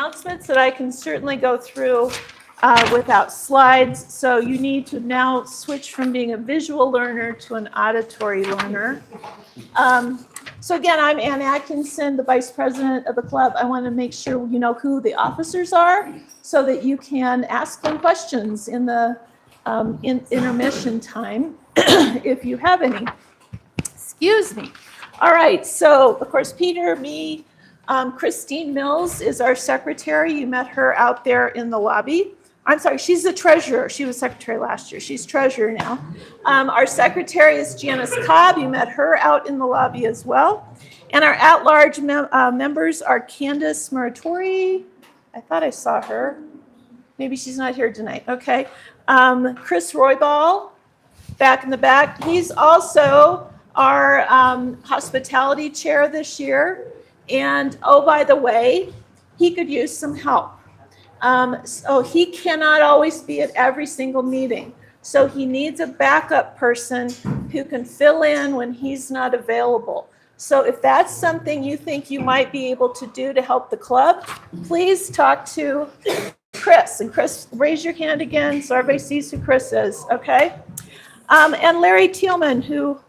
announcements that I can certainly go through without slides. So you need to now switch from being a visual learner to an auditory learner. So again, I'm Ann Atkinson, the vice president of the club. I want to make sure you know who the officers are so that you can ask them questions in the intermission time if you have any. Excuse me. All right, so of course, Peter, me, Christine Mills is our secretary. You met her out there in the lobby. I'm sorry, she's the treasurer. She was secretary last year. She's treasurer now. Our secretary is Janice Cobb. You met her out in the lobby as well. And our at-large members are Candace Muratori. I thought I saw her. Maybe she's not here tonight. Okay. Chris Roybal, back in the back. He's also our hospitality chair this year. And oh, by the way, he could use some help. So he cannot always be at every single meeting. So he needs a backup person who can fill in when he's not available. So if that's something you think you might be able to do to help the club, please talk to Chris. And Chris, raise your hand again so everybody sees who Chris is, okay? And Larry Thielman, who,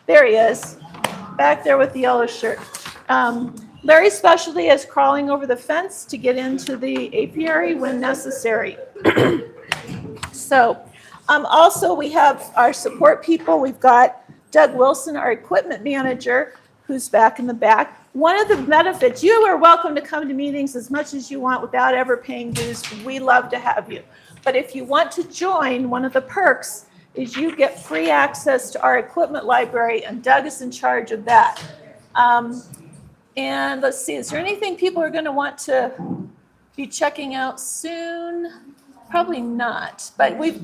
there he is, back there with the yellow shirt. Larry's specialty is crawling over the fence to get into the apiary when necessary. So also we have our support people. We've got Doug Wilson, our equipment manager, who's back in the back. One of the benefits, you are welcome to come to meetings as much as you want without ever paying dues. We love to have you. But if you want to join, one of the perks is you get free access to our equipment library, and Doug is in charge of that. And let's see, is there anything people are going to want to be checking out soon? Probably not, but we've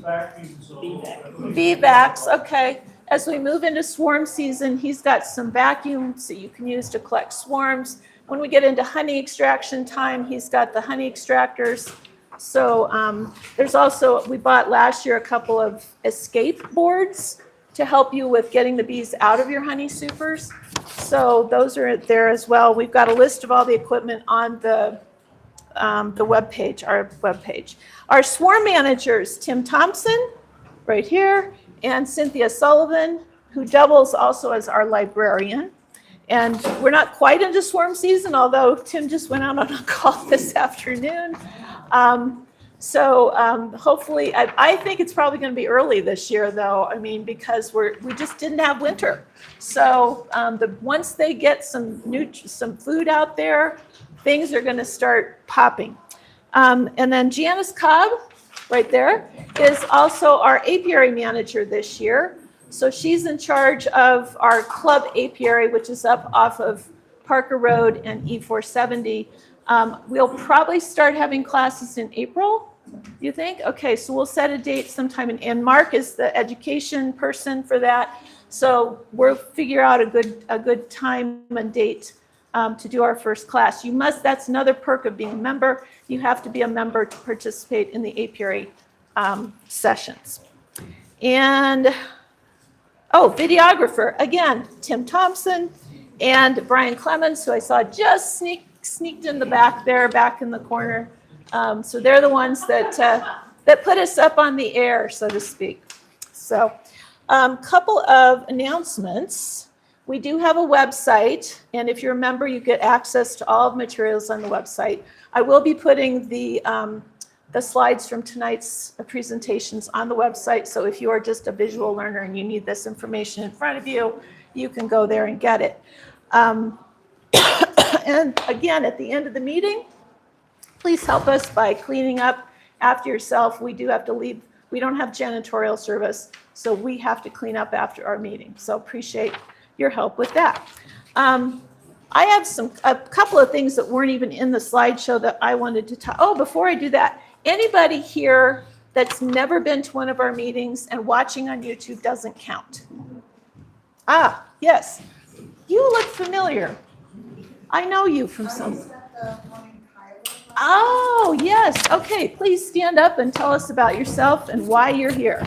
VVACs, okay. As we move into swarm season, he's got some vacuums that you can use to collect swarms. When we get into honey extraction time, he's got the honey extractors. So there's also, we bought last year a couple of escape boards to help you with getting the bees out of your honey supers. So those are there as well. We've got a list of all the equipment on the webpage, our webpage. Our swarm managers, Tim Thompson, right here, and Cynthia Sullivan, who doubles also as our librarian. And we're not quite into swarm season, although Tim just went out on a call this afternoon. Hopefully, I think it's probably going to be early this year, though. I mean, because we just didn't have winter. So once they get some food out there, things are going to start popping. And then Janice Cobb, right there, is also our apiary manager this year. So she's in charge of our club apiary, which is up off of Parker Road and E470. We'll probably start having classes in April, you think? Okay, so we'll set a date sometime and Mark is the education person for that. So we'll figure out a good time and date to do our first class. That's another perk of being a member. You have to be a member to participate in the apiary sessions. And, videographer, again, Tim Thompson and Brian Clemens, who I saw just sneaked in the back there, back in the corner. So they're the ones that put us up on the air, so to speak. So couple of announcements. We do have a website, and if you're a member, you get access to all of the materials on the website. I will be putting the slides from tonight's presentations on the website, so if you are just a visual learner and you need this information in front of you, you can go there and get it. And again, at the end of the meeting, please help us by cleaning up after yourself. We do have to leave. We don't have janitorial service, so we have to clean up after our meeting. So appreciate your help with that. I have a couple of things that weren't even in the slideshow that I wanted to talk. Oh, before I do that, anybody here that's never been to one of our meetings and watching on YouTube doesn't count? Ah, yes. You look familiar. I know you from some. Oh, yes. Okay, please stand up and tell us about yourself and why you're here.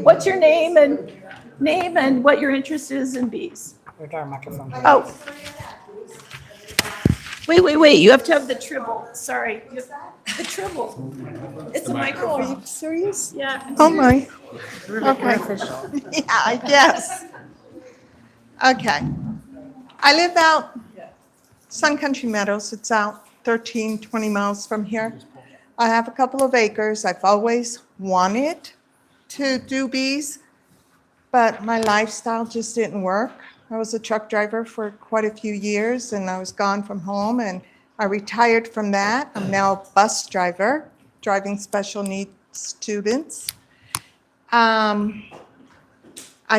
What's your name and what your interest is in bees? With our microphone. Oh. Wait. You have to have the tribble. Sorry. You have the tribble. It's a Oh, are microphone. you serious? Yeah. Oh, my. Okay. Yeah, I guess. Okay. I live out Sun Country Meadows. It's out 13, 20 miles from here. I have a couple of acres. I've always wanted to do bees, but my lifestyle just didn't work. I was a truck driver for quite a few years, and I was gone from home, and I retired from that. I'm now a bus driver, driving special needs students. I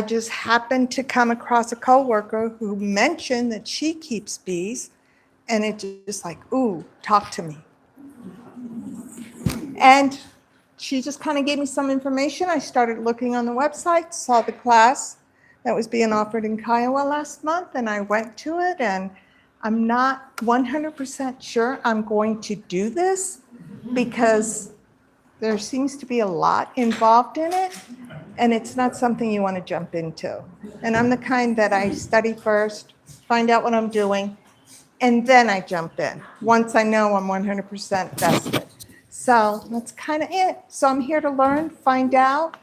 just happened to come across a coworker who mentioned that she keeps bees, and it just like, ooh, talk to me. And she just kind of gave me some information. I started looking on the website, saw the class that was being offered in Kiowa last month, and I went to it, and I'm not 100% sure I'm going to do this because there seems to be a lot involved in it, and it's not something you want to jump into. And I'm the kind that I study first, find out what I'm doing, and then I jump in, once I know I'm 100% vested. So that's kind of it. So I'm here to learn, find out,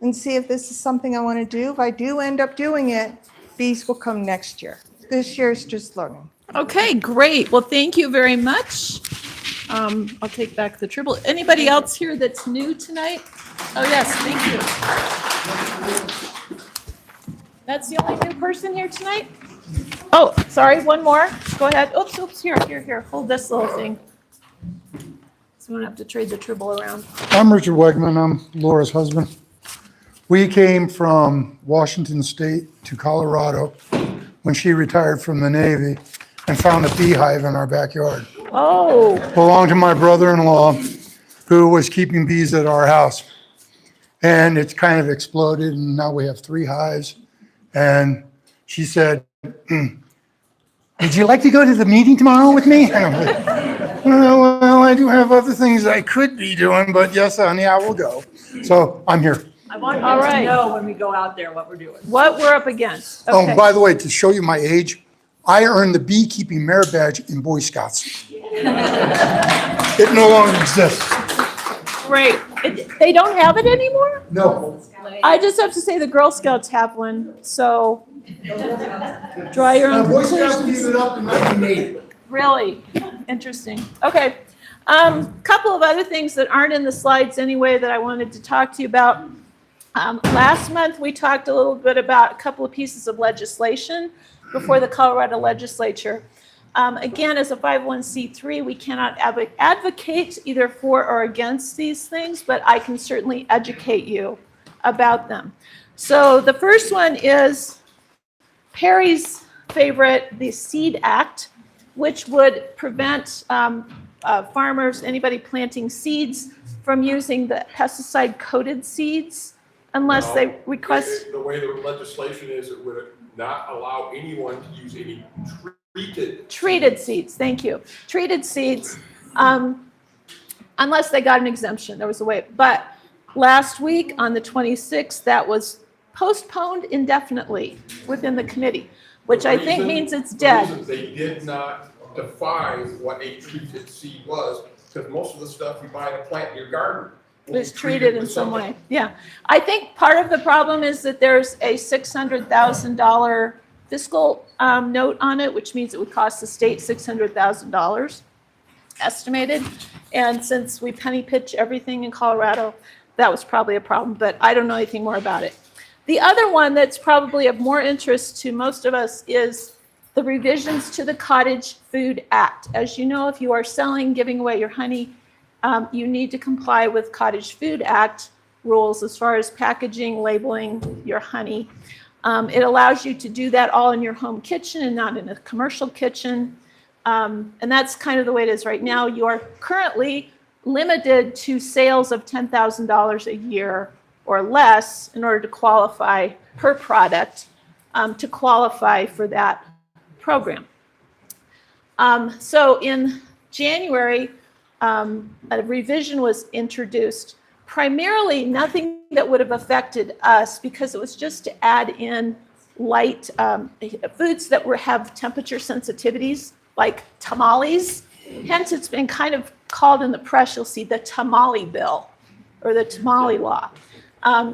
and see if this is something I want to do. If I do end up doing it, bees will come next year. This year is just learning. Okay, great. Well, thank you very much. I'll take back the tribble. Anybody else here that's new tonight? Oh, yes, thank you. That's the only new person here tonight? Oh, sorry, one more. Go ahead. Oops, here. Hold this little thing. So we don't have to trade the tribble around. I'm Richard Wegman. I'm Laura's husband. We came from Washington State to Colorado when she retired from the Navy and found a beehive in our backyard. Oh, Belonged to my brother-in-law who was keeping bees at our house. And it's kind of exploded, and now we have 3 hives. And she said, would you like to go to the meeting tomorrow with me? And I'm like, well, I do have other things I could be doing, but yes, honey, I will go. So I'm here. I want All you right. to know when we go out there what we're doing. what we're up against. Oh, Okay. by the way, to show you my age, I earned the beekeeping merit badge in Boy Scouts. It no longer exists. Great. They don't have it anymore? No. I just have to say the Girl Scouts have one, so draw your own Boy Scouts conclusions. gave it up in 1980. Really interesting. Okay. Couple of other things that aren't in the slides anyway that I wanted to talk to you about. Last month, we talked a little bit about a couple of pieces of legislation before the Colorado legislature. Again, as a 501c3, we cannot advocate either for or against these things, but I can certainly educate you about them. So the first one is Perry's favorite, the Seed Act, which would prevent farmers, anybody planting seeds, from using the pesticide-coated seeds unless they request. The way the legislation is, it would not allow anyone to use any Treated seeds, thank you. Treated seeds, unless they got an exemption, there was a way. But last week on the 26th, that was postponed indefinitely within the committee, which I think means it's dead. The reason they did not define what a treated seed was, because most of the stuff you buy to plant in your garden Was treated in some way, yeah. I think part of the problem is that there's a $600,000 fiscal note on it, which means it would cost the state $600,000 estimated. And since we penny pitch everything in Colorado, that was probably a problem, but I don't know anything more about it. The other one that's probably of more interest to most of us is the revisions to the Cottage Food Act. As you know, if you are selling, giving away your honey, you need to comply with Cottage Food Act rules as far as packaging, labeling your honey. It allows you to do that all in your home kitchen and not in a commercial kitchen. And that's kind of the way it is right now. You are currently limited to sales of $10,000 a year or less in order to qualify per product to qualify for that program. So in January, a revision was introduced, primarily nothing that would have affected us because it was just to add in light foods that have temperature sensitivities, like tamales. Hence, it's been kind of called in the press, you'll see the tamale bill or the tamale law.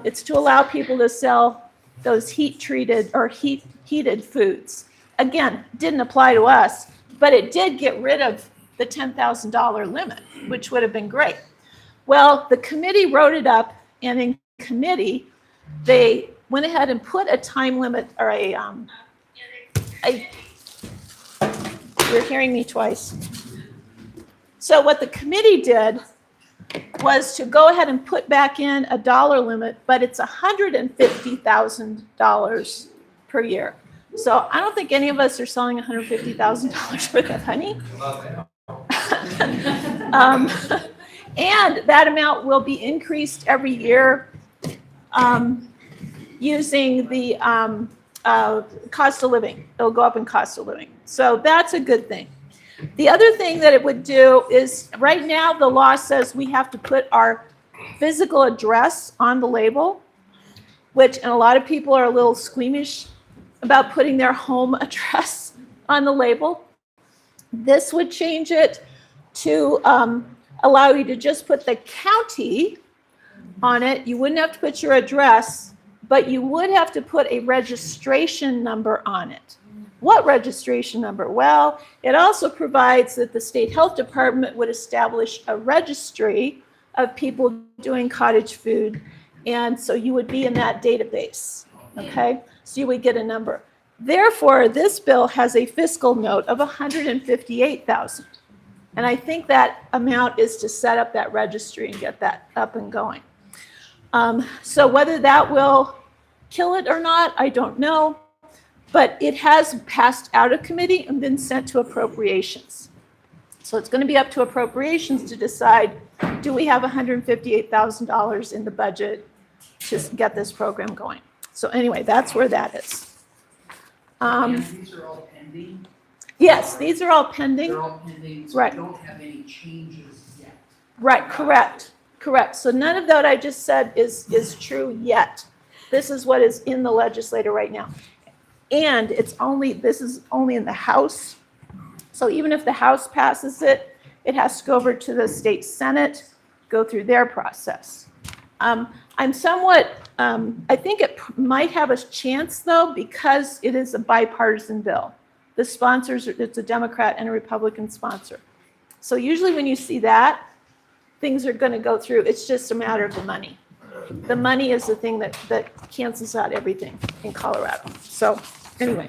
It's to allow people to sell those heat-treated or heated foods. Again, didn't apply to us, but it did get rid of the $10,000 limit, which would have been great. Well, the committee wrote it up, and in committee, they went ahead and put a time limit or you're hearing me twice. So what the committee did was to go ahead and put back in a dollar limit, but it's $150,000 per year. So I don't think any of us are selling $150,000 worth of honey. And that amount will be increased every year using the cost of living. It'll go up in cost of living. So that's a good thing. The other thing that it would do is right now the law says we have to put our physical address on the label, which and a lot of people are a little squeamish about putting their home address on the label. This would change it to allow you to just put the county on it. You wouldn't have to put your address, but you would have to put a registration number on it. What registration number? Well, it also provides that the state health department would establish a registry of people doing cottage food. And so you would be in that database, okay? So you would get a number. Therefore, this bill has a fiscal note of $158,000. And I think that amount is to set up that registry and get that up and going. So whether that will kill it or not, I don't know. But it has passed out of committee and been sent to appropriations. So it's going to be up to appropriations to decide, do we have $158,000 in the budget to get this program going? So anyway, that's where that is. And these are all pending? Yes, these are all pending. They're all pending, so Right. we don't have any changes yet. Right, correct. So none of that I just said is true yet. This is what is in the legislature right now. And this is only in the House. So even if the House passes it, it has to go over to the state Senate, go through their process. I'm somewhat, I think it might have a chance though, because it is a bipartisan bill. The sponsors, it's a Democrat and a Republican sponsor. So usually when you see that, things are going to go through. It's just a matter of the money. The money is the thing that cancels out everything in Colorado. So anyway,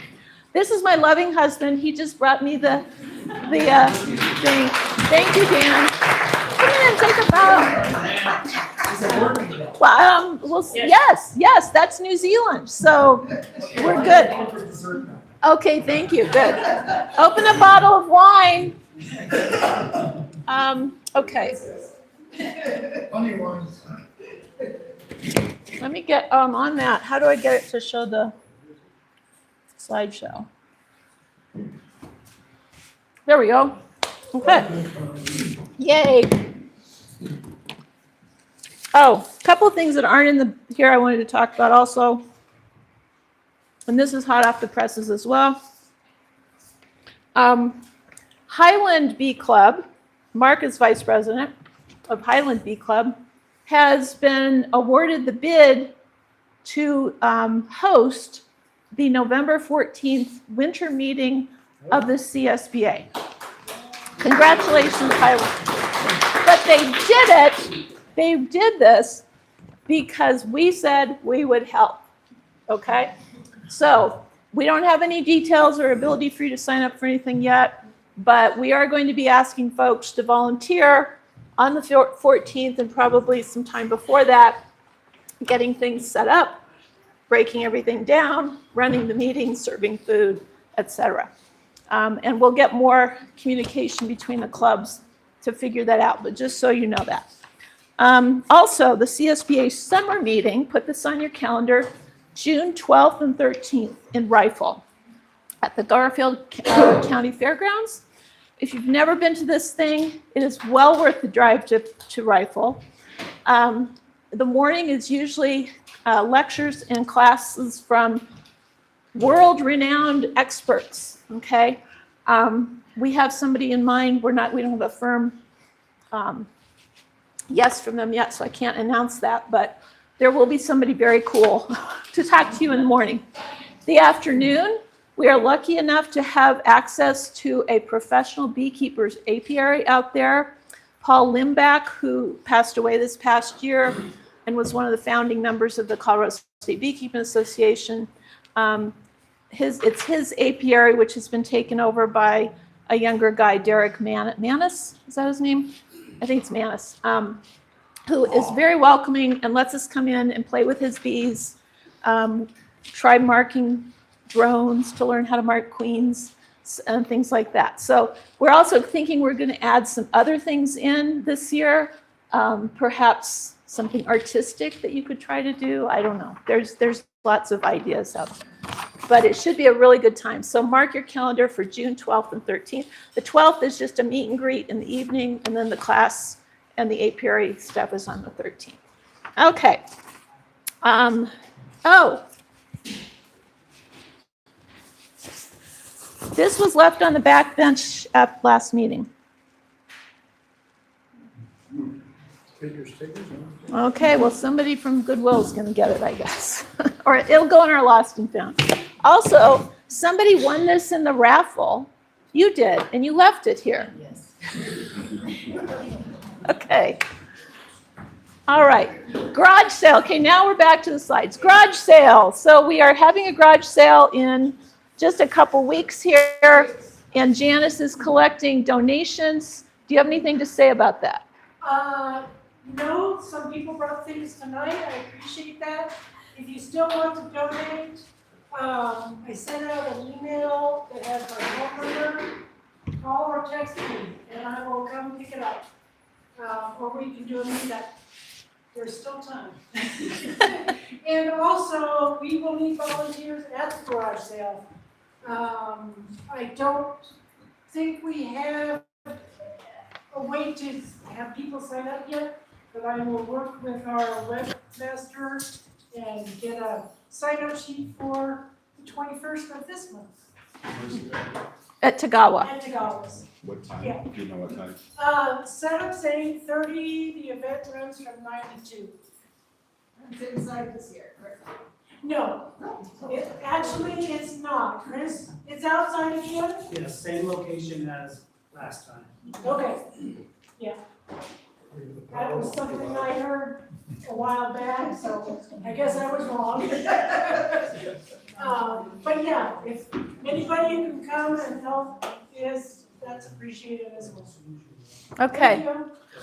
this is my loving husband. He just brought me the thing. Thank you, Dan. Come in and take a bow. Well, yes, that's New Zealand. So we're good. Okay, thank you. Good. Open a bottle of wine. Okay. Let me get on that. How do I get it to show the slideshow? There we go. Okay. Yay. Oh, a couple of things that aren't in here I wanted to talk about also. And this is hot off the presses as well. Highland Bee Club, Mark is vice president of Highland Bee Club, has been awarded the bid to host the November 14th winter meeting of the CSBA. Congratulations, Highland. But they did this because we said we would help, okay? So we don't have any details or ability for you to sign up for anything yet, but we are going to be asking folks to volunteer on the 14th and probably some time before that, getting things set up, breaking everything down, running the meetings, serving food, etc. And we'll get more communication between the clubs to figure that out, but just so you know that. Also, the CSBA summer meeting, put this on your calendar, June 12th and 13th in Rifle at the Garfield County Fairgrounds. If you've never been to this thing, it is well worth the drive to Rifle. The morning is usually lectures and classes from world-renowned experts, okay? We have somebody in mind. We don't have a firm yes from them yet, so I can't announce that, but there will be somebody very cool to talk to you in the morning. The afternoon, we are lucky enough to have access to a professional beekeeper's apiary out there. Paul Limback, who passed away this past year and was one of the founding members of the Colorado State Beekeeping Association. It's his apiary, which has been taken over by a younger guy, Derek Manis, is that his name? I think it's Manis, who is very welcoming and lets us come in and play with his bees, try marking drones to learn how to mark queens and things like that. So we're also thinking we're going to add some other things in this year, perhaps something artistic that you could try to do. I don't know. There's lots of ideas out there. But it should be a really good time. So mark your calendar for June 12th and 13th. The 12th is just a meet and greet in the evening, and then the class and the apiary stuff is on the 13th. Okay. This was left on the back bench at last meeting. Okay, well, somebody from Goodwill is going to get it, I guess. Or it'll go in our lost and found. Also, somebody won this in the raffle. You did, and you left it here. Yes. Okay. All right. Garage sale. Okay, now we're back to the slides. Garage sale. So we are having a garage sale in just a couple weeks here, and Janice is collecting donations. Do you have anything to say about that? No, some people brought things tonight, I appreciate that. If you still want to donate, I sent out an email that has my phone number. Call or text me, and I will come pick it up. Or we can do a meetup. There's still time. And also, we will need volunteers at the garage sale. I don't think we have a way to have people sign up yet, but I will work with our webmaster and get a sign-up sheet for the 21st of this month At Tagawa. at Tagawa's. What time? Yeah. Do you know what time? Setup's 8:30, the event runs from 9 to 2. It's inside this year, correct? No, actually it's not, Chris, it's outside again? Yes, same location as last time. Okay, yeah. That was something I heard a while back, so I guess I was wrong. But yeah, if anybody can come and help that's appreciated as well. Okay.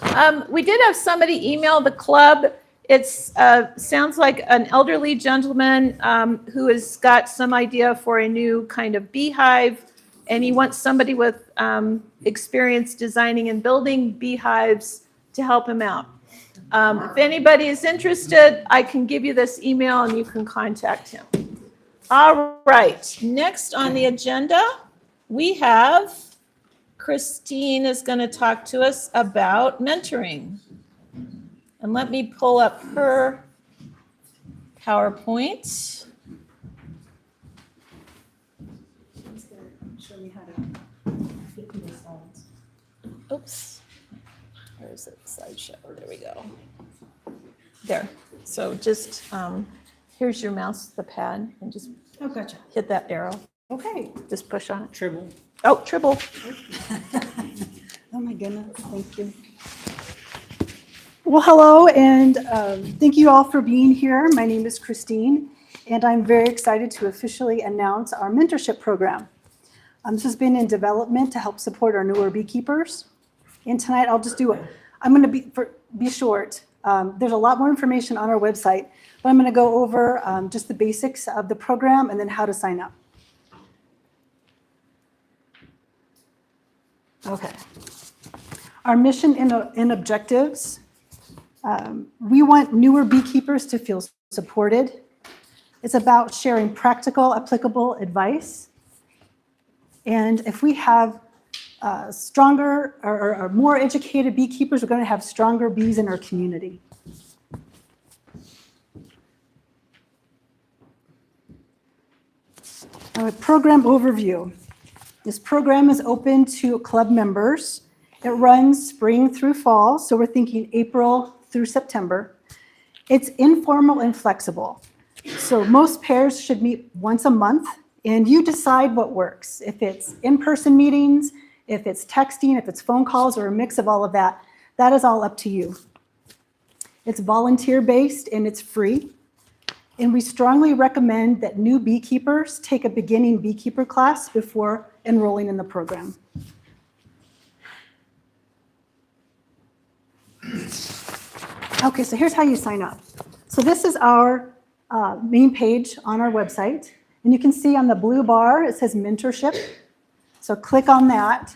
Thank you. We did have somebody email the club. It's sounds like an elderly gentleman who has got some idea for a new kind of beehive, and he wants somebody with experience designing and building beehives to help him out. If anybody is interested, I can give you this email and you can contact him. All right, next on the agenda, we have Christine is going to talk to us about mentoring. And let me pull up her PowerPoint. She's gonna show me how to get to the slides. Oops. Where is it? Slideshow. There we go. There. So just, here's your mouse, the pad, and just Oh, gotcha. hit that arrow. Okay. Just push on it. Tribble. Oh, Tribble. Oh, my goodness, thank you. Well, hello, and thank you all for being here. My name is Christine, and I'm very excited to officially announce our mentorship program. This has been in development to help support our newer beekeepers. And tonight I'll just I'm going to be short. There's a lot more information on our website, but I'm going to go over just the basics of the program and then how to sign up. Okay. Our mission and objectives. We want newer beekeepers to feel supported. It's about sharing practical, applicable advice. And if we have stronger or more educated beekeepers, we're going to have stronger bees in our community. Program overview. This program is open to club members. It runs spring through fall, so we're thinking April through September. It's informal and flexible. So most pairs should meet once a month, and you decide what works. If it's in-person meetings, if it's texting, if it's phone calls, or a mix of all of that, that is all up to you. It's volunteer-based and it's free. And we strongly recommend that new beekeepers take a beginning beekeeper class before enrolling in the program. Okay, so here's how you sign up. So this is our main page on our website. And you can see on the blue bar, it says mentorship. So click on that.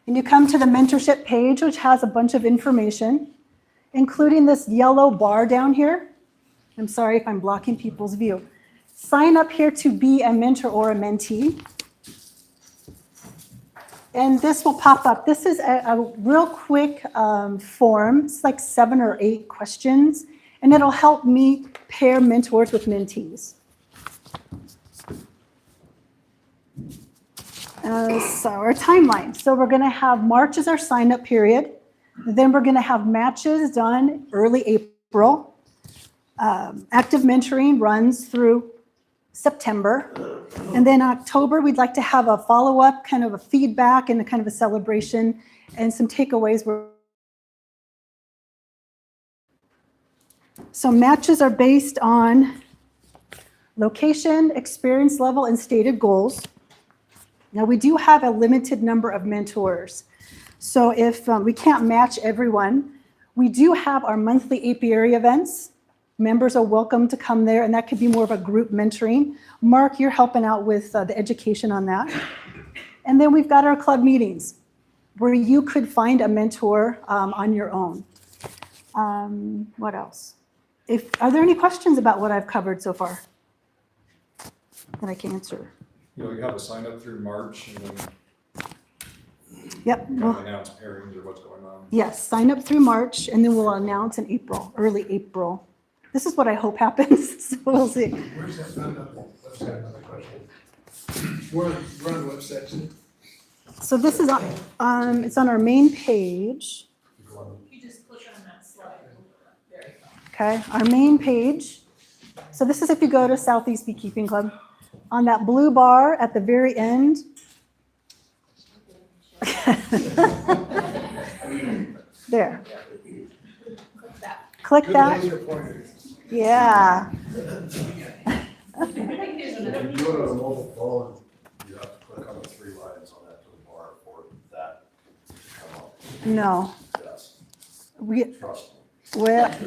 And you come to the mentorship page, which has a bunch of information, including this yellow bar down here. I'm sorry if I'm blocking people's view. Sign up here to be a mentor or a mentee. And this will pop up. This is a real quick form. It's like 7 or 8 questions, and it'll help me pair mentors with mentees. So our timeline. So we're going to have March as our sign-up period. Then we're going to have matches done early April. Active mentoring runs through September. And then October, we'd like to have a follow-up, kind of a feedback and a kind of a celebration and some takeaways. So matches are based on location, experience level, and stated goals. Now, we do have a limited number of mentors. So if we can't match everyone, we do have our monthly apiary events. Members are welcome to come there, and that could be more of a group mentoring. Mark, you're helping out with the education on that. And then we've got our club meetings, where you could find a mentor on your own. What else? Are there any questions about what I've covered so far that I can answer? You know, you have a sign up through March and then Yep. kind of announce pairings or what's going on. Yes, sign up through March, and then we'll announce in April, early April. This is what I hope happens, so we'll see. Where's that found on the website, another question? Where on the website? So this is on, it's on our main page. You just click on that slide. There you go. Okay, our main page. So this is if you go to Southeast Beekeeping Club. On that blue bar at the very end. There. Click that. Yeah. If you go to a mobile phone, you have to click on the 3 lines on that little bar for that to come up. No. Yes, We, trust me.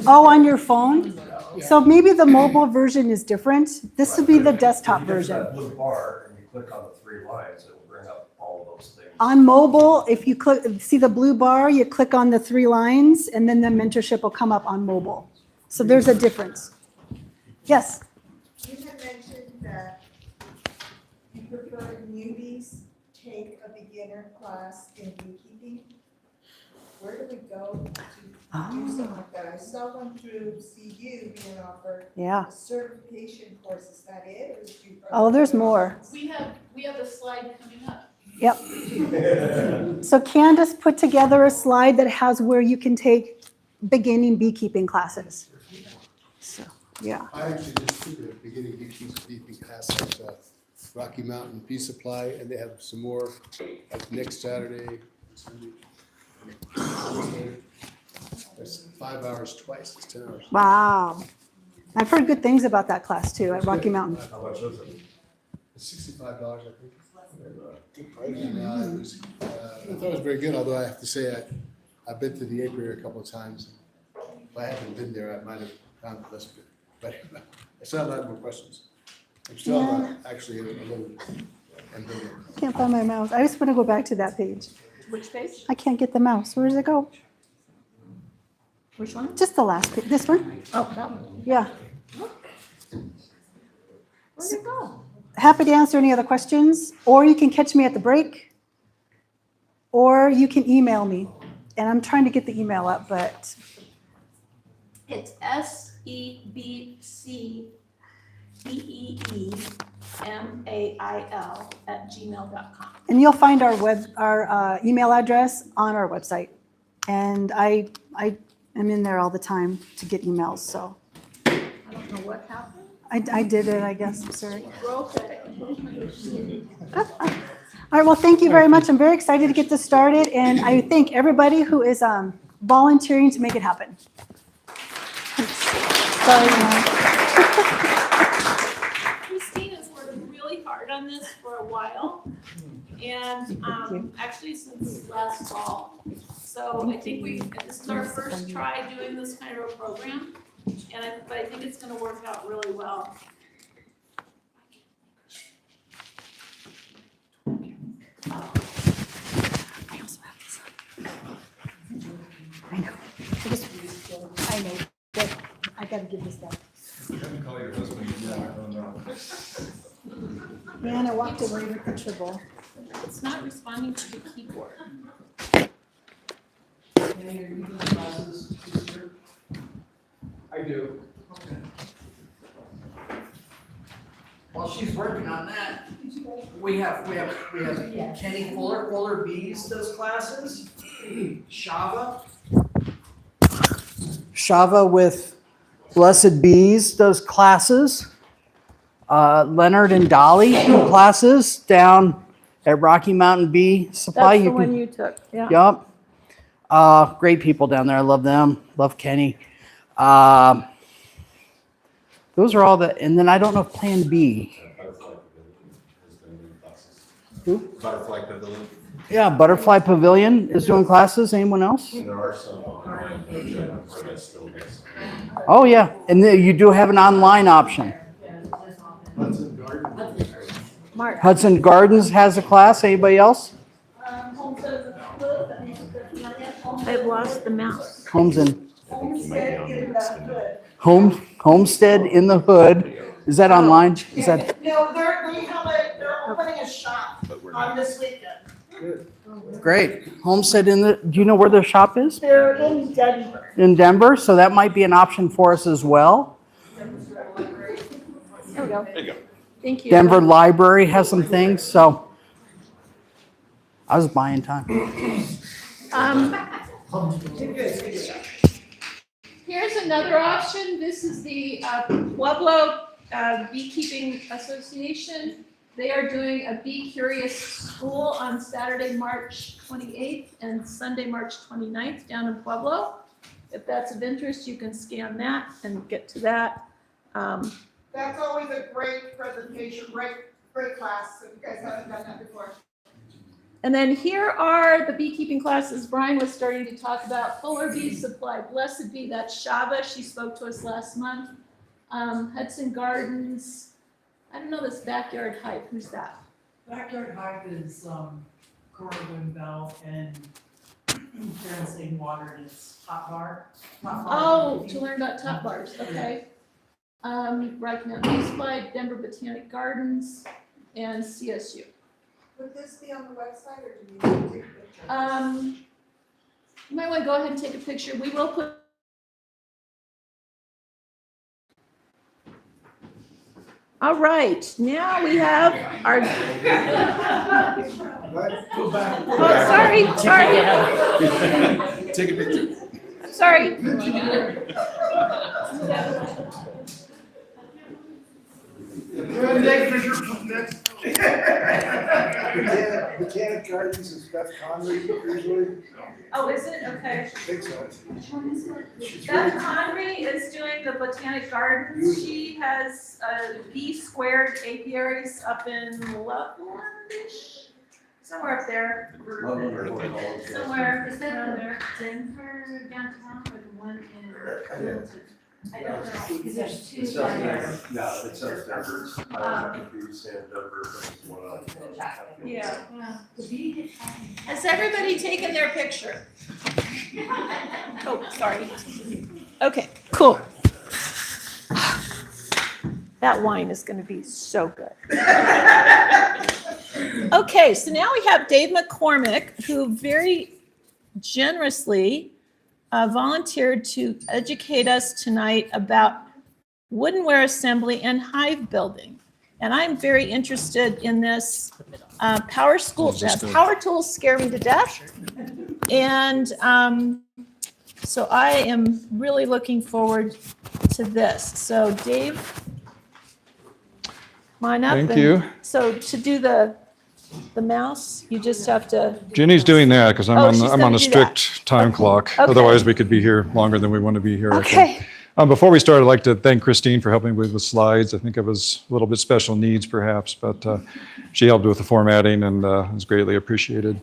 oh, on your phone? So maybe the mobile version is different. This would be the desktop If you version. get that blue bar and you click on the 3 lines, it will bring up all of those things. On mobile, if you see the blue bar, you click on the 3 lines, and then the mentorship will come up on mobile. So there's a difference. Yes? You had mentioned that you prefer newbies take a beginner class in beekeeping. Where do we go to do something like that? I saw one through CU being offered Yeah. a certification course. Is that it? Or is you- Oh, there's more. We have a slide coming up. Yep. So Candace put together a slide that has where you can take beginning beekeeping classes. So, yeah. I actually just took a beginning beekeeping class at Rocky Mountain Bee Supply, and they have some more like next Saturday, Sunday. It's 5 hours twice, it's 10 hours. Wow. I've heard good things about that class too at Rocky Mountain. How much is it? It's $65, I think. And, I thought it was very good, although I have to say, I've been to the apiary a couple of times. If I hadn't been there, I might have found it less good. But I still have a lot more questions. I'm still actually a little ambivalent. Can't find my mouse. I just want to go back to that page. Which page? I can't get the mouse. Where does it go? Which one? Just the last page. This one? Oh, that one. Yeah. Where'd it go? Happy to answer any other questions, or you can catch me at the break, or you can email me. And I'm trying to get the email up, but It's SEBC beemail@gmail.com. And you'll find our email address on our website. And I am in there all the time to get emails, so I don't know what happened. I did it, I guess, I'm sorry. Broke it. All right, well, thank you very much. I'm very excited to get this started, and I thank everybody who is volunteering to make it happen. Sorry, Mom. Christine has worked really hard on this for a while, and actually since last fall. So I think this is our first try doing this kind of a program, but I think it's gonna work out really well. I also have this. I know. I know, but I gotta give this back. You have to call your husband. Yeah, I don't know. Man, I walked away with the triple. It's not responding to the keyboard. Kenny, are you doing classes this year? I do. Okay. While she's working on that, we have Kenny Fuller Bees does classes. Shava with Blessed Bees does classes. Leonard and Dolly do classes down at Rocky Mountain Bee Supply. That's the one you took, yeah. Yup. Great people down there. I love them. Love Kenny. Those are all and then I don't know if Plan B. Who? Butterfly Pavilion. Yeah, Butterfly Pavilion is doing classes. Anyone else? There are some online, where that still gets. Oh, yeah. And then you do have an online option. Hudson Garden. Mark. Hudson Gardens has a class. Anybody else? I've lost the mouse. Homestead in the Hood. Is that online? Is that? No, they're opening a shop on this weekend. Great. Homestead do you know where their shop is? They're in Denver. In Denver, so that might be an option for us as well. There we go. Thank you. Denver Library has some things, so I was buying time. Here's another option. This is the Pueblo Beekeeping Association. They are doing a Bee Curious School on Saturday, March 28th and Sunday, March 29th down in Pueblo. If that's of interest, you can scan that and get to that. That's always a great presentation, great class, if you guys haven't done that before. And then here are the beekeeping classes Brian was starting to talk about. Fuller Bee Supply, Blessed Bee, that's Shava. She spoke to us last month. Hudson Gardens. I don't know this Backyard Hype. Who's that? Backyard Hive is Corwin Bell and Karen Water, and it's Hot Bar. Oh, to learn about top bars. Okay. Rocky Mountain Bee Supply, Denver Botanic Gardens, and CSU. Would this be on the website or do you need to take pictures? You might want to go ahead and take a picture. We will put. All right, now we have our. Oh, sorry. Take a picture. Sorry. Botanic Gardens is Beth Conley usually. Oh, is it? Okay. I think so. Beth Conry is doing the Botanic Gardens. She has bee squared apiaries up in Loveland-ish, somewhere up there. Somewhere, is that on there? Denver downtown or the one in Clinton? I don't know, because there's two. It's up there. Yeah, it's up Denver. I confused saying Denver versus one of them. Yeah. Has everybody taken their picture? Oh, sorry. Okay, cool. That wine is going to be so good. Okay, so now we have Dave McCormick, who very generously volunteered to educate us tonight about woodenware assembly, and hive building. And I'm very interested in this power tools scare me to death. And so I am really looking forward to this. So Dave, come on up. Thank you. So to do the mouse, you just have to, Ginny's doing that because Oh, she's I'm gonna on a do that. strict time clock. Okay. Otherwise, we could be here longer than we want to be here. I think. okay. Before we start, I'd like to thank Christine for helping with slides. I think it was a little bit special needs perhaps, but she helped with the formatting and was greatly appreciated.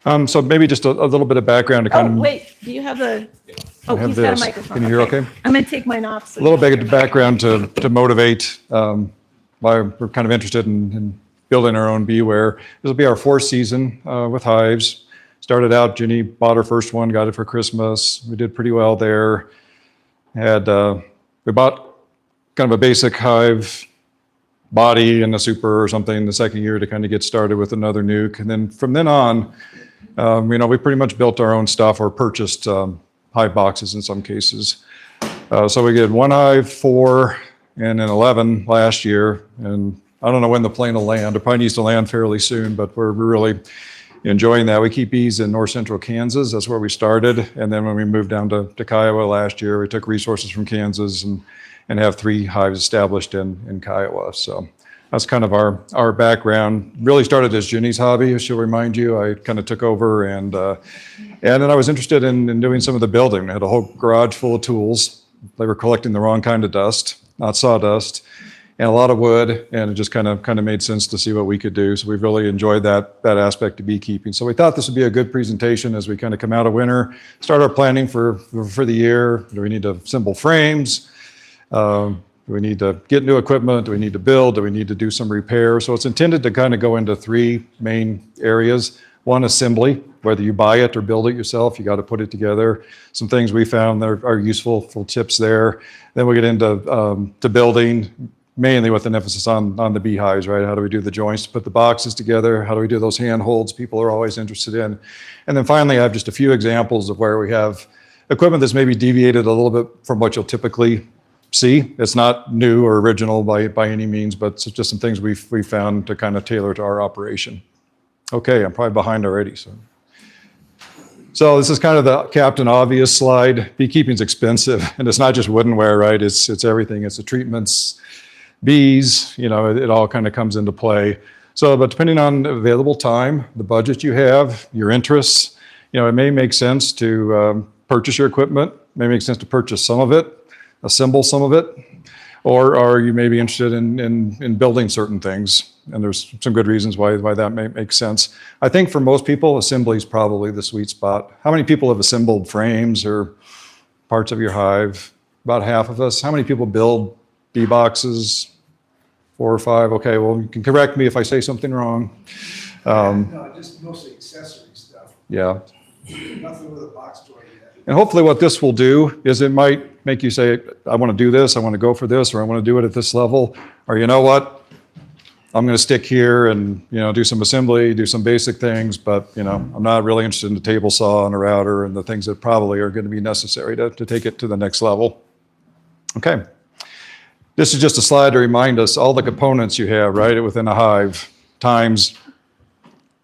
So maybe just a little bit of background to kind Oh, of wait, do you have the, I oh, have he's got a this. microphone. Can you hear okay? I'm gonna take mine off. So a little bit of background to motivate why we're kind of interested in building our own beeware. This will be our fourth season with hives. Started out, Ginny bought her first one, got it for Christmas. We did pretty well there. We bought kind of a basic hive body and a super or something the second year to kind of get started with another nuke. And then from then on, we pretty much built our own stuff or purchased hive boxes in some cases. So we did 1 hive, 4, and then 11 last year. And I don't know when the plane will land. It probably needs to land fairly soon, but we're really enjoying that. We keep bees in north central Kansas. That's where we started. And then when we moved down to Kiowa last year, we took resources from Kansas and have 3 hives established in Kiowa. So that's kind of our background. Really started as Ginny's hobby, she'll remind you. I kind of took over and then I was interested in doing some of the building. I had a whole garage full of tools. They were collecting the wrong kind of dust, not sawdust, and a lot of wood, and it just kind of made sense to see what we could do. So we've really enjoyed that aspect of beekeeping. So we thought this would be a good presentation as we kind of come out of winter, start our planning for the year. Do we need to assemble frames? Do we need to get new equipment? Do we need to build? Do we need to do some repair? So it's intended to kind of go into 3 main areas. One, assembly, whether you buy it or build it yourself, you got to put it together. Some things we found that are useful, full tips there. Then we get into to building, mainly with an emphasis on the beehives, right? How do we do the joints to put the boxes together? How do we do those handholds people are always interested in? And then finally, I have just a few examples of where we have equipment that's maybe deviated a little bit from what you'll typically see. It's not new or original by any means, but it's just some things we found to kind of tailor to our operation. Okay, I'm probably behind already. So this is kind of the Captain Obvious slide. Beekeeping's expensive, and it's not just woodenware, right? It's everything. It's the treatments, bees, it all kind of comes into play. So, but depending on available time, the budget you have, your interests, it may make sense to purchase your equipment. It may make sense to purchase some of it, assemble some of it, or you may be interested in building certain things. And there's some good reasons why that may make sense. I think for most people, assembly is probably the sweet spot. How many people have assembled frames or parts of your hive? About half of us. How many people build bee boxes? 4 or 5. Okay, well, you can correct me if I say something wrong. No, just mostly accessory stuff, Yeah. nothing with a box joint yet. And hopefully what this will do is it might make you say, I want to do this, I want to go for this, or I want to do it at this level, or you know what? I'm going to stick here and, do some assembly, do some basic things, but, I'm not really interested in the table saw and a router and the things that probably are going to be necessary to take it to the next level. Okay. This is just a slide to remind us all the components you have, right, within a hive, times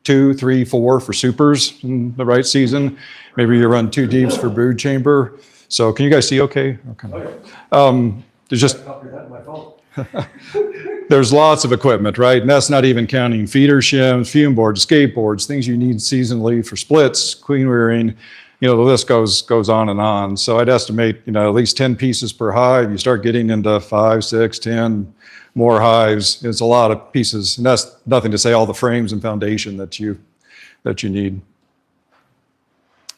2, 3, 4 for supers in the right season. Maybe you run 2 deeps for brood chamber. So can you guys see okay? Okay. There's just there's lots of equipment, right? And that's not even counting feeder shims, fume boards, skateboards, things you need seasonally for splits, queen rearing. The list goes on and on. So I'd estimate, at least 10 pieces per hive. You start getting into 5, 6, 10 more hives. It's a lot of pieces, and that's nothing to say all the frames and foundation that you need.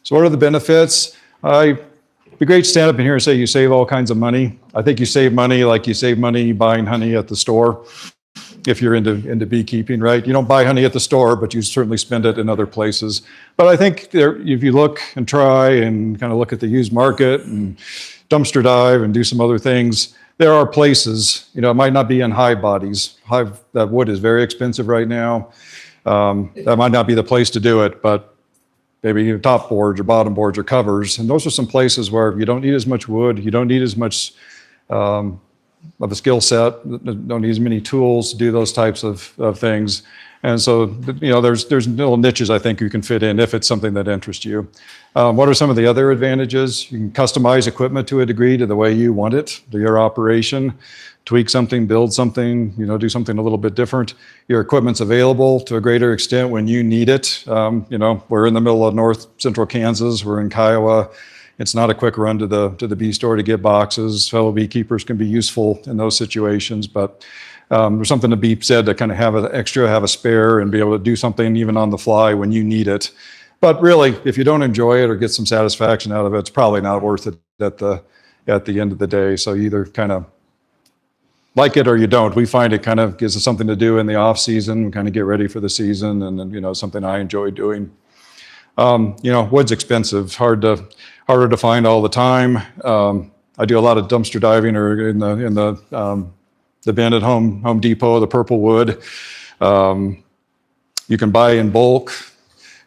So what are the benefits? It'd be great to stand up in here and say you save all kinds of money. I think you save money like you save money buying honey at the store. If you're into beekeeping, right? You don't buy honey at the store, but you certainly spend it in other places. But I think if you look and try and kind of look at the used market and dumpster dive and do some other things, there are places, it might not be in hive bodies. That wood is very expensive right now. That might not be the place to do it, but maybe top boards or bottom boards or covers. And those are some places where you don't need as much wood, you don't need as much of a skill set, don't need as many tools to do those types of things. And so, there's little niches I think you can fit in if it's something that interests you. What are some of the other advantages? You can customize equipment to a degree to the way you want it, to your operation, tweak something, build something, do something a little bit different. Your equipment's available to a greater extent when you need it. We're in the middle of north central Kansas, we're in Kiowa. It's not a quick run to the bee store to get boxes. Fellow beekeepers can be useful in those situations, but there's something to be said to kind of have an extra, have a spare, and be able to do something even on the fly when you need it. But really, if you don't enjoy it or get some satisfaction out of it, it's probably not worth it at the end of the day. So you either kind of like it or you don't. We find it kind of gives us something to do in the off season, kind of get ready for the season, and then something I enjoy doing. Wood's expensive, harder to find all the time. I do a lot of dumpster diving or in the bin at Home Depot, the purple wood. You can buy in bulk.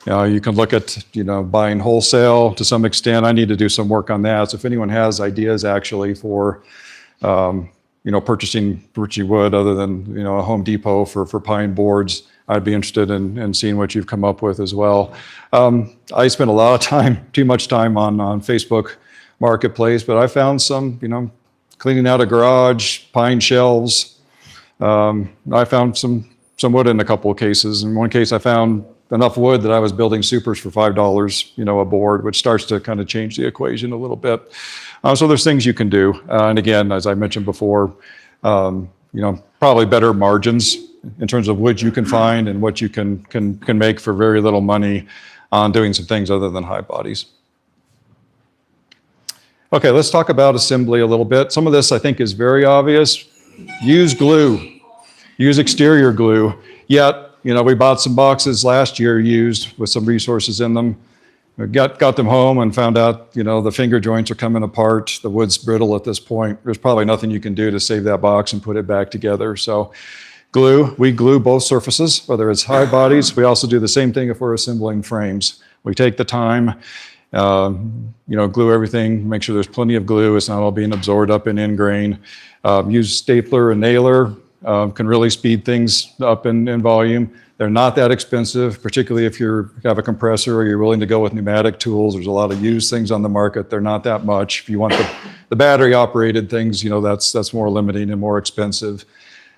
You can look at buying wholesale to some extent. I need to do some work on that. So if anyone has ideas actually for purchasing wood other than a Home Depot for pine boards, I'd be interested in seeing what you've come up with as well. I spend a lot of time, too much time on Facebook Marketplace, but I found some, cleaning out a garage, pine shelves. I found some wood in a couple of cases. In one case, I found enough wood that I was building supers for $5, a board, which starts to kind of change the equation a little bit. So there's things you can do. And again, as I mentioned before, probably better margins in terms of wood you can find and what you can make for very little money on doing some things other than high bodies. Okay, let's talk about assembly a little bit. Some of this I think is very obvious. Use glue, use exterior glue. Yet, we bought some boxes last year used with some resources in them. We got them home and found out, the finger joints are coming apart. The wood's brittle at this point. There's probably nothing you can do to save that box and put it back together. So glue, we glue both surfaces, whether it's high bodies. We also do the same thing if we're assembling frames. We take the time, glue everything, make sure there's plenty of glue. It's not all being absorbed up in end grain. Use stapler and nailer, can really speed things up in volume. They're not that expensive, particularly if you have a compressor or you're willing to go with pneumatic tools. There's a lot of used things on the market. They're not that much. If you want the battery operated things, that's more limiting and more expensive.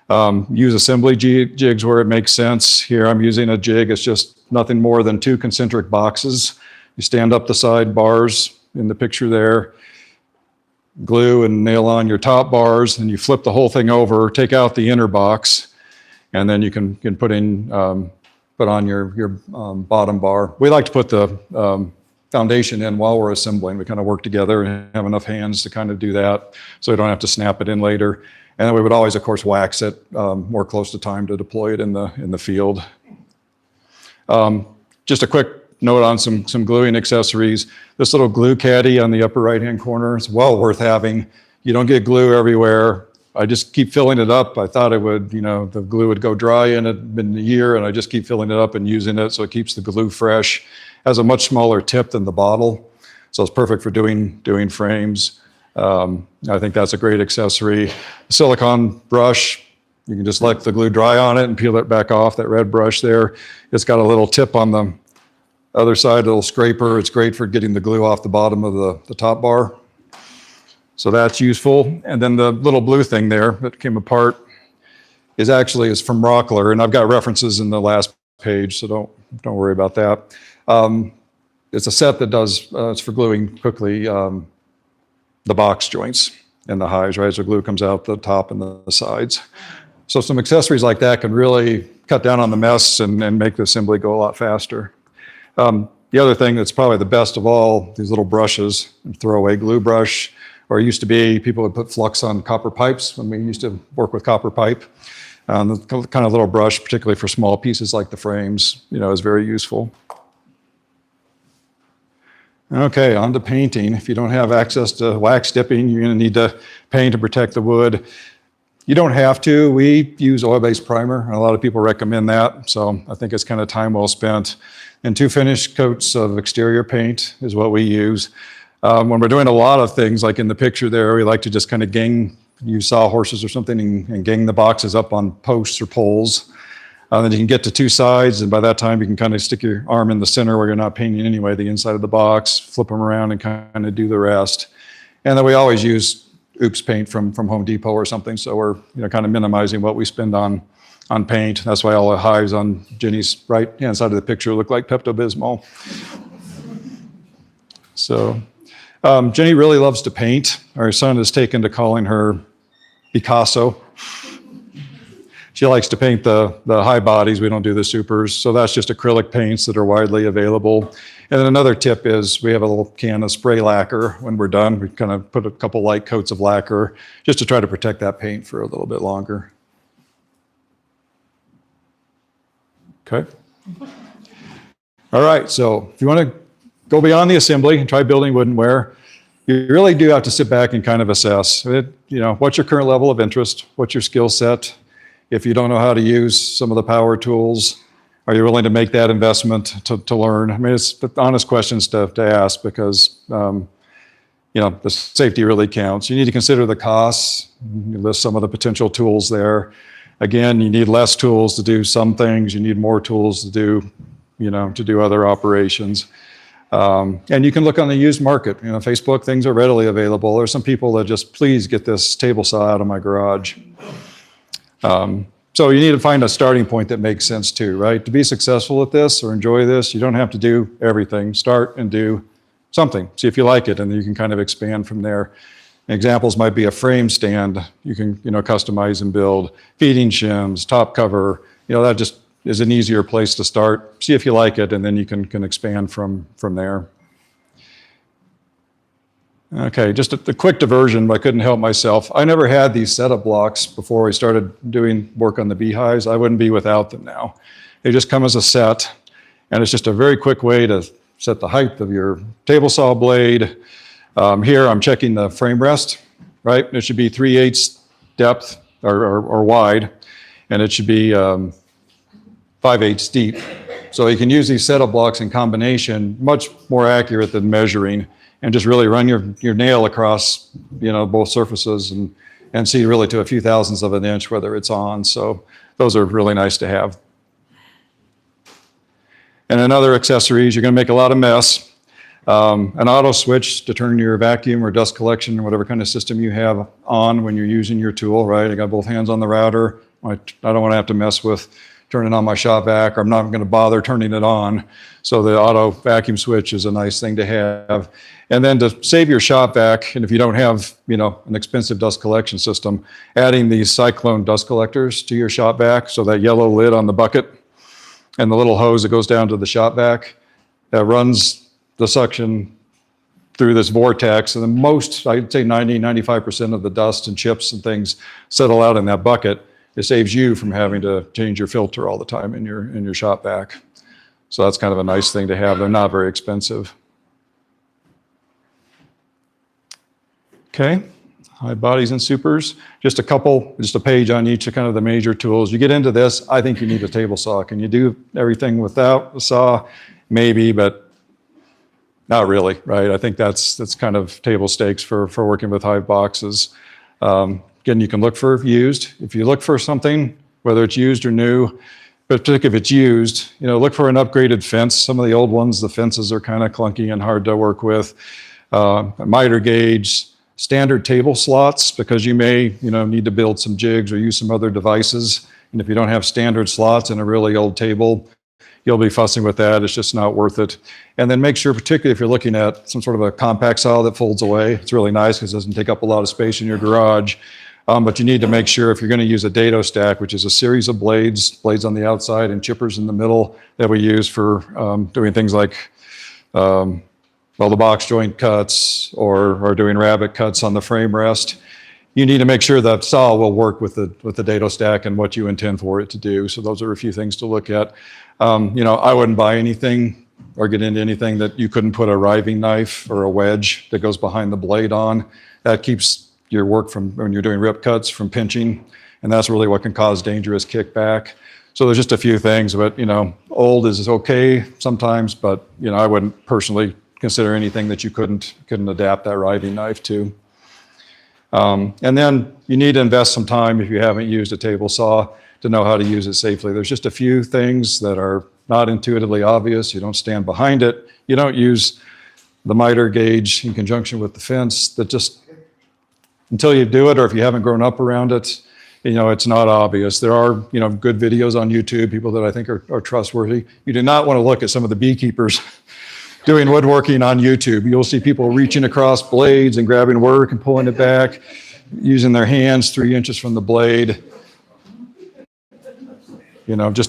Use assembly jigs where it makes sense. Here I'm using a jig. It's just nothing more than 2 concentric boxes. You stand up the side bars in the picture there, glue and nail on your top bars, and you flip the whole thing over, take out the inner box, and then you can put on your bottom bar. We like to put the foundation in while we're assembling. We kind of work together and have enough hands to kind of do that, so we don't have to snap it in later. And then we would always, of course, wax it more close to time to deploy it in the field. Just a quick note on some gluing accessories. This little glue caddy on the upper right-hand corner is well worth having. You don't get glue everywhere. I just keep filling it up. I thought it would, the glue would go dry in it in a year, and I just keep filling it up and using it, so it keeps the glue fresh. Has a much smaller tip than the bottle, so it's perfect for doing frames. I think that's a great accessory. Silicone brush, you can just let the glue dry on it and peel it back off, that red brush there. It's got a little tip on the other side, a little scraper. It's great for getting the glue off the bottom of the top bar. So that's useful. And then the little blue thing there that came apart is from Rockler, and I've got references in the last page, so don't worry about that. It's a set that does, it's for gluing quickly the box joints and the hives, right? So glue comes out the top and the sides. So some accessories like that can really cut down on the mess and make the assembly go a lot faster. The other thing that's probably the best of all, these little brushes, throwaway glue brush, or it used to be people would put flux on copper pipes when we used to work with copper pipe. The kind of little brush, particularly for small pieces like the frames, is very useful. Okay, on to painting. If you don't have access to wax dipping, you're going to need to paint to protect the wood. You don't have to. We use oil-based primer, and a lot of people recommend that. So I think it's kind of time well spent. And 2 finished coats of exterior paint is what we use. When we're doing a lot of things, like in the picture there, we like to just kind of use sawhorses or something and gang the boxes up on posts or poles. Then you can get to 2 sides, and by that time you can kind of stick your arm in the center where you're not painting anyway, the inside of the box, flip them around and kind of do the rest. And then we always use Oops paint from Home Depot or something, so we're kind of minimizing what we spend on paint. That's why all the hives on Jenny's right-hand side of the picture look like Pepto-Bismol. So Jenny really loves to paint. Our son has taken to calling her Picasso. She likes to paint the high bodies. We don't do the supers. So that's just acrylic paints that are widely available. And then another tip is we have a little can of spray lacquer. When we're done, we kind of put a couple light coats of lacquer just to try to protect that paint for a little bit longer. Okay. All right, so if you want to go beyond the assembly and try building woodenware, you really do have to sit back and kind of assess it. What's your current level of interest? What's your skill set? If you don't know how to use some of the power tools, are you willing to make that investment to learn? I mean, it's the honest questions to ask because, the safety really counts. You need to consider the costs. You list some of the potential tools there. Again, you need less tools to do some things. You need more tools to do other operations. And you can look on the used market. Facebook, things are readily available. There's some people that just, please get this table saw out of my garage. So you need to find a starting point that makes sense too, right? To be successful at this or enjoy this, you don't have to do everything. Start and do something. See if you like it, and then you can kind of expand from there. Examples might be a frame stand. You can, customize and build. Feeding shims, top cover. That just is an easier place to start. See if you like it, and then you can expand from there. Okay, just a quick diversion, but I couldn't help myself. I never had these setup blocks before we started doing work on the beehives. I wouldn't be without them now. They just come as a set, and it's just a very quick way to set the height of your table saw blade. Here I'm checking the frame rest, right? It should be 3/8 depth or wide, and it should be 5/8 deep. So you can use these setup blocks in combination, much more accurate than measuring, and just really run your nail across, both surfaces and see really to a few thousandths of an inch whether it's on. So those are really nice to have. And another accessories, you're going to make a lot of mess. An auto switch to turn your vacuum or dust collection or whatever kind of system you have on when you're using your tool, right? I got both hands on the router. I don't want to have to mess with turning on my shop vac, or I'm not going to bother turning it on. So the auto vacuum switch is a nice thing to have. And then to save your shop vac, and if you don't have, an expensive dust collection system, adding these cyclone dust collectors to your shop vac, so that yellow lid on the bucket and the little hose that goes down to the shop vac that runs the suction through this vortex, and then I'd say 95% of the dust and chips and things settle out in that bucket. It saves you from having to change your filter all the time in your shop vac. So that's kind of a nice thing to have. They're not very expensive. Okay, high bodies and supers. Just a page on each of kind of the major tools. You get into this, I think you need a table saw. Can you do everything without a saw? Maybe, but not really, right? I think that's kind of table stakes for working with hive boxes. Again, you can look for used. If you look for something, whether it's used or new, but particularly if it's used, look for an upgraded fence. Some of the old ones, the fences are kind of clunky and hard to work with. A miter gauge, standard table slots, because you may, need to build some jigs or use some other devices. And if you don't have standard slots in a really old table, you'll be fussing with that. It's just not worth it. And then make sure, particularly if you're looking at some sort of a compact saw that folds away, it's really nice because it doesn't take up a lot of space in your garage. But you need to make sure if you're going to use a dado stack, which is a series of blades on the outside and chippers in the middle that we use for doing things like the box joint cuts or doing rabbet cuts on the frame rest. You need to make sure that saw will work with the dado stack and what you intend for it to do. So those are a few things to look at. I wouldn't buy anything or get into anything that you couldn't put a riving knife or a wedge that goes behind the blade on. That keeps your work from when you're doing rip cuts from pinching, and that's really what can cause dangerous kickback. So there's just a few things, but old is okay sometimes, but I wouldn't personally consider anything that you couldn't adapt that riving knife to. And then you need to invest some time if you haven't used a table saw to know how to use it safely. There's just a few things that are not intuitively obvious. You don't stand behind it. You don't use the miter gauge in conjunction with the fence. That just, until you do it, or if you haven't grown up around it, it's not obvious. There are, good videos on YouTube, people that I think are trustworthy. You do not want to look at some of the beekeepers doing woodworking on YouTube. You'll see people reaching across blades and grabbing work and pulling it back, using their hands 3 inches from the blade. Enough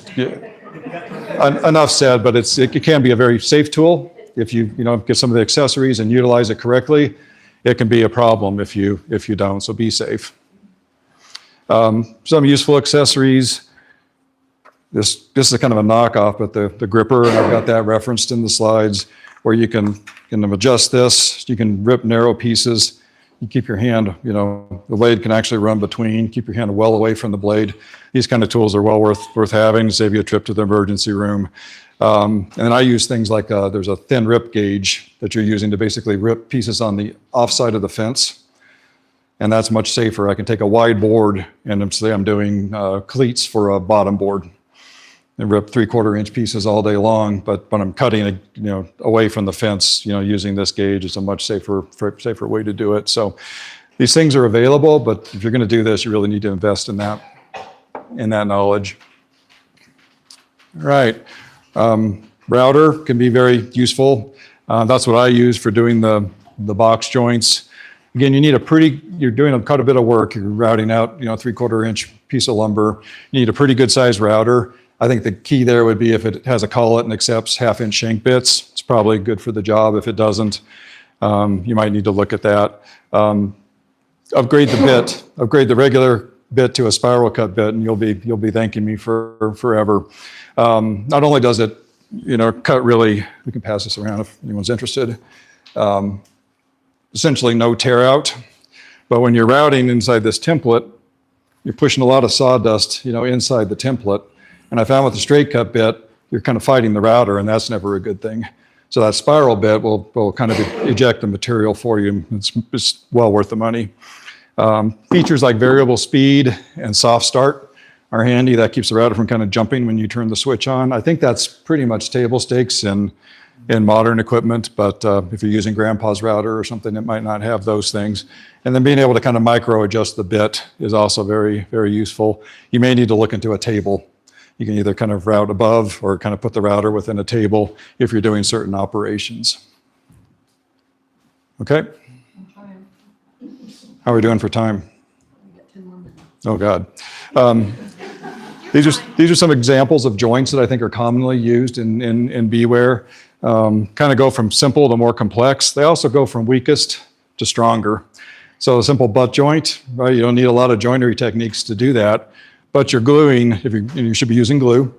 said, but it can be a very safe tool. If you get some of the accessories and utilize it correctly, it can be a problem if you don't, so be safe. Some useful accessories. This is kind of a knockoff, but the gripper, and I've got that referenced in the slides, where you can adjust this. You can rip narrow pieces. You keep your hand, the blade can actually run between. Keep your hand well away from the blade. These kind of tools are well worth having, save you a trip to the emergency room. And then I use things like there's a thin rip gauge that you're using to basically rip pieces on the offside of the fence. And that's much safer. I can take a wide board and say I'm doing cleats for a bottom board and rip 3/4 inch pieces all day long. But when I'm cutting, away from the fence, using this gauge is a much safer way to do it. So these things are available, but if you're going to do this, you really need to invest in that knowledge. All right. Router can be very useful. That's what I use for doing the box joints. Again, you're doing quite a bit of work. You're routing out, 3/4 inch piece of lumber. You need a pretty good sized router. I think the key there would be if it has a collet and accepts 1/2 inch shank bits, it's probably good for the job. If it doesn't, you might need to look at that. Upgrade the bit, upgrade the regular bit to a spiral cut bit, and you'll be thanking me for forever. Not only does it, cut really, we can pass this around if anyone's interested. Essentially no tear out, but when you're routing inside this template, you're pushing a lot of sawdust, inside the template. And I found with the straight cut bit, you're kind of fighting the router, and that's never a good thing. So that spiral bit will kind of eject the material for you. It's well worth the money. Features like variable speed and soft start are handy. That keeps the router from kind of jumping when you turn the switch on. I think that's pretty much table stakes in modern equipment, but if you're using grandpa's router or something, it might not have those things. And then being able to kind of micro adjust the bit is also very, very useful. You may need to look into a table. You can either kind of route above or kind of put the router within a table if you're doing certain operations. Okay? How are we doing for time? Oh, God. These are some examples of joints that I think are commonly used in beeware. Kind of go from simple to more complex. They also go from weakest to stronger. So a simple butt joint, right? You don't need a lot of joinery techniques to do that, but you're gluing, you should be using glue,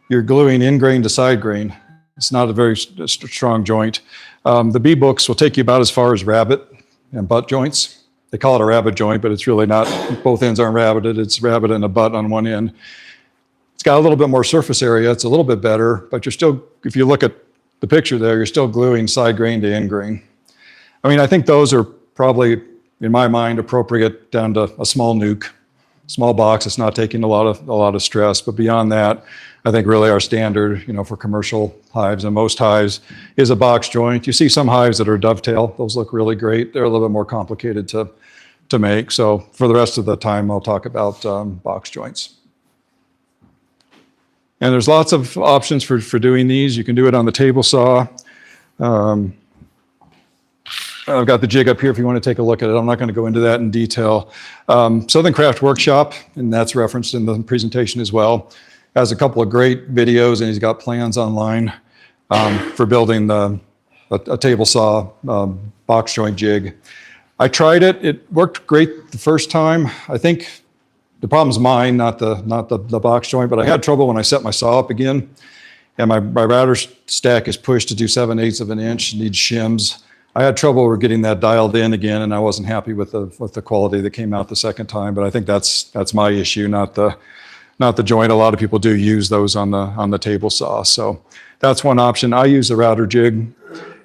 you're gluing in grain to side grain. It's not a very strong joint. The bee books will take you about as far as rabbet and butt joints. They call it a rabbet joint, but it's really not, both ends aren't rabbeted. It's rabbet and a butt on one end. It's got a little bit more surface area. It's a little bit better, but you're still, if you look at the picture there, you're still gluing side grain to end grain. I mean, I think those are probably, in my mind, appropriate down to a small nuke, small box. It's not taking a lot of stress, but beyond that, I think really our standard, for commercial hives and most hives is a box joint. You see some hives that are dovetail. Those look really great. They're a little bit more complicated to make. So for the rest of the time, I'll talk about box joints. And there's lots of options for doing these. You can do it on the table saw. I've got the jig up here if you want to take a look at it. I'm not going to go into that in detail. Southern Craft Workshop, and that's referenced in the presentation as well, has a couple of great videos, and he's got plans online for building a table saw box joint jig. I tried it. It worked great the first time. I think the problem's mine, not the box joint, but I had trouble when I set my saw up again, and my router stack is pushed to do 7/8 of an inch, needs shims. I had trouble with getting that dialed in again, and I wasn't happy with the quality that came out the second time. But I think that's my issue, not the joint. A lot of people do use those on the table saw. So that's one option. I use the router jig,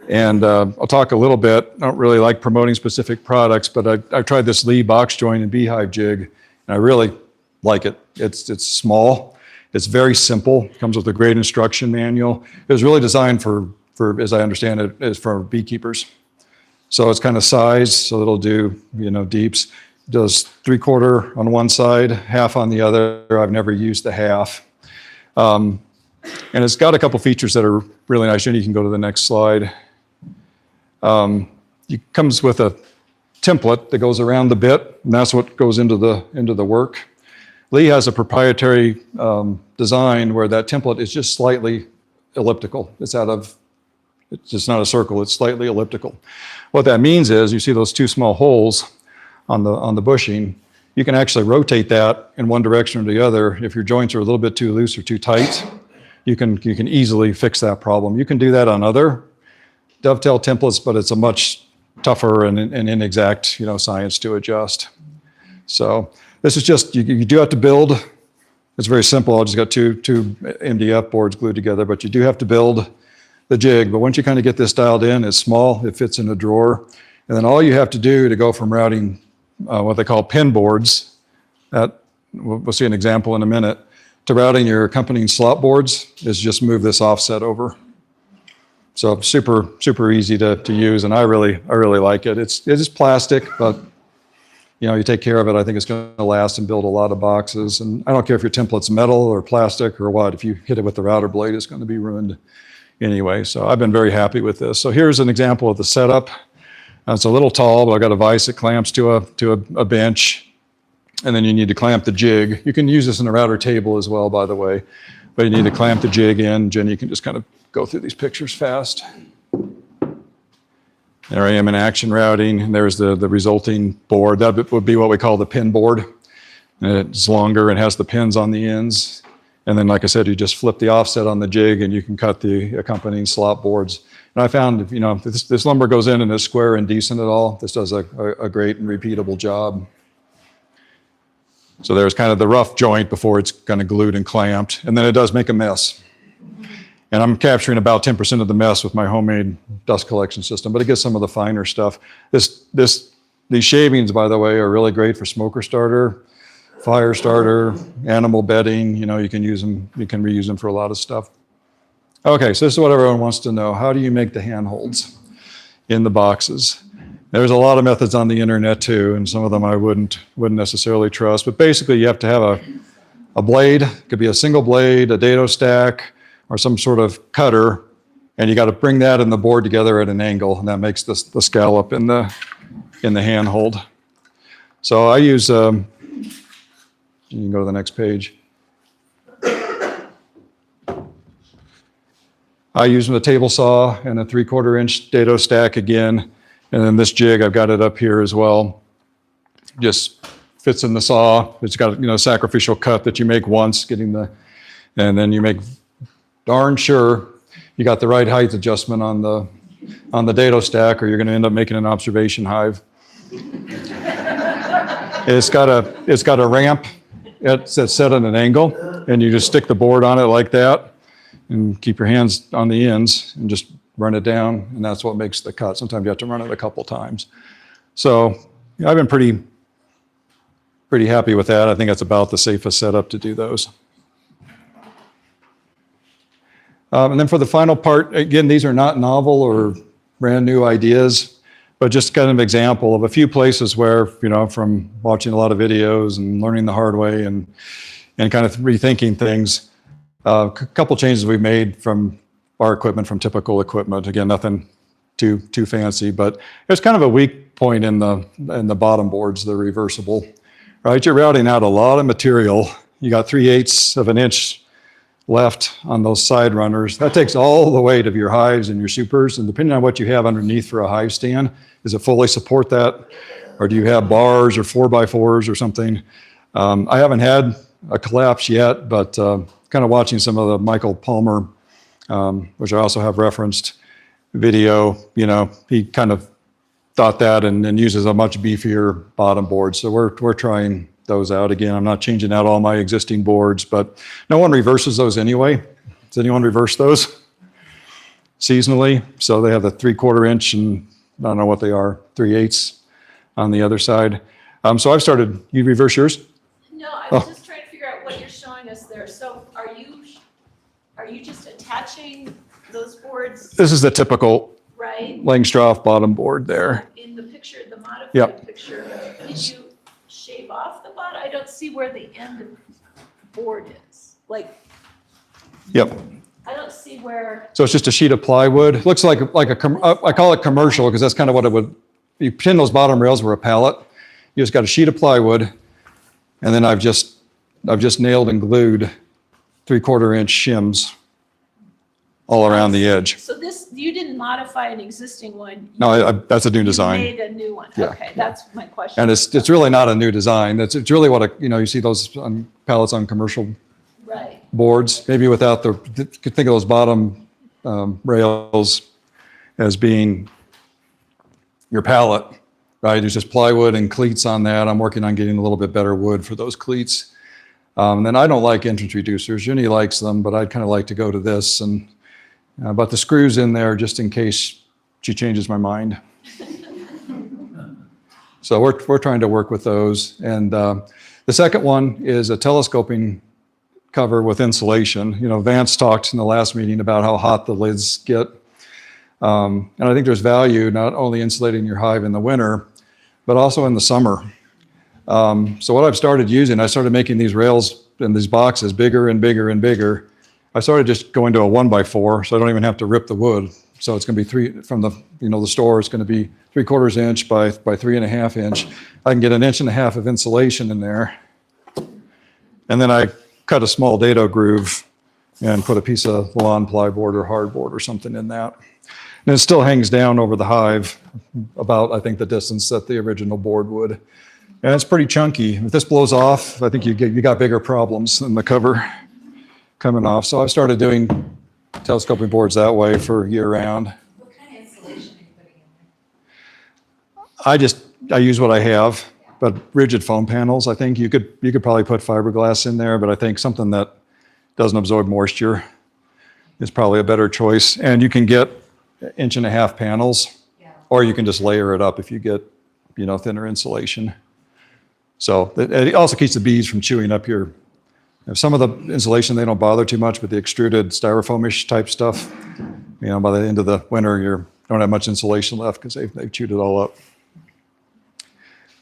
and I'll talk a little bit. I don't really like promoting specific products, but I've tried this Lee box joint and beehive jig, and I really like it. It's small. It's very simple. Comes with a great instruction manual. It was really designed for, as I understand it, is for beekeepers. So it's kind of sized, so it'll do, deeps. Does 3/4 on one side, half on the other. I've never used the half. And it's got a couple features that are really nice. And you can go to the next slide. It comes with a template that goes around the bit, and that's what goes into the work. Lee has a proprietary design where that template is just slightly elliptical. It's just not a circle, it's slightly elliptical. What that means is you see those two small holes on the bushing, you can actually rotate that in one direction or the other. If your joints are a little bit too loose or too tight, you can easily fix that problem. You can do that on other dovetail templates, but it's a much tougher and inexact, science to adjust. So this is just, you do have to build. It's very simple. I just got two MDF boards glued together, but you do have to build the jig. But once you kind of get this dialed in, it's small, it fits in a drawer. And then all you have to do to go from routing what they call pin boards, that we'll see an example in a minute, to routing your accompanying slot boards is just move this offset over. So super, super easy to use, and I really like it. It is plastic, but you take care of it, I think it's going to last and build a lot of boxes. And I don't care if your template's metal or plastic or what, if you hit it with the router blade, it's going to be ruined anyway. So I've been very happy with this. So here's an example of the setup. It's a little tall, but I've got a vise that clamps to a bench, and then you need to clamp the jig. You can use this in a router table as well, by the way, but you need to clamp the jig in. Jen, you can just kind of go through these pictures fast. There I am in action routing, and there's the resulting board. That would be what we call the pin board. And it's longer and has the pins on the ends. And then, like I said, you just flip the offset on the jig and you can cut the accompanying slot boards. And I found, if this lumber goes in and is square and decent at all, this does a great and repeatable job. So there's kind of the rough joint before it's kind of glued and clamped, and then it does make a mess. And I'm capturing about 10% of the mess with my homemade dust collection system, but it gets some of the finer stuff. These shavings, by the way, are really great for smoker starter, fire starter, animal bedding. You can use them, you can reuse them for a lot of stuff. Okay, so this is what everyone wants to know. How do you make the handholds in the boxes? There's a lot of methods on the internet too, and some of them I wouldn't necessarily trust. But basically, you have to have a blade. It could be a single blade, a dado stack, or some sort of cutter, and you got to bring that and the board together at an angle, and that makes the scallop in the handhold. So I use. You can go to the next page. I use a table saw and a 3/4 inch dado stack again. And then this jig, I've got it up here as well. Just fits in the saw. It's got a sacrificial cut that you make once, and then you make darn sure you got the right height adjustment on the dado stack, or you're going to end up making an observation hive. It's got a ramp. It's set at an angle, and you just stick the board on it like that, and keep your hands on the ends and just run it down, and that's what makes the cut. Sometimes you have to run it a couple times. So I've been pretty happy with that. I think that's about the safest setup to do those. And then for the final part, again, these are not novel or brand new ideas, but just kind of an example of a few places where, from watching a lot of videos and learning the hard way and kind of rethinking things, a couple changes we've made from our equipment, from typical equipment. Again, nothing too fancy, but there's kind of a weak point in the bottom boards, the reversible, right? You're routing out a lot of material. You got 3/8 of an inch left on those side runners. That takes all the weight of your hives and your supers, and depending on what you have underneath for a hive stand, does it fully support that? Or do you have bars or 4x4s or something? I haven't had a collapse yet, but kind of watching some of the Michael Palmer, which I also have referenced, video, he kind of thought that and uses a much beefier bottom board. So we're trying those out again. I'm not changing out all my existing boards, but no one reverses those anyway. Does anyone reverse those seasonally? So they have the 3/4 inch and I don't know what they are, 3/8 on the other side. So I've started, you reverse yours? No, I was just trying to figure out what you're showing us there. So are you just attaching those boards, This is the typical right? Langstroth bottom board there. In the picture, the modified Yep. picture, did you shave off the bottom? I don't see where the end of the board is. Like, Yep. I don't see where, So it's just a sheet of plywood. It looks like I call it commercial because that's kind of what it would, you pretend those bottom rails were a pallet. You just got a sheet of plywood and then I've just nailed and glued 3/4 inch shims all around the edge. so this, you didn't modify an existing one. No, that's a new You design. made a new one. Yeah. Okay, that's my question. And it's really not a new design. It's really what, you see those on pallets on commercial Right. boards, maybe without you could think of those bottom rails as being your pallet, right? There's just plywood and cleats on that. I'm working on getting a little bit better wood for those cleats. Then I don't like entrance reducers. Jenny likes them, but I'd kind of like to go to this and but the screws in there just in case she changes my mind. So we're trying to work with those. And the second one is a telescoping cover with insulation. Vance talked in the last meeting about how hot the lids get. And I think there's value not only insulating your hive in the winter, but also in the summer. So what I've started using, I started making these rails in these boxes bigger and bigger and bigger. I started just going to a 1x4, so I don't even have to rip the wood. So it's going to be from the store, it's going to be 3/4 inch by 3.5 inch. I can get 1.5 inches of insulation in there. And then I cut a small dado groove and put a piece of lawn plyboard or hardboard or something in that. And it still hangs down over the hive about, I think, the distance that the original board would. And it's pretty chunky. If this blows off, I think you got bigger problems than the cover coming off. So I've started doing telescoping boards that way for year round. What kind of insulation are you putting in there? I use what I have, but rigid foam panels, I think you could probably put fiberglass in there, but I think something that doesn't absorb moisture is probably a better choice. And you can get 1.5 inch panels, or you can just layer it up if you get, thinner insulation. So it also keeps the bees from chewing up some of the insulation, they don't bother too much, but the extruded styrofoamish type stuff, by the end of the winter, you don't have much insulation left because they've chewed it all up.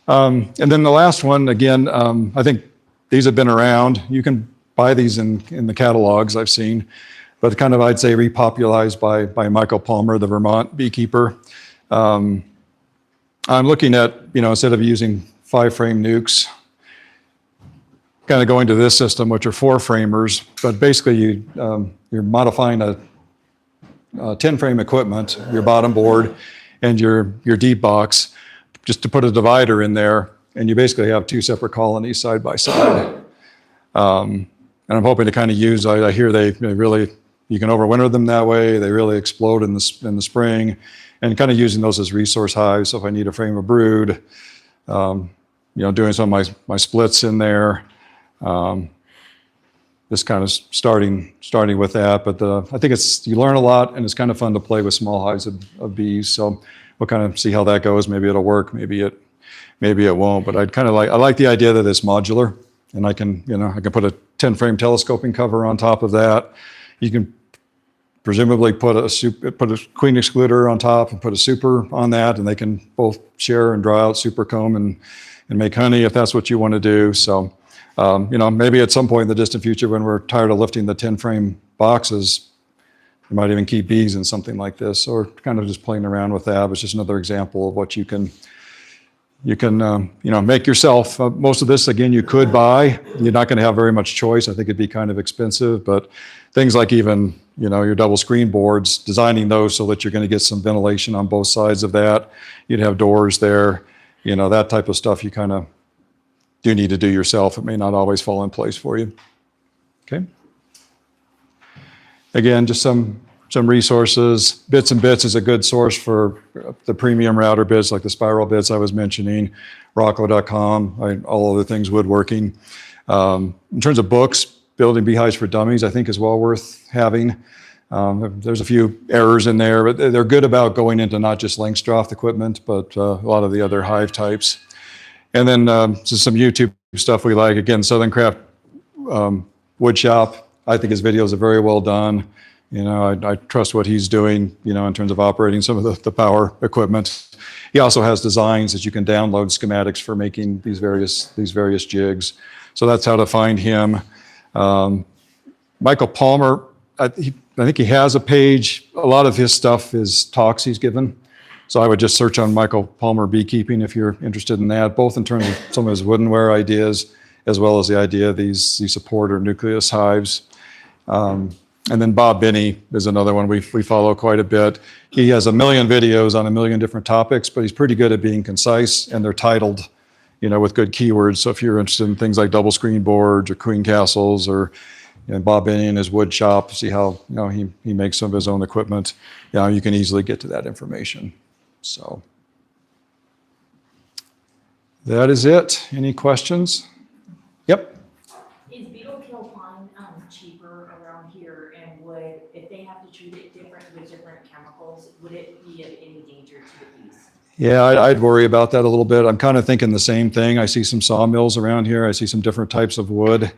And then the last one, again, I think these have been around. You can buy these in the catalogs I've seen, but kind of, I'd say, repopularized by Michael Palmer, the Vermont beekeeper. I'm looking at, instead of using 5-frame nukes, kind of going to this system, which are 4-framers, but basically you're modifying a 10-frame equipment, your bottom board and your deep box, just to put a divider in there, and you basically have 2 separate colonies side by side. And I'm hoping to kind of use, I hear they really, you can overwinter them that way, they really explode in the spring, and kind of using those as resource hives. So if I need a frame of brood, doing some of my splits in there, just kind of starting with that. But I think you learn a lot, and it's kind of fun to play with small hives of bees. So we'll kind of see how that goes. Maybe it'll work, maybe it won't. But I like the idea that it's modular, and I can put a 10-frame telescoping cover on top of that. You can presumably put a queen excluder on top and put a super on that, and they can both share and draw out super comb and make honey if that's what you want to do. So, maybe at some point in the distant future, when we're tired of lifting the 10-frame boxes, you might even keep bees in something like this, or kind of just playing around with that. It's just another example of what you can make yourself. Most of this, again, you could buy. You're not going to have very much choice. I think it'd be kind of expensive, but things like even, your double screen boards, designing those so that you're going to get some ventilation on both sides of that. You'd have doors there, that type of stuff you kind of do need to do yourself. It may not always fall in place for you. Okay. Again, just some some resources. Bits and Bits is a good source for the premium router bits, like the spiral bits I was mentioning, Rocco.com, all other things woodworking. In terms of books, Building Beehives for Dummies, I think is well worth having. There's a few errors in there, but they're good about going into not just Langstroth equipment, but a lot of the other hive types. And then just some YouTube stuff we like. Again, Southern Craft Wood Shop. I think his videos are very well done. You know, I trust what he's doing, you know, in terms of operating some of the power equipment. He also has designs that you can download schematics for making these various jigs. So that's how to find him. Michael Palmer, I think he has a page. A lot of his stuff is talks he's given. So I would just search on Michael Palmer Beekeeping if you're interested in that, both in terms of some of his woodenware ideas, as well as the idea of these supporter nucleus hives. And then Bob Binney is another one we follow quite a bit. He has a million videos on a million different topics, but he's pretty good at being concise, and they're titled, you know, with good keywords. So if you're interested in things like double screen boards or queen castles, or Bob Binney and his wood shop, see how, you know, he makes some of his own equipment, you know, you can easily get to that information. So that is it. Any questions? Yep. Is beetle kill pine cheaper around here, and would, if they have to treat it different with different chemicals, would it be of any danger to the bees? Yeah, I'd worry about that a little bit. I'm kind of thinking the same thing. I see some sawmills around here. I see some different types of wood.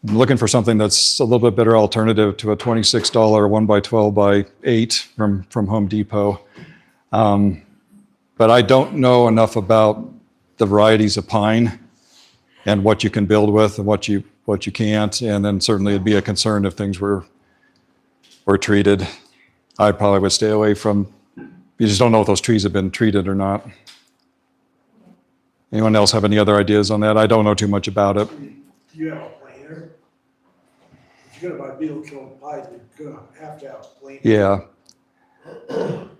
I'm looking for something that's a little bit better alternative to a $26 1x12x8 from Home Depot. But I don't know enough about the varieties of pine and what you can build with and what you can't. And then certainly it'd be a concern if things were treated. I probably would stay away from. You just don't know if those trees have been treated or not. Anyone else have any other ideas on that? I don't know too much about it. Do you have a planer? If you're gonna buy beetle kill pine, you're gonna have to have a planer. Yeah.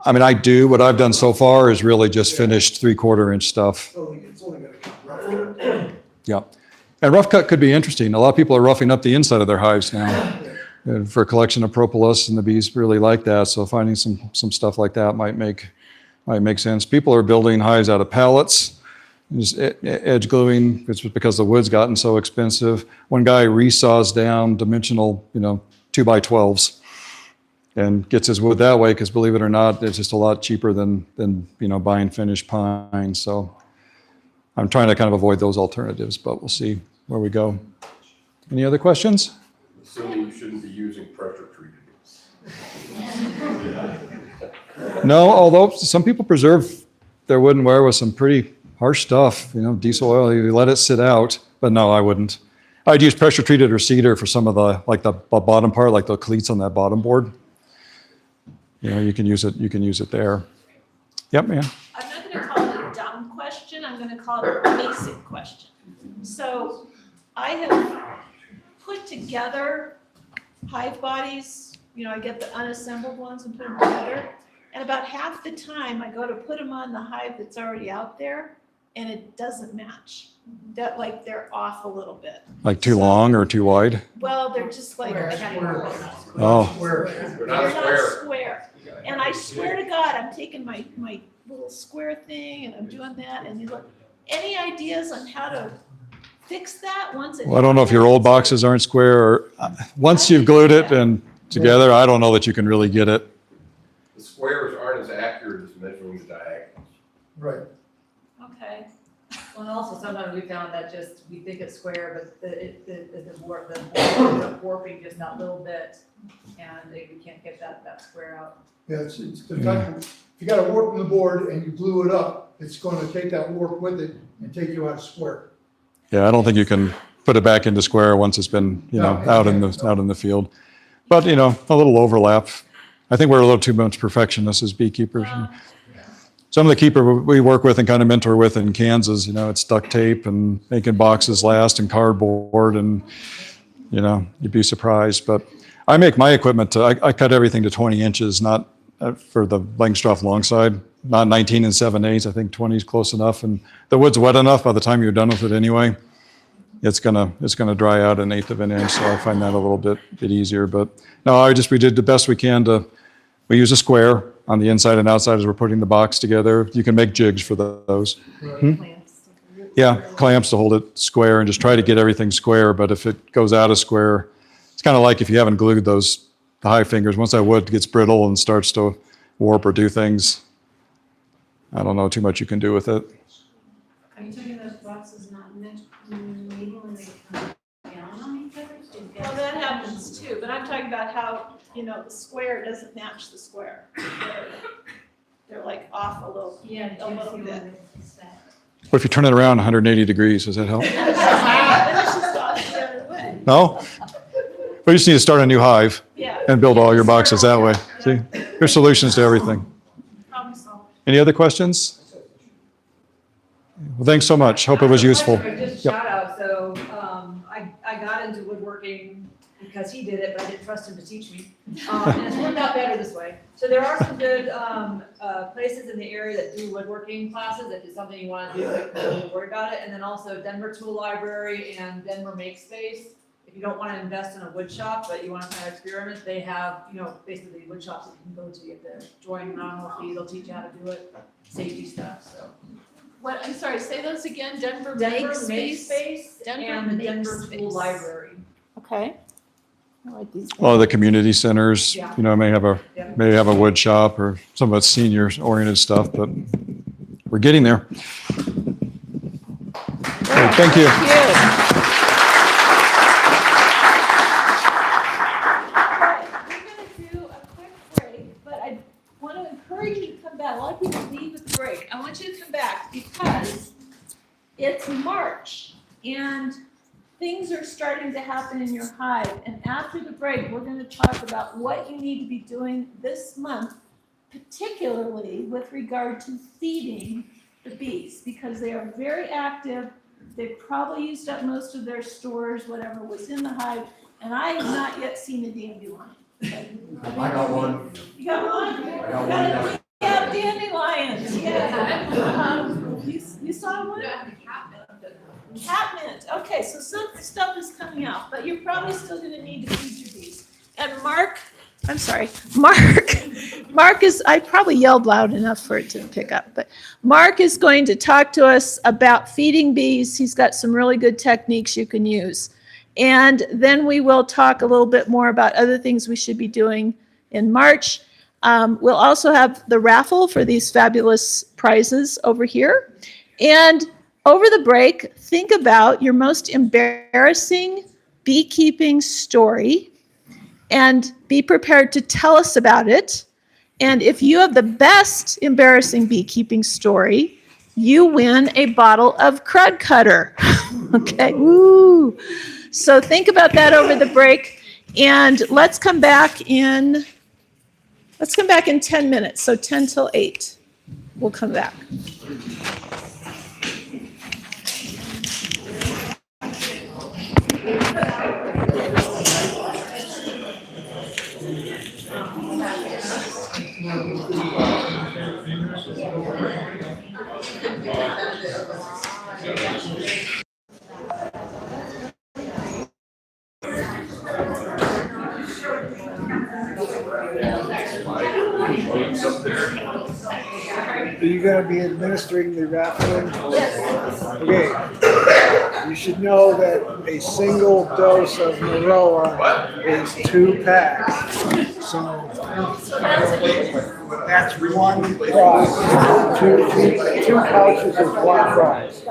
I mean, I do. What I've done so far is really just finished 3/4 inch stuff. It's only gonna come rough. Yeah. And rough cut could be interesting. A lot of people are roughing up the inside of their hives now for a collection of propolis, and the bees really like that. So finding some stuff like that might make sense. People are building hives out of pallets, just edge gluing. It's because the wood's gotten so expensive. One guy resaws down dimensional, 2x12s and gets his wood that way, because believe it or not, it's just a lot cheaper than buying finished pine. So I'm trying to kind of avoid those alternatives, but we'll see where we go. Any other questions? Assuming you shouldn't be using pressure treated. No, although some people preserve their woodenware with some pretty harsh stuff, diesel oil, you let it sit out, but no, I wouldn't. I'd use pressure treated or cedar for some of the bottom part, like the cleats on that bottom board. You can use it there. Yep, man. I'm not going to call it a dumb question. I'm going to call it a basic question. So I have put together hive bodies. I get the unassembled ones and put them together. And about half the time I go to put them on the hive that's already out there, and it doesn't match. They're off a little bit. Like too long or too wide? Well, they're just like. Oh. They're not square. And I swear to God, I'm taking my little square thing and I'm doing that, and any ideas on how to fix that once it. Well, I don't know if your old boxes aren't square, or once you've glued it and together, I don't know that you can really get it. The squares aren't as accurate as measuring the diagonals. Right. Okay. Well, and also sometimes we found that we think it's square, but the warping just that little bit, and we can't get that square out. Yeah, it's the fact, if you got a warp in the board and you glue it up, it's gonna take that warp with it and take you out of square. Yeah, I don't think you can put it back into square once it's been, out in the field. But, a little overlap. I think we're a little too much perfectionists as beekeepers. Some of the keeper we work with and kind of mentor with in Kansas, it's duct tape and making boxes last and cardboard, and, you'd be surprised. But I make my equipment I cut everything to 20 inches, not for the Langstroth long side, not 19 and 7/8. I think 20 is close enough, and the wood's wet enough by the time you're done with it anyway. It's gonna dry out 1/8 of an inch, so I find that a little bit easier. But no, we did the best we can to We use a square on the inside and outside as we're putting the box together. You can make jigs for those. Yeah, clamps to hold it square and just try to get everything square. But if it goes out of square, it's kind of like if you haven't glued the high fingers. Once that wood gets brittle and starts to warp or do things, I don't know too much you can do with it. Are you talking those boxes not meant maybe when they come down on each other? Well, that happens too, but I'm talking about how, the square doesn't match the square. They're like off a little bit. What if you turn it around 180 degrees? Does that help? Then it's just off the other way. No? But you just need to start a new hive Yeah. and build all your boxes that way. See, there's solutions to everything. Problem solved. Any other questions? Well, thanks so much. Hope it was useful. Just Yep. shout out, so I got into woodworking because he did it, but I didn't trust him to teach me. And it's worked out better this way. So there are some good places in the area that do woodworking classes, if it's something you want to do, don't worry about it. And then also Denver Tool Library and Denver Makespace. If you don't want to invest in a wood shop, but you want to kind of experiment, they have, basically wood shops that you can go to. You have to join nominal fee, they'll teach you how to do it, safety stuff, so. What, I'm sorry, say those again, Denver Denver Makespace? Makespace Denver and the Denver Tool Makespace. Library. Okay. I'll write these A lot of down. the community centers, Yeah. may have a wood shop or some of it's senior oriented stuff, but we're getting there. Okay, thank you. Thank you. We're gonna do a quick break, but I want to encourage you to come back. A lot of people leave with the break. I want you to come back because it's March and things are starting to happen in your hive. And after the break, we're going to talk about what you need to be doing this month, particularly with regard to feeding the bees, because they are very active. They've probably used up most of their stores, whatever was in the hive, and I have not yet seen a dandelion. I got one. You got one? I got one. Yeah, dandelions, yeah. You saw one? Catmint, okay, so some stuff is coming out, but you're probably still gonna need to feed your bees. And Mark is, I probably yelled loud enough for it to pick up, but Mark is going to talk to us about feeding bees. He's got some really good techniques you can use. And then we will talk a little bit more about other things we should be doing in March. We'll also have the raffle for these fabulous prizes over here. And over the break, think about your most embarrassing beekeeping story and be prepared to tell us about it. And if you have the best embarrassing beekeeping story, you win a bottle of Crud Cutter. Okay, woo. So think about that over the break. And let's come back in 10 minutes. So 10 till 8, we'll come back. Are you gonna be administering the raffle? Okay. You should know that a single dose of Maroa is 2 packs. So that's one prize. Two pouches is one prize.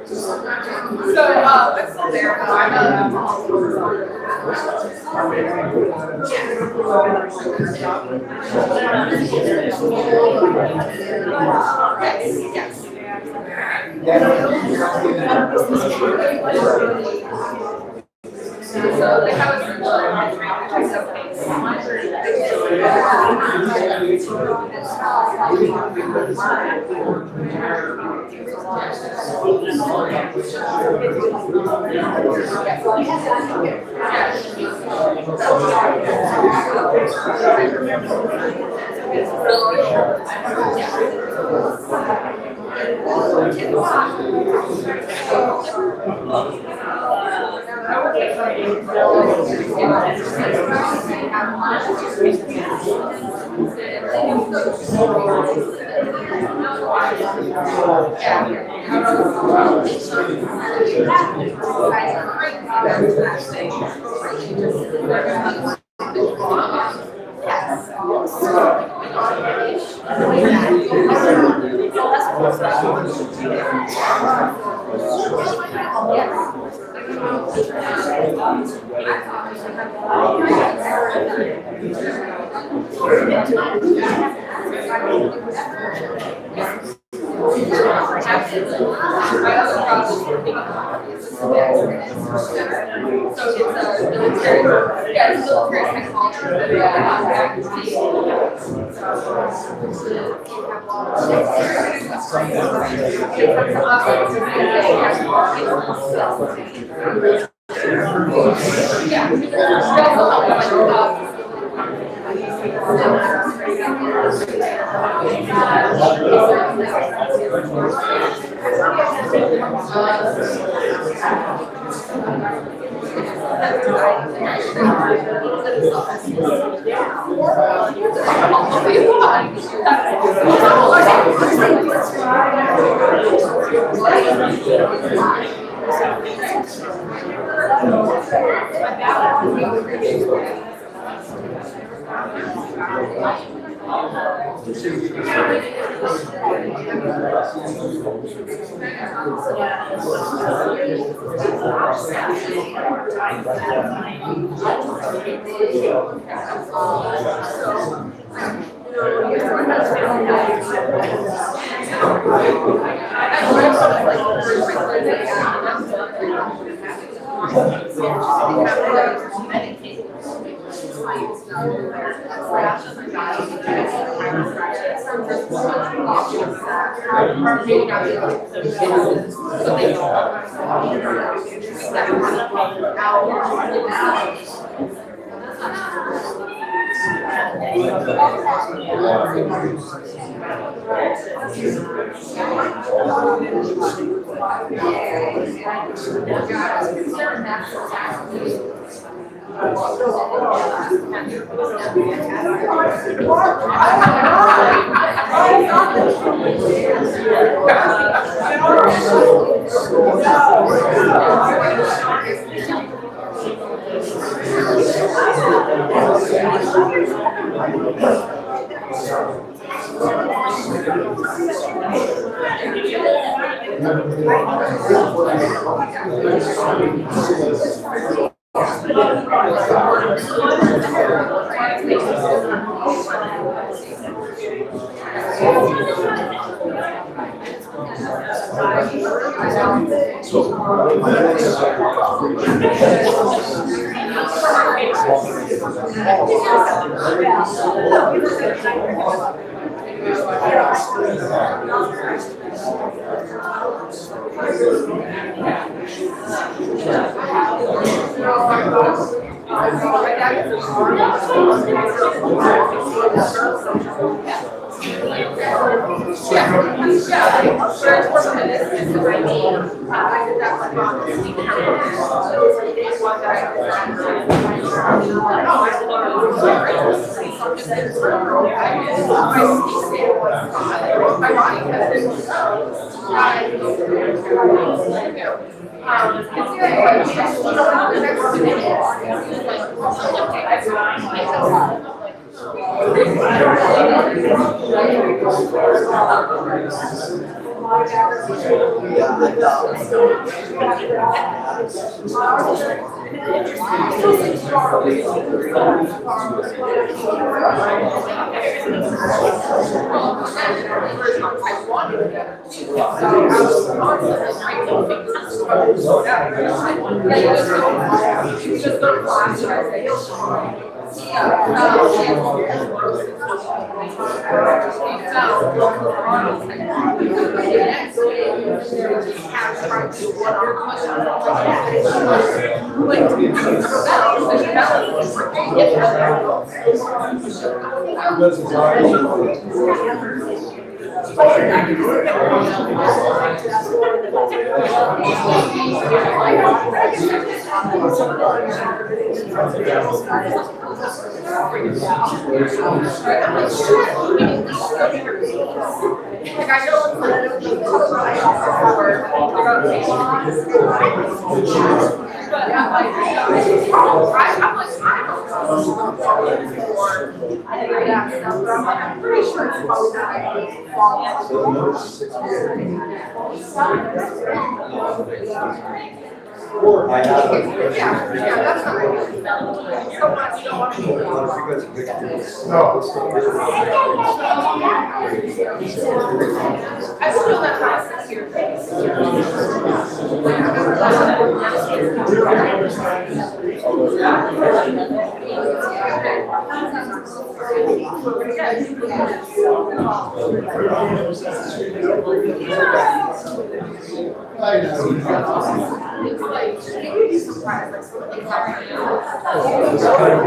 I'm still there, but I'm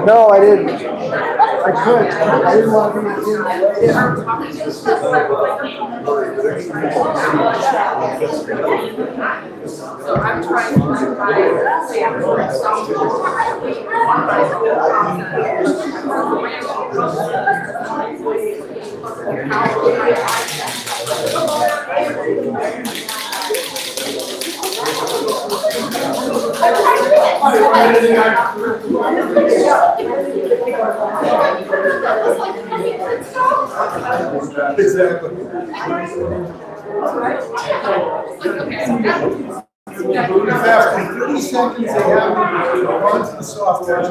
No, I didn't. I could. I didn't want to be So I'm trying to buy After 30 seconds, they have gone to the soft touch.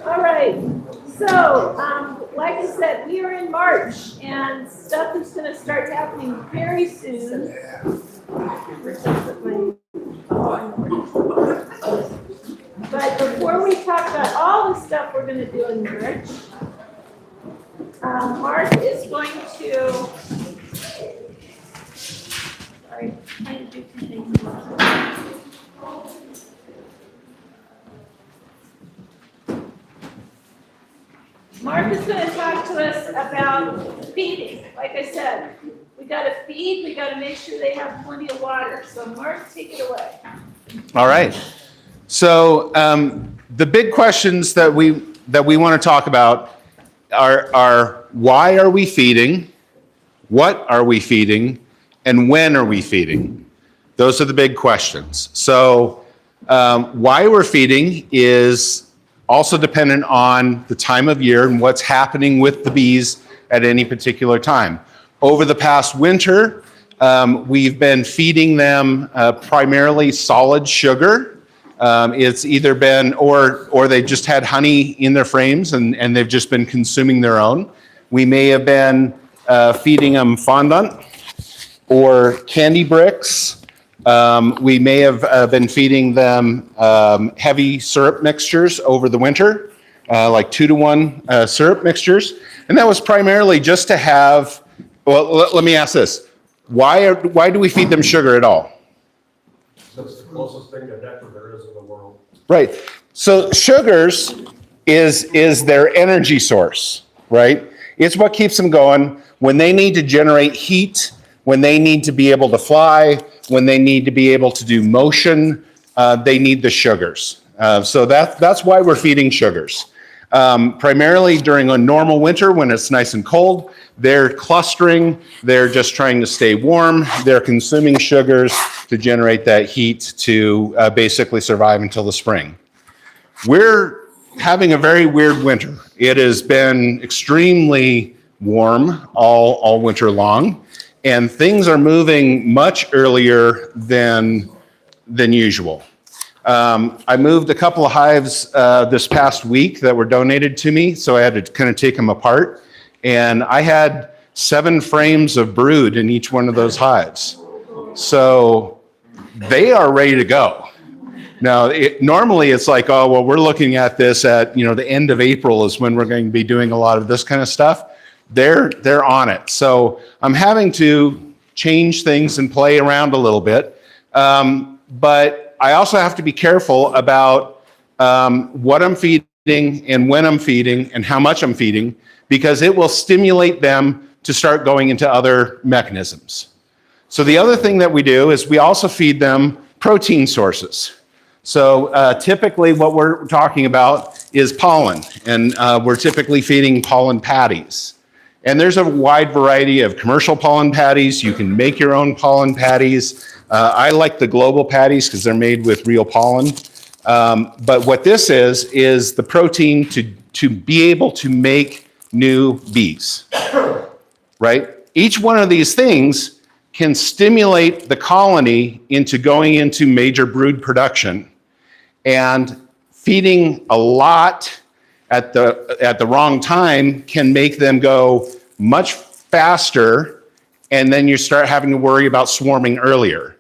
All right, so, like I said, we are in March, and stuff is gonna start happening very soon. But before we talk about all the stuff we're gonna do in March, Mark is going to, sorry, trying to do two things. Mark is going to talk to us about feeding. Like I said, we got to feed, we got to make sure they have plenty of water. So Mark, take it away. All right. So the big questions that we want to talk about are why are we feeding, what are we feeding, and when are we feeding? Those are the big questions. So why we're feeding is also dependent on the time of year and what's happening with the bees at any particular time. Over the past winter, we've been feeding them primarily solid sugar. It's either been, or they just had honey in their frames and they've just been consuming their own. We may have been feeding them fondant or candy bricks. We may have been feeding them heavy syrup mixtures over the winter, like 2-to-1 syrup mixtures. And that was primarily just to have, well, let me ask this. Why do we feed them sugar at all? That's the closest thing to nectar there is in the world. Right. So sugars is their energy source, right? It's what keeps them going when they need to generate heat, when they need to be able to fly, when they need to be able to do motion, they need the sugars. So that's why we're feeding sugars. Primarily during a normal winter when it's nice and cold, they're clustering, they're just trying to stay warm, they're consuming sugars to generate that heat to basically survive until the spring. we're having a very weird winter. It has been extremely warm all winter long, and things are moving much earlier than usual. I moved a couple of hives this past week that were donated to me, so I had to kind of take them apart. And I had 7 frames of brood in each one of those hives. So they are ready to go. Now, normally it's like, oh, well, we're looking at this at, the end of April is when we're going to be doing a lot of this kind of stuff. They're on it. So I'm having to change things and play around a little bit. But I also have to be careful about what I'm feeding and when I'm feeding and how much I'm feeding, because it will stimulate them to start going into other mechanisms. So the other thing that we do is we also feed them protein sources. So typically what we're talking about is pollen, and we're typically feeding pollen patties. And there's a wide variety of commercial pollen patties. You can make your own pollen patties. I like the global patties because they're made with real pollen. But what this is the protein to be able to make new bees, right? Each one of these things can stimulate the colony into going into major brood production. And feeding a lot at the wrong time can make them go much faster, and then you start having to worry about swarming earlier.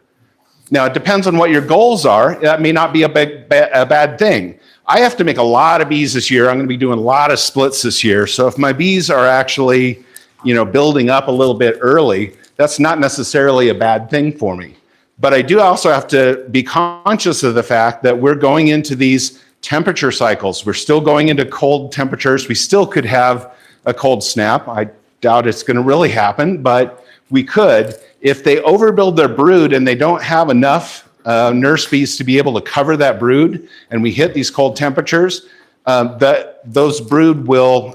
Now, it depends on what your goals are. That may not be a bad thing. I have to make a lot of bees this year. I'm going to be doing a lot of splits this year. So if my bees are actually, building up a little bit early, that's not necessarily a bad thing for me. But I do also have to be conscious of the fact that we're going into these temperature cycles. We're still going into cold temperatures. We still could have a cold snap. I doubt it's going to really happen, but we could. If they overbuild their brood and they don't have enough nurse bees to be able to cover that brood, and we hit these cold temperatures, those brood will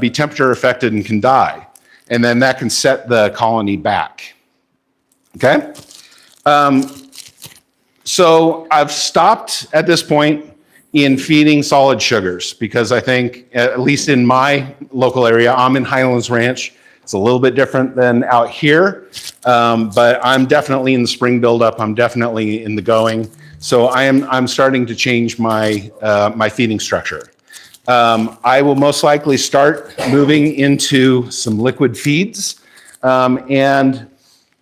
be temperature affected and can die. And then that can set the colony back. Okay? So I've stopped at this point in feeding solid sugars because I think, at least in my local area, I'm in Highlands Ranch. It's a little bit different than out here, but I'm definitely in the spring buildup. I'm definitely in the going. So I'm starting to change my my feeding structure. I will most likely start moving into some liquid feeds, and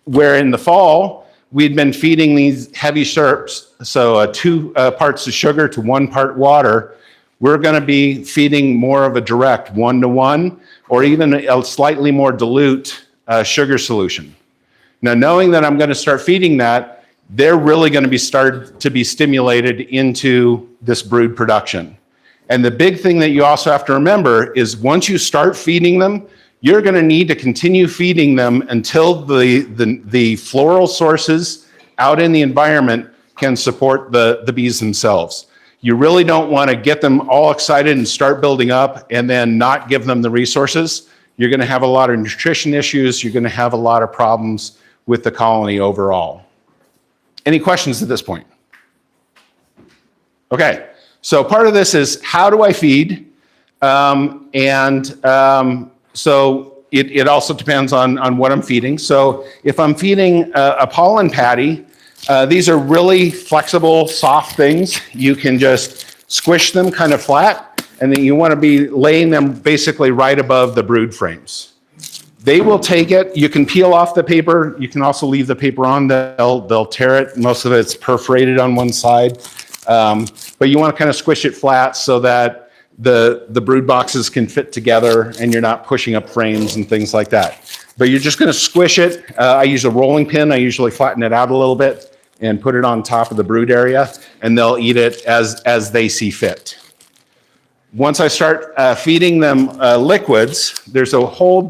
where in the fall, we'd been feeding these heavy syrups, so 2 parts of sugar to 1 part water. We're going to be feeding more of a direct 1-to-1 or even a slightly more dilute sugar solution. Now, knowing that I'm going to start feeding that, they're really going to be started to be stimulated into this brood production. And the big thing that you also have to remember is once you start feeding them, you're going to need to continue feeding them until the floral sources out in the environment can support the bees themselves. You really don't want to get them all excited and start building up and then not give them the resources. You're going to have a lot of nutrition issues. You're going to have a lot of problems with the colony overall. Any questions at this point? Okay, so part of this is how do I feed? So it also depends on what I'm feeding. So if I'm feeding a pollen patty, these are really flexible, soft things. You can just squish them kind of flat, and then you want to be laying them basically right above the brood frames. They will take it. You can peel off the paper. You can also leave the paper on. They'll tear it. Most of it's perforated on one side. But you want to kind of squish it flat so that the brood boxes can fit together and you're not pushing up frames and things like that. But you're just going to squish it. I use a rolling pin. I usually flatten it out a little bit and put it on top of the brood area, and they'll eat it as they see fit. Once I start feeding them liquids, there's a whole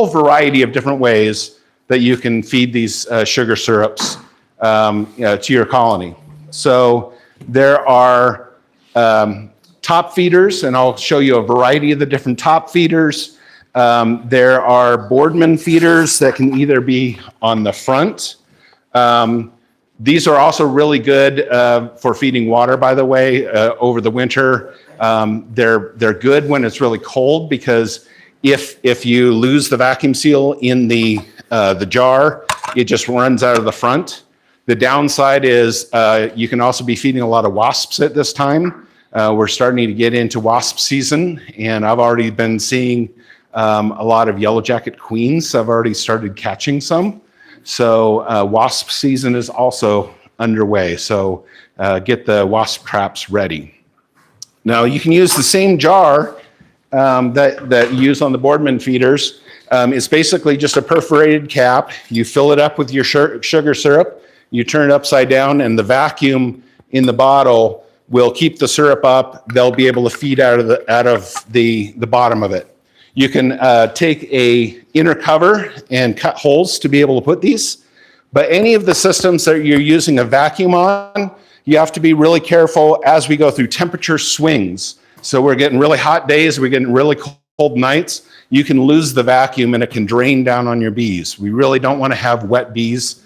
variety of different ways that you can feed these sugar syrups to your colony. So there are top feeders, and I'll show you a variety of the different top feeders. There are Boardman feeders that can either be on the front. These are also really good for feeding water, by the way, over the winter. They're good when it's really cold because if you lose the vacuum seal in the jar, it just runs out of the front. The downside is you can also be feeding a lot of wasps at this time. We're starting to get into wasp season, and I've already been seeing a lot of yellow jacket queens. I've already started catching some. So wasp season is also underway. So get the wasp traps ready. Now you can use the same jar that you use on the Boardman feeders. It's basically just a perforated cap. You fill it up with your sugar syrup. You turn it upside down, and the vacuum in the bottle will keep the syrup up. They'll be able to feed out of the bottom of it. You can take a inner cover and cut holes to be able to put these. But any of the systems that you're using a vacuum on, you have to be really careful as we go through temperature swings. So we're getting really hot days, we're getting really cold nights. You can lose the vacuum and it can drain down on your bees. We really don't want to have wet bees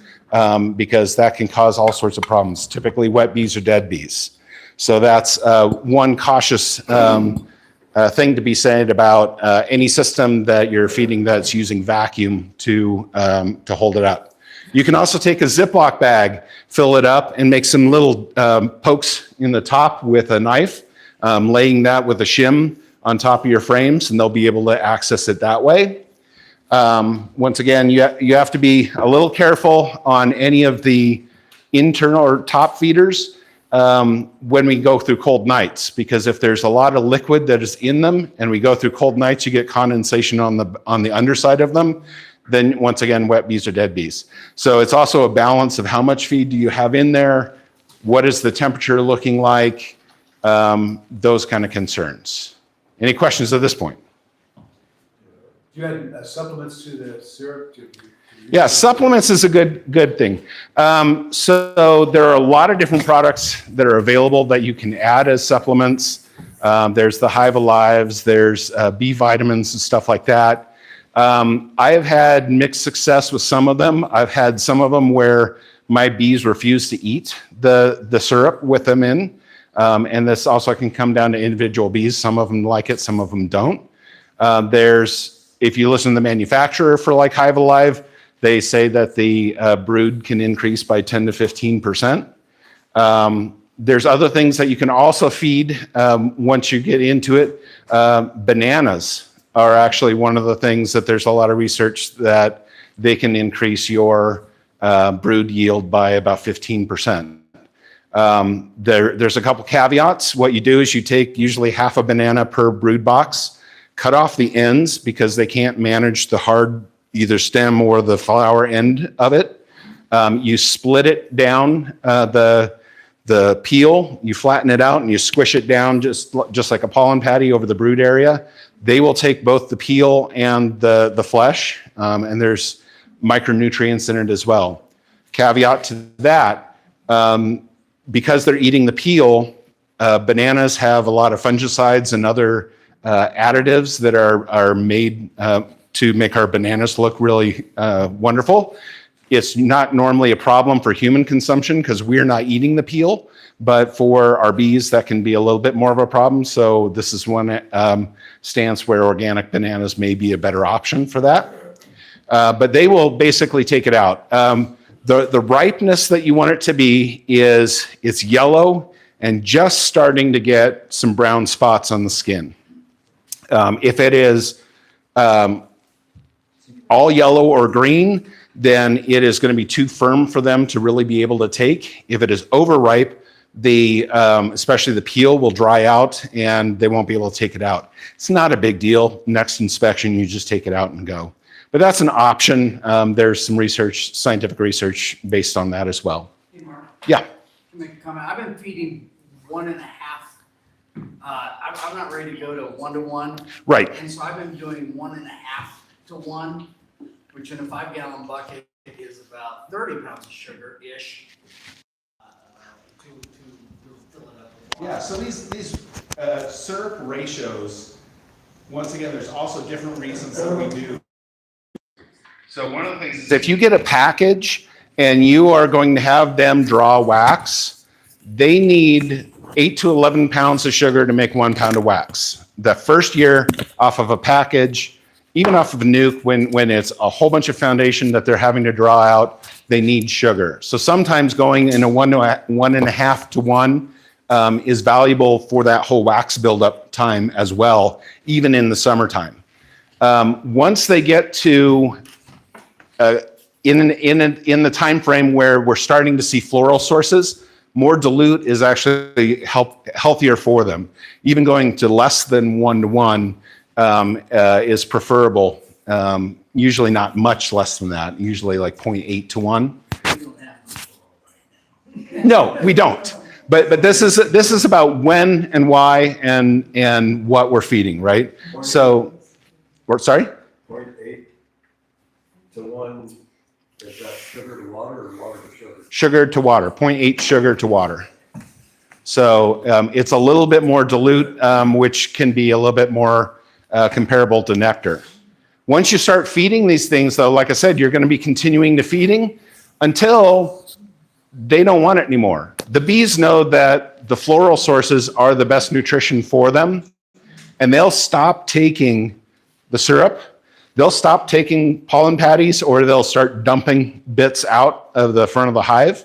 because that can cause all sorts of problems. Typically wet bees are dead bees. So that's one cautious thing to be said about any system that you're feeding that's using vacuum to hold it up. You can also take a Ziploc bag, fill it up, and make some little pokes in the top with a knife, laying that with a shim on top of your frames, and they'll be able to access it that way. Once again, you have to be a little careful on any of the internal or top feeders when we go through cold nights, because if there's a lot of liquid that is in them and we go through cold nights, you get condensation on the underside of them. Then once again, wet bees are dead bees. So it's also a balance of how much feed do you have in there, what is the temperature looking like, those kind of concerns. Any questions at this point? Do you add supplements to the syrup? Yeah, supplements is a good thing. So there are a lot of different products that are available that you can add as supplements. There's the Hive Alives, there's B vitamins and stuff like that. I have had mixed success with some of them. I've had some of them where my bees refuse to eat the syrup with them in. And this also can come down to individual bees. Some of them like it, some of them don't. If you listen to the manufacturer for like Hive Alive, they say that the brood can increase by 10 to 15%. There's other things that you can also feed once you get into it. Bananas are actually one of the things that there's a lot of research that they can increase your brood yield by about 15%. There's a couple caveats. What you do is you take usually half a banana per brood box, cut off the ends because they can't manage the hard either stem or the flower end of it. You split it down, the peel, you flatten it out and you squish it down just like a pollen patty over the brood area. They will take both the peel and the flesh, and there's micronutrients in it as well. Caveat to that, because they're eating the peel, bananas have a lot of fungicides and other additives that are made to make our bananas look really wonderful. It's not normally a problem for human consumption because we're not eating the peel, but for our bees, that can be a little bit more of a problem. So this is one stance where organic bananas may be a better option for that. But they will basically take it out. The ripeness that you want it to be is it's yellow and just starting to get some brown spots on the skin. If it is all yellow or green, then it is going to be too firm for them to really be able to take. If it is overripe, especially the peel will dry out and they won't be able to take it out. It's not a big deal. Next inspection, you just take it out and go. But that's an option. There's some research, scientific research based on that as well. Hey, Mark. Yeah. Can I make a comment? I've been feeding 1.5. I'm not ready to go to 1-to-1. Right. And so I've been doing 1.5 to 1, which in a 5-gallon bucket is about 30 pounds of sugar-ish. To fill it up with water. Yeah, so these syrup ratios, once again, there's also different reasons that we do. So one of the things is if you get a package and you are going to have them draw wax, they need 8 to 11 pounds of sugar to make 1 pound of wax. The first year off of a package, even off of a nuke, when it's a whole bunch of foundation that they're having to draw out, they need sugar. So sometimes going in a 1.5 to 1 is valuable for that whole wax buildup time as well, even in the summertime. Once they get to in the time frame where we're starting to see floral sources, more dilute is actually healthier for them. Even going to less than 1 to 1 is preferable. Usually not much less than that. Usually like 0.8 to 1. No, we don't. But this is about when and why and what we're feeding, right? So, sorry. 0.8 to 1. Is that sugar to water or water to sugar? Sugar to water. 0.8 sugar to water. So it's a little bit more dilute, which can be a little bit more comparable to nectar. Once you start feeding these things, though, like I said, you're going to be continuing to feeding until they don't want it anymore. The bees know that the floral sources are the best nutrition for them, and they'll stop taking the syrup. They'll stop taking pollen patties, or they'll start dumping bits out of the front of the hive.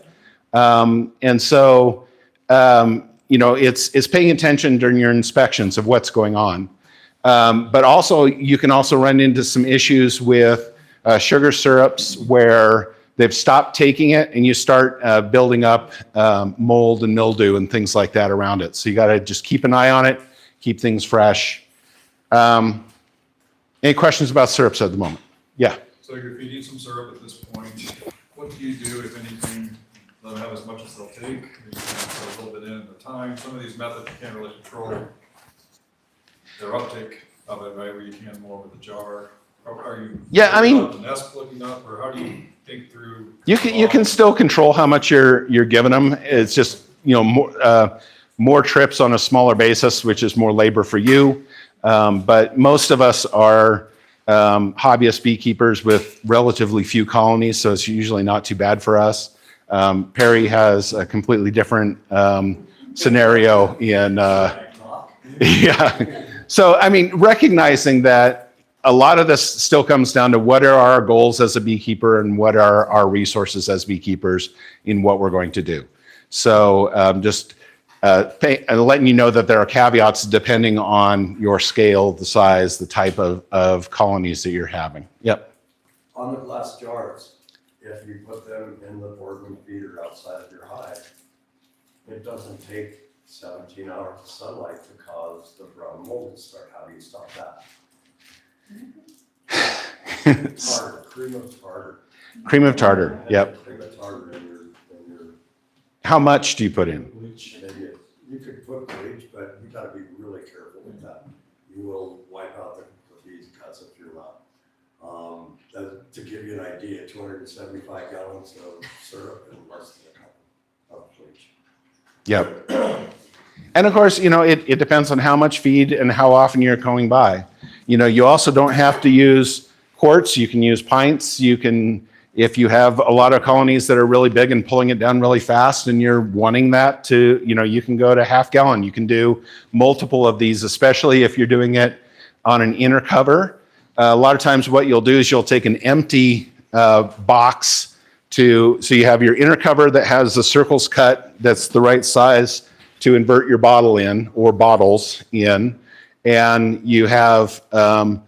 And so, it's paying attention during your inspections of what's going on. But also, you can also run into some issues with sugar syrups where they've stopped taking it, and you start building up mold and mildew and things like that around it. So you got to just keep an eye on it, keep things fresh. Any questions about syrups at the moment? Yeah. So you're feeding some syrup at this point. What do you do, if anything, let them have as much as they'll take? You can put a little bit in at a time. Some of these methods you can't really control their uptake of it, right? Where you can more with the jar. Are you? Yeah, I mean, the nest looking up, or how do you think through? You can still control how much you're giving them. It's just more trips on a smaller basis, which is more labor for you. But most of us are hobbyist beekeepers with relatively few colonies, so it's usually not too bad for us. Perry has a completely different scenario in, yeah. So, I mean, recognizing that a lot of this still comes down to what are our goals as a beekeeper and what are our resources as beekeepers in what we're going to do. So just letting you know that there are caveats depending on your scale, the size, the type of colonies that you're having. Yep. On the glass jars, if you put them in the boardroom feeder outside of your hive, it doesn't take 17 hours of sunlight to cause the brown mold to start. How do you stop that? Tartar, cream of tartar. Cream of tartar, yep. Cream of tartar in your How much do you put in? bleach. Maybe you could put bleach, but you gotta be really careful with that. You will wipe out the bees' guts if you're not. To give you an idea, 275 gallons of syrup and less than a cup of bleach. Yep. And of course, it depends on how much feed and how often you're going by. You also don't have to use quarts. You can use pints. You can, if you have a lot of colonies that are really big and pulling it down really fast and you're wanting that to, you can go to half gallon. You can do multiple of these, especially if you're doing it on an inner cover. A lot of times what you'll do is you'll take an empty box so you have your inner cover that has the circles cut that's the right size to invert your bottle in, or bottles in, and you have an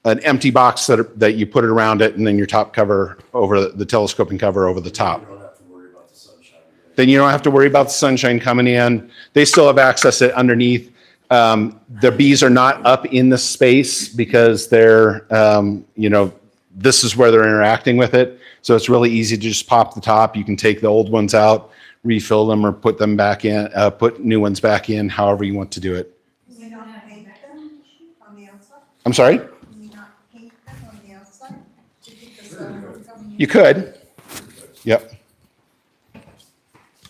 empty box that you put it around it, and then your top cover over the telescoping cover over the top. You don't have to worry about the sunshine. Then you don't have to worry about the sunshine coming in. They still have access to underneath. The bees are not up in the space because they're, this is where they're interacting with it. So it's really easy to just pop the top. You can take the old ones out, refill them, or put them back in, put new ones back in, however you want to do it. Can we not paint them on the outside? I'm sorry? Can we not paint them on the outside to keep the sun from coming in? You could. Yep.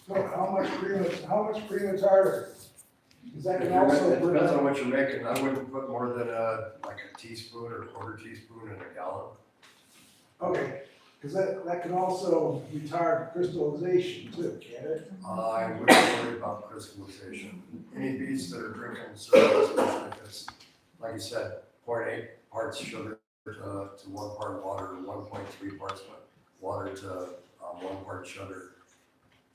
So how much cream of tartar? Is that can also It depends on what you're making. I wouldn't put more than like a teaspoon or a quarter teaspoon in a gallon. Okay, Because that could also retard crystallization too, can't it? I wouldn't worry about crystallization. Any bees that are drinking syrup, especially if it's, like you said, 0.8 parts sugar to 1 part water, 1.3 parts water to 1 part sugar,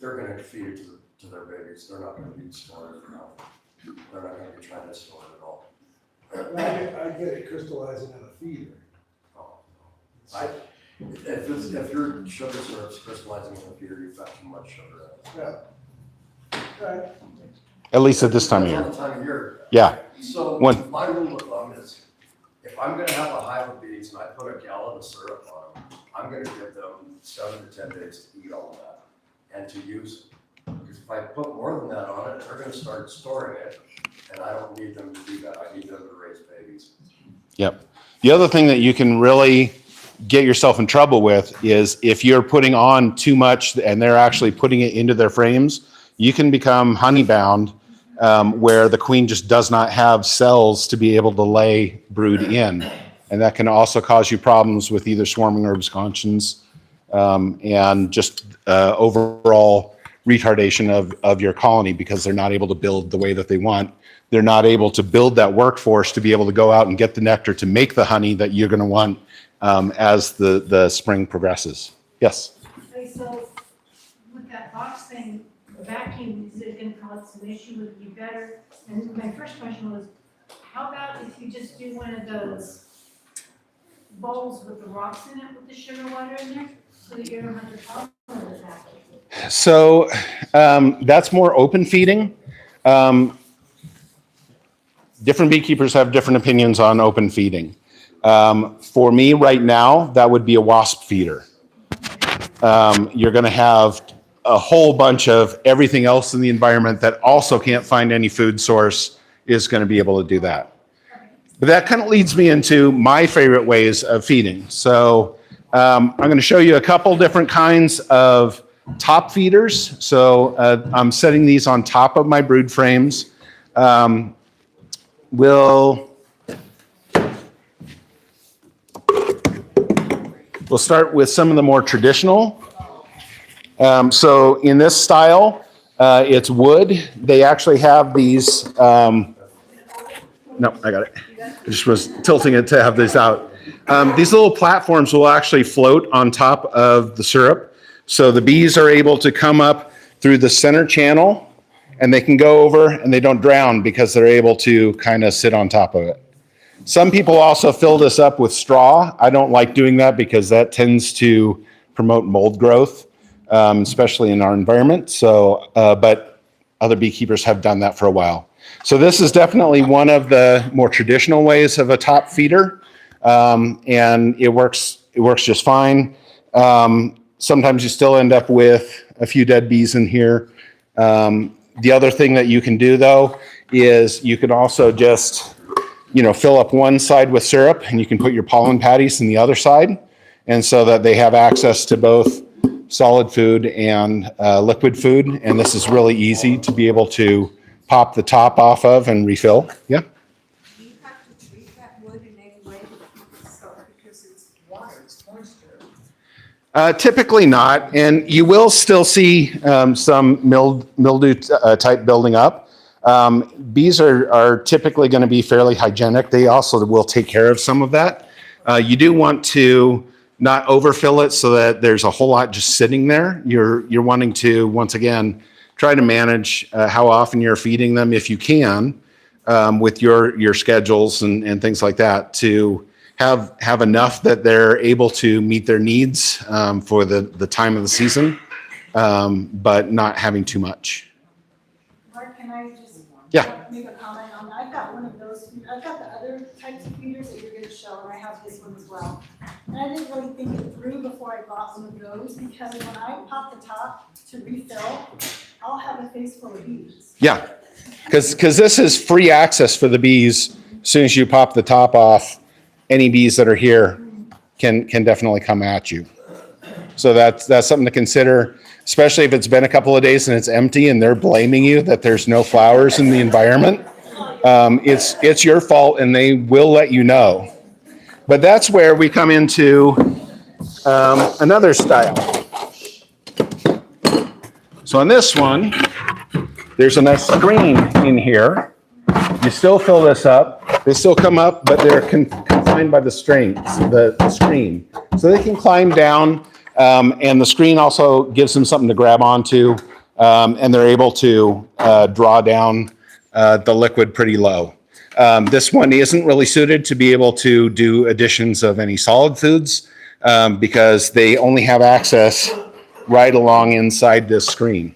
they're gonna feed it to their babies. They're not gonna be storing it around. They're not gonna be trying to store it at all. I get it crystallizing in a feeder. If your sugar syrup's crystallizing in the feeder, you've got too much sugar in it. Yeah. Right. At least at this time of That's year. all the time of year. Yeah. So When- my rule of thumb is, if I'm gonna have a hive of bees and I put a gallon of syrup on them, I'm gonna give them 7 to 10 days to eat all of that and to use it. Because if I put more than that on it, they're gonna start storing it, and I don't need them to do that. I need them to raise babies. Yep. The other thing that you can really get yourself in trouble with is if you're putting on too much and they're actually putting it into their frames, you can become honey bound, where the queen just does not have cells to be able to lay brood in. And that can also cause you problems with either swarming or absconsions, and just overall retardation of your colony because they're not able to build the way that they want. They're not able to build that workforce to be able to go out and get the nectar to make the honey that you're going to want as the spring progresses. Yes? Okay, so with that box thing, the vacuum, is it gonna cause some issue? Would it be better? And my first question was, how about if you just do one of those bowls with the rocks in it with the sugar water in there, so that you don't have to problem with that? So that's more open feeding. Different beekeepers have different opinions on open feeding. For me right now, that would be a wasp feeder. You're going to have a whole bunch of everything else in the environment that also can't find any food source is going to be able to do that. But that kind of leads me into my favorite ways of feeding. So I'm going to show you a couple different kinds of top feeders. So I'm setting these on top of my brood frames. We'll start with some of the more traditional. So in this style, it's wood. They actually have these, no, I got it. I just was tilting it to have this out. These little platforms will actually float on top of the syrup. So the bees are able to come up through the center channel and they can go over and they don't drown because they're able to kind of sit on top of it. Some people also fill this up with straw. I don't like doing that because that tends to promote mold growth, especially in our environment. So, but other beekeepers have done that for a while. So this is definitely one of the more traditional ways of a top feeder, and it works just fine. Sometimes you still end up with a few dead bees in here. The other thing that you can do though is you can also just fill up one side with syrup and you can put your pollen patties in the other side, and so that they have access to both solid food and liquid food. And this is really easy to be able to pop the top off of and refill. Yeah. Do you have to treat that wood in any way to keep it so, because it's water, it's moisture? Typically not, and you will still see some mildew type building up. Bees are typically going to be fairly hygienic. They also will take care of some of that. You do want to not overfill it so that there's a whole lot just sitting there. You're wanting to, once again, try to manage how often you're feeding them if you can, with your schedules and things like that, to have enough that they're able to meet their needs for the time of the season, but not having too much. Mark, can I just Yeah. make a comment on that? I've got one of those, I've got the other types of feeders that you're gonna show, and I have this one as well. And I didn't really think it through before I bought one of those, because when I pop the top to refill, I'll have a face full of bees. Yeah, because this is free access for the bees. As soon as you pop the top off, any bees that are here can definitely come at you. So that's something to consider, especially if it's been a couple of days and it's empty and they're blaming you that there's no flowers in the environment. It's your fault and they will let you know. But that's where we come into another style. So on this one, there's a nice screen in here. You still fill this up. They still come up, but they're confined by the screen. So they can climb down, and the screen also gives them something to grab onto, and they're able to draw down the liquid pretty low. This one isn't really suited to be able to do additions of any solid foods because they only have access right along inside this screen.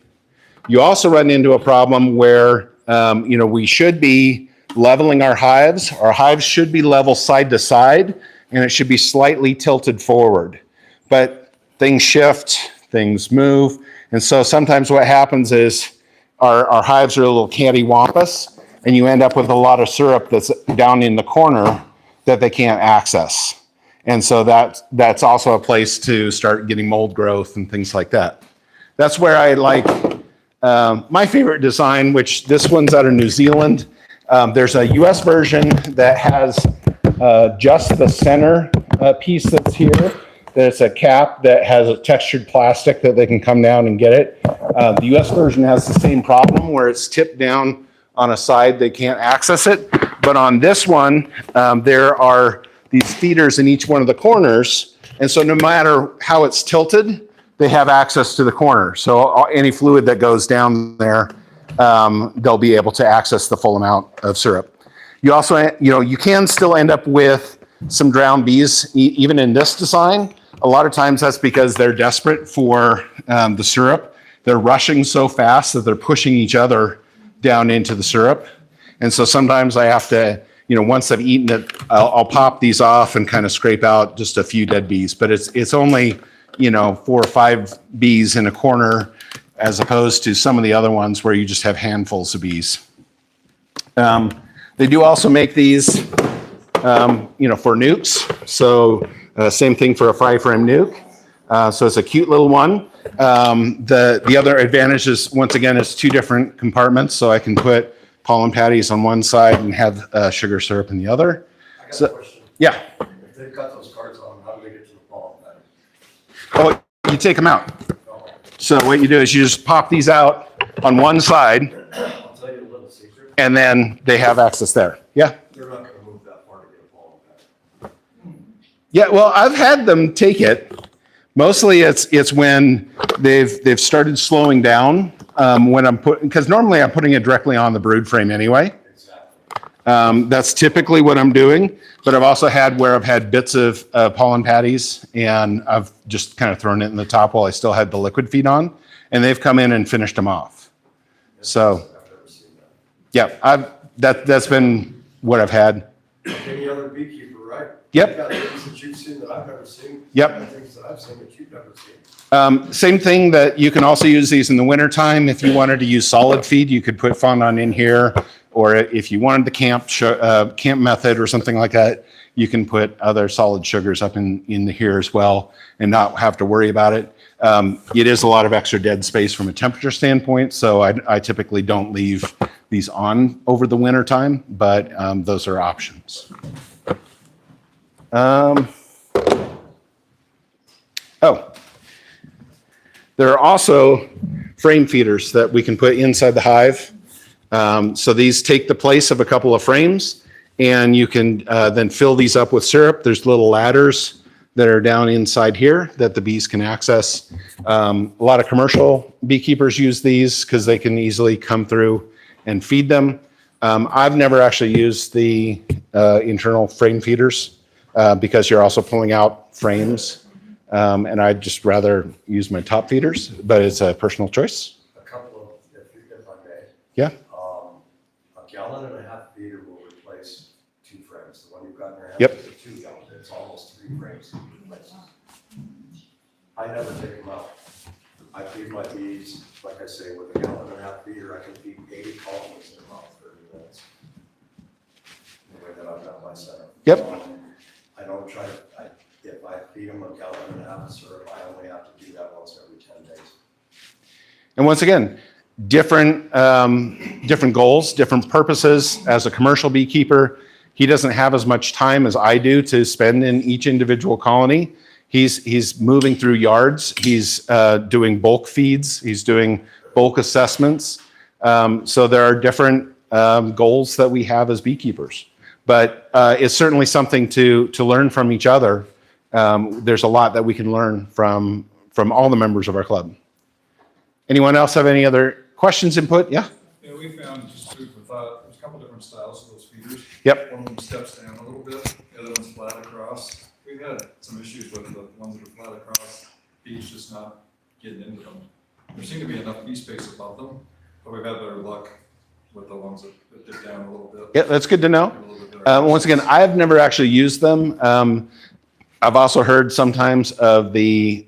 You also run into a problem where we should be leveling our hives. Our hives should be level side to side, and it should be slightly tilted forward. But things shift, things move, and so sometimes what happens is our hives are a little cattywampus, and you end up with a lot of syrup that's down in the corner that they can't access. And so that's also a place to start getting mold growth and things like that. That's where I like my favorite design, which this one's out of New Zealand. There's a US version that has just the center piece that's here. There's a cap that has a textured plastic that they can come down and get it. The US version has the same problem where it's tipped down on a side, they can't access it. But on this one, there are these feeders in each one of the corners. And so no matter how it's tilted, they have access to the corner. So any fluid that goes down there, they'll be able to access the full amount of syrup. You also, you can still end up with some drowned bees, even in this design. A lot of times that's because they're desperate for the syrup. They're rushing so fast that they're pushing each other down into the syrup. And so sometimes I have to, once I've eaten it, I'll pop these off and kind of scrape out just a few dead bees. But it's only, 4 or 5 bees in a corner as opposed to some of the other ones where you just have handfuls of bees. They do also make these, for nukes. So same thing for a fry frame nuke. So it's a cute little one. The other advantage is, once again, it's 2 different compartments. So I can put pollen patties on one side and have sugar syrup in the other. I got a So, question. yeah. If they've got those cards on, how do they get to the pollen patty? Oh, you take them out. So what you do is you just pop these out on one side, I'll tell you a little secret. and then they have access there. Yeah. They're not gonna move that far to get a pollen patty. Yeah. Well, I've had them take it. Mostly it's when they've started slowing down when I'm because normally I'm putting it directly on the brood frame anyway. Exactly. That's typically what I'm doing, but I've also had where I've had bits of pollen patties and I've just kind of thrown it in the top while I still had the liquid feed on, and they've come in and finished them off. So, I've never seen that. yeah, that's been what I've had. Like any other beekeeper, right? Yep. You got things that you've seen that I've never seen. Yep. And things that I've seen that you've never seen. Same thing that you can also use these in the wintertime. If you wanted to use solid feed, you could put fondant in here. Or if you wanted the camp method or something like that, you can put other solid sugars up in here as well and not have to worry about it. It is a lot of extra dead space from a temperature standpoint, so I typically don't leave these on over the winter time, but those are options. There are also frame feeders that we can put inside the hive. So these take the place of a couple of frames, and you can then fill these up with syrup. There's little ladders that are down inside here that the bees can access. A lot of commercial beekeepers use these because they can easily come through and feed them. I've never actually used the internal frame feeders because you're also pulling out frames. And I'd just rather use my top feeders, but it's a personal choice. A couple of, if I may. Yeah. A 1.5-gallon feeder will replace 2 frames. The one you've got in your hand. Yep. Is a 2 gallon. It's almost 3 frames to replace. I never take them out. I feed my bees, like I say, with a 1.5-gallon feeder, I can feed 80 colonies in about 30 minutes. The way that I've got my setup. Yep. I don't try to, if I feed them a 1.5 gallon of syrup, I only have to do that once every 10 days. And once again, different goals, different purposes. As a commercial beekeeper, he doesn't have as much time as I do to spend in each individual colony. He's moving through yards. He's doing bulk feeds. He's doing bulk assessments. So there are different goals that we have as beekeepers. But it's certainly something to learn from each other. There's a lot that we can learn from all the members of our club. Anyone else have any other questions, input? Yeah? Yeah, we found just food for thought. There's a couple different styles of those feeders. Yep. One of them steps down a little bit, the other one's flat across. We've had some issues with the ones that are flat across, bees just not getting into them. There seemed to be enough bee space above them, but we've had better luck with the ones that dip down a little bit. Yeah, that's good to know. Once again, I've never actually used them. I've also heard sometimes of the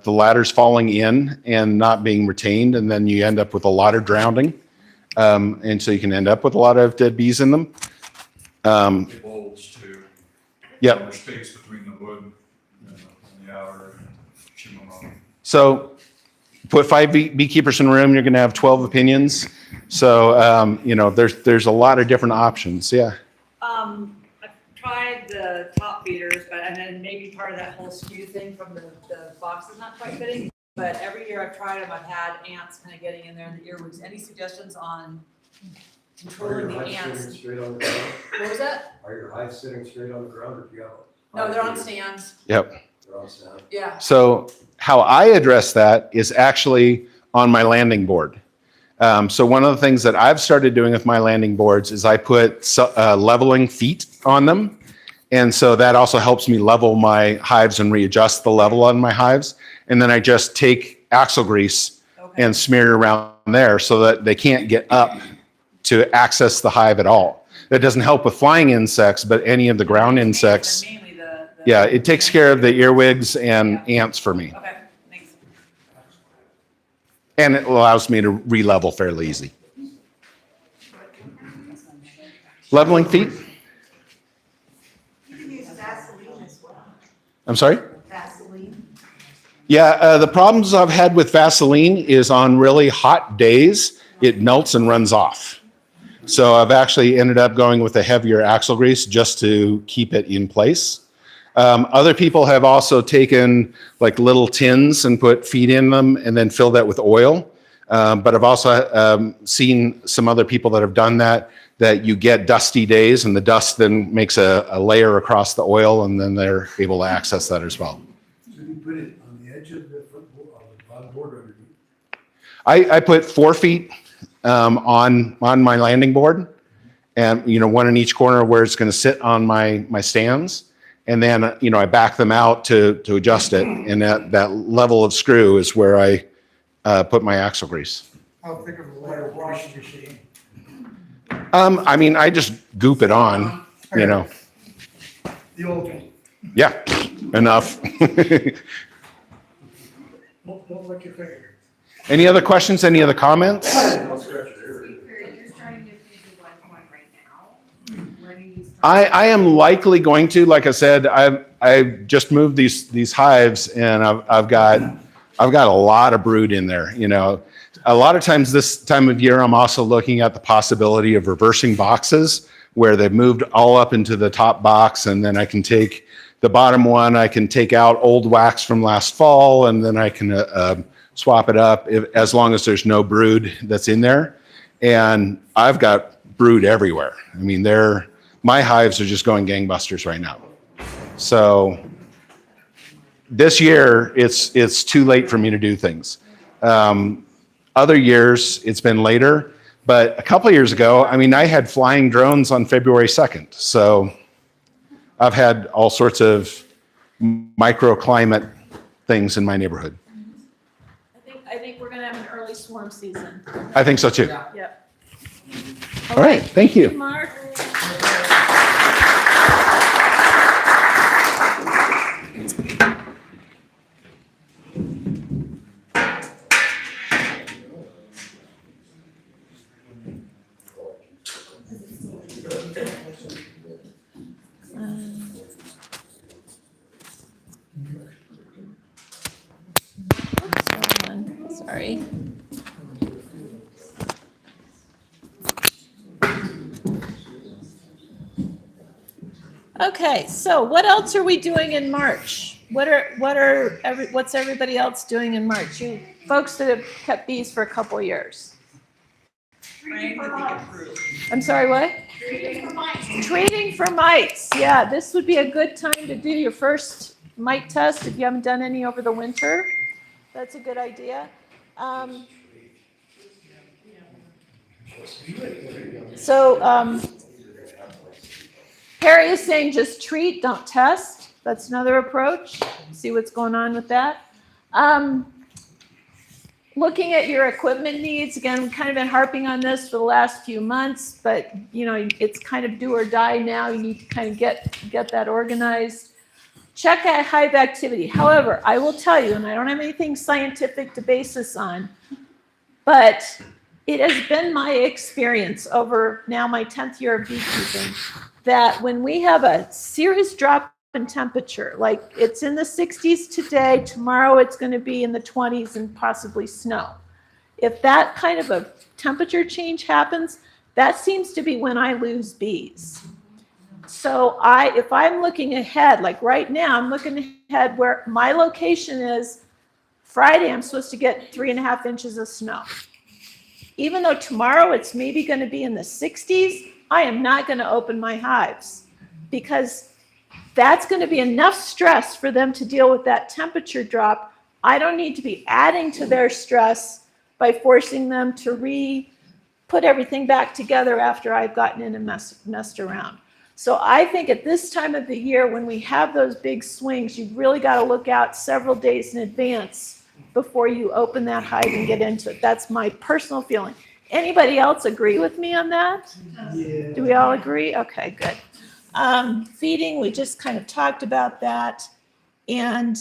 ladders falling in and not being retained, and then you end up with a lot of drowning. And so you can end up with a lot of dead bees in them. They bulge too. Yep. There's space between the wood and the outer chimney. So put 5 beekeepers in a room, you're going to have 12 opinions. So, there's a lot of different options. Yeah. I've tried the top feeders, and then maybe part of that whole skew thing from the box is not quite fitting. But every year I've tried them, I've had ants kind of getting in there in the earwigs. Any suggestions on controlling the ants? Straight on the ground? What was that? Are your hives sitting straight on the ground or do you have? No, they're on stands. Yep. They're on stand. Yeah. So how I address that is actually on my landing board. So one of the things that I've started doing with my landing boards is I put leveling feet on them. And so that also helps me level my hives and readjust the level on my hives. And then I just take axle grease and smear it around there so that they can't get up to access the hive at all. That doesn't help with flying insects, but any of the ground insects. Yeah, it takes care of the earwigs and ants for me. Okay, thanks. And it allows me to re-level fairly easy. Leveling feet? You can use Vaseline as well. I'm sorry? Vaseline. Yeah, the problems I've had with Vaseline is on really hot days, it melts and runs off. So I've actually ended up going with a heavier axle grease just to keep it in place. Other people have also taken like little tins and put feed in them and then fill that with oil. But I've also seen some other people that have done that you get dusty days and the dust then makes a layer across the oil and then they're able to access that as well. So you put it on the edge of the bottom board underneath? I put 4 feet on my landing board and, one in each corner where it's going to sit on my stands. And then, I back them out to adjust it. And that level of screw is where I put my axle grease. How thick of a layer of washing machine? I just goop it on, The old one. Yeah, enough. Don't lick your finger. Any other questions? Any other comments? You're starting to use the black one right now. When are you starting? I am likely going to, like I said, I've just moved these hives and I've got a lot of brood in there. A lot of times this time of year, I'm also looking at the possibility of reversing boxes where they've moved all up into the top box, and then I can take the bottom one, I can take out old wax from last fall, and then I can swap it up as long as there's no brood that's in there. And I've got brood everywhere. My hives are just going gangbusters right now. So this year, it's too late for me to do things. Other years, it's been later, but a couple of years ago, I had flying drones on February 2nd. So I've had all sorts of microclimate things in my neighborhood. I think we're gonna have an early swarm season. I think so too. Yep. All right, thank you. Mark. Sorry. Okay, so what else are we doing in March? what's everybody else doing in March? You folks that have kept bees for a couple of years. I'm sorry, what? Treating for mites. Yeah, this would be a good time to do your first mite test if you haven't done any over the winter. That's a good idea. Harry is saying just treat, don't test. That's another approach. See what's going on with that. Looking at your equipment needs, again, we've kind of been harping on this for the last few months, but it's kind of do or die now. You need to kind of get that organized. Check at hive activity. However, I will tell you, and I don't have anything scientific to base this on, but it has been my experience over now my 10th year of beekeeping that when we have a serious drop in temperature, like it's in the 60s today, tomorrow it's going to be in the 20s and possibly snow. If that kind of a temperature change happens, that seems to be when I lose bees. So if I'm looking ahead, like right now, I'm looking ahead where my location is Friday, I'm supposed to get 3.5 inches of snow. Even though tomorrow it's maybe going to be in the 60s, I am not going to open my hives because that's going to be enough stress for them to deal with that temperature drop. I don't need to be adding to their stress by forcing them to put everything back together after I've gotten in and messed around. So I think at this time of the year, when we have those big swings, you've really got to look out several days in advance before you open that hive and get into it. That's my personal feeling. Anybody else agree with me on that? Yeah. Do we all agree? Okay, good. Feeding, we just kind of talked about that. And,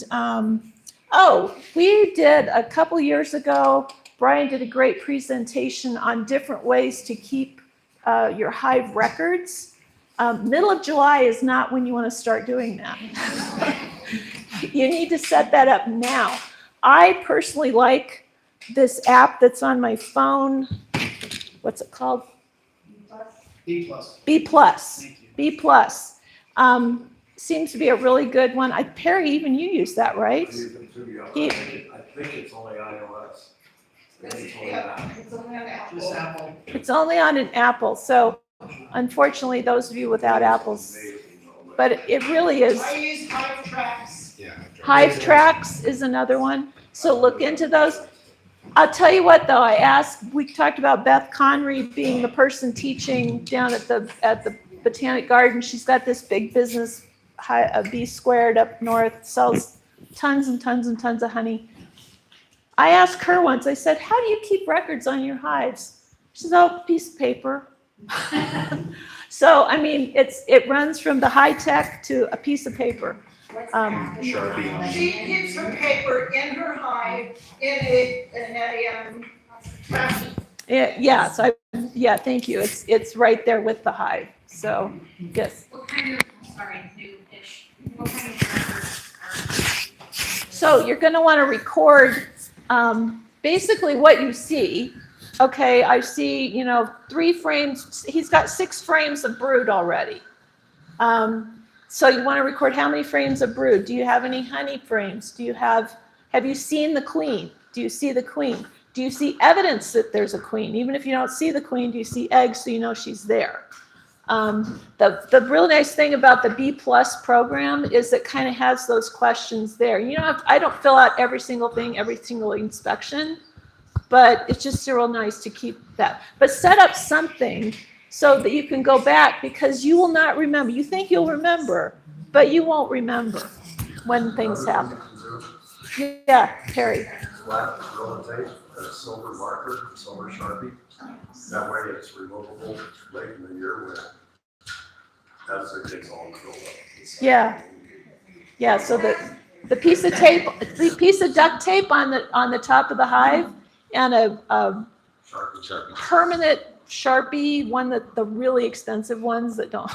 we did a couple years ago, Brian did a great presentation on different ways to keep your hive records. Middle of July is not when you want to start doing that. You need to set that up now. I personally like this app that's on my phone. What's it called? B plus. B plus. B plus. Seems to be a really good one. Perry, even you use that, right? I think it's only iOS. Just Apple. It's only on an Apple. So unfortunately, those of you without Apples, but it really is. I use Hive Tracks. Yeah. Hive Tracks is another one. So look into those. I'll tell you what, though, we talked about Beth Conry being the person teaching down at the Botanic Garden. She's got this big business, B Squared up north, sells tons and tons and tons of honey. I asked her once, I said, how do you keep records on your hives? She says, oh, piece of paper. So, I mean, it runs from the high tech to a piece of paper. Sharpie. She keeps her paper in her hive in a Thank you. It's right there with the hive. So, yes. What kind of, new-ish, what kind of records are? So you're going to want to record basically what you see. Okay, I see, 3 frames. He's got 6 frames of brood already. So you want to record how many frames of brood. Do you have any honey frames? Have you seen the queen? Do you see the queen? Do you see evidence that there's a queen? Even if you don't see the queen, do you see eggs so you know she's there? The really nice thing about the B Plus program is it kind of has those questions there. I don't fill out every single thing, every single inspection, but it's just real nice to keep that. But set up something so that you can go back because you will not remember. You think you'll remember, but you won't remember when things happen. Yeah, Perry. Flat roll tape, a silver marker, silver Sharpie. That way it's removable late in the year when as it gets all filled up. Yeah. So the piece of tape, the piece of duct tape on the top of the hive, and a Sharpie. permanent Sharpie, the really expensive ones that don't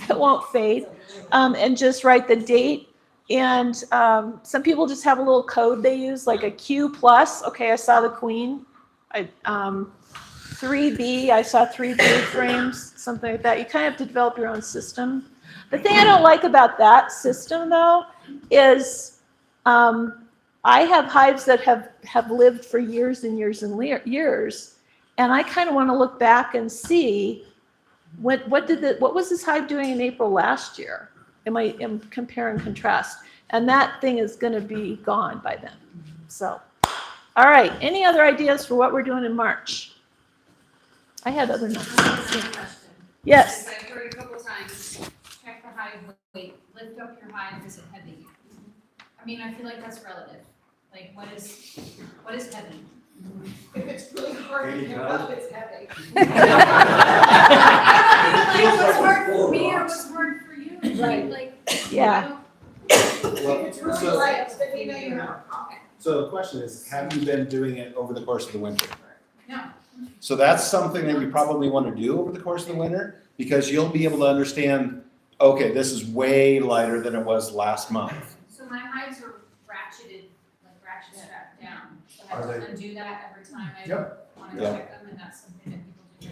that won't fade, and just write the date. And some people just have a little code they use, like a Q plus. Okay, I saw the queen. 3B, I saw 3B frames, something like that. You kind of have to develop your own system. The thing I don't like about that system, though, is I have hives that have lived for years and years and years, and I kind of want to look back and see what was this hive doing in April last year? Am compare and contrast, and that thing is going to be gone by then. So, all right. Any other ideas for what we're doing in March? I had other notes. Yes. I've heard a couple times, check the hive weight, lift up your hive, is it heavy? I mean, I feel like that's relative. Like, what is heavy? If it's really hard to pick up, it's heavy. Like, what's hard for me or what's hard for you? Right. Like, Yeah. it's really light, but you know you're not. Okay. So the question is, have you been doing it over the course of the winter? No. So that's something that you probably want to do over the course of the winter, because you'll be able to understand, okay, this is way lighter than it was last month. So my hives are ratchet strapped down. So I have to undo that every time I want to check them, and that's something that people do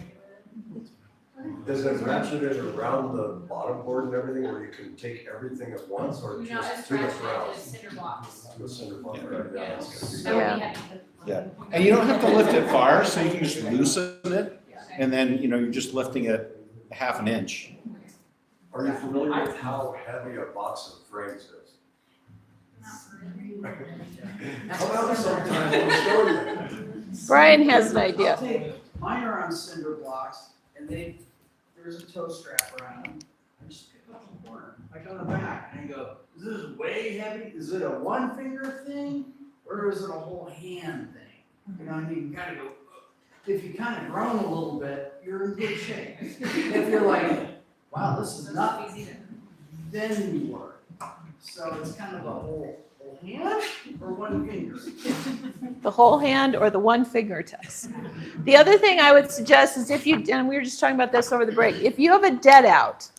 regularly. Is it ratcheted around the bottom board and everything, where you can take everything at once, or No, just it's to the ratcheted ground? to cinder blocks. To the cinder block, right? Yeah, that's That gonna would be Yeah. heavy. Yeah, and you don't have to lift it far, so you can just loosen it, and then, you're just lifting it half an inch. Are you familiar with how heavy a box of frames is? How about sometimes I'll show you. Brian has an idea. I'll take- Mine are on cinder blocks, and there's a toe strap around them. I just pick up the corner, like on the back, and I go, is this way heavy? Is it a one finger thing, or is it a whole hand thing? And you kind of go, if you kind of groan a little bit, you're in good shape. If you're like, wow, this is not easy, then you work. So it's kind of a whole hand or one finger. The whole hand or the one finger test. The other thing I would suggest is if you, and we were just talking about this over the break, if you have a dead out,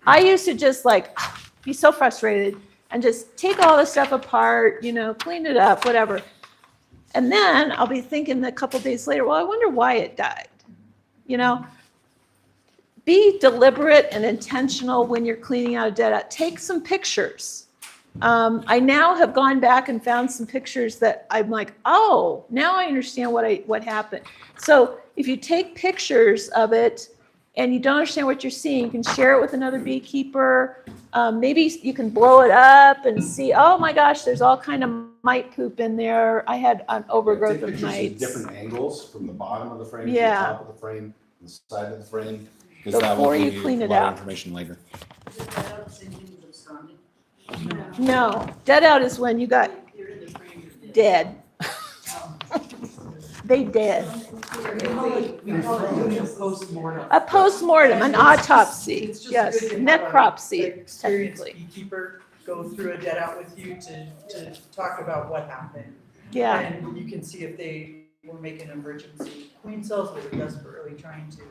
I used to just be so frustrated and just take all this stuff apart, clean it up, whatever. And then I'll be thinking a couple days later, well, I wonder why it died. Be deliberate and intentional when you're cleaning out a dead out. Take some pictures. I now have gone back and found some pictures that I'm like, oh, now I understand what happened. So if you take pictures of it and you don't understand what you're seeing, you can share it with another beekeeper. Maybe you can blow it up and see, oh my gosh, there's all kind of mite poop in there. I had an overgrowth of Take mites. pictures of different angles, from the bottom of the frame, to the Yeah. top of the frame, the side of the frame, because that Before will you give clean you a it lot of out. information later. No, dead out is when you got dead. They dead. A postmortem, an autopsy, It's just yes, good to have a, necropsy, experienced technically. beekeeper go through a dead out with you to talk about what happened. Yeah. And you can see if they were making emergency queen cells, or were desperately trying to,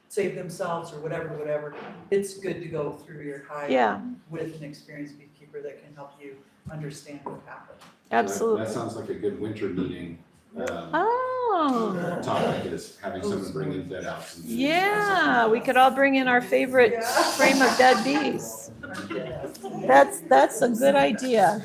save themselves or whatever. It's good to go through your hive Yeah. with an experienced beekeeper that can help you understand what happened. Absolutely. That sounds like a good winter meeting. Oh. Topic is having someone bring in dead outs. Yeah, we could all bring in our favorite frame of dead bees. That's a good idea.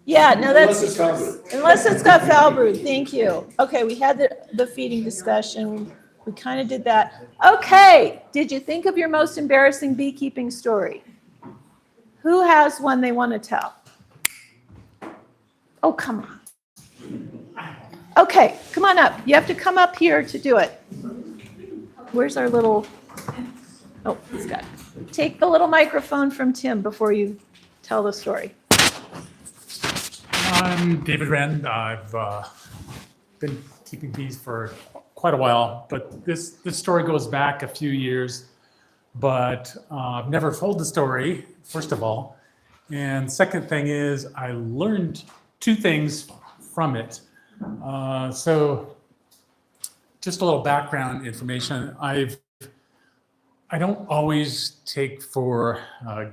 Yeah, no, Unless it's foul brood. unless it's got foul brood. Thank you. Okay, we had the feeding discussion. We kind of did that. Okay, did you think of your most embarrassing beekeeping story? Who has one they want to tell? Oh, come on. Okay, come on up. You have to come up here to do it. Where's our little, oh, he's got it. Take the little microphone from Tim before you tell the story. I'm David Wren. I've been keeping bees for quite a while, but this story goes back a few years, but I've never told the story, first of all. And second thing is I learned two things from it. So just a little background information. I don't always take for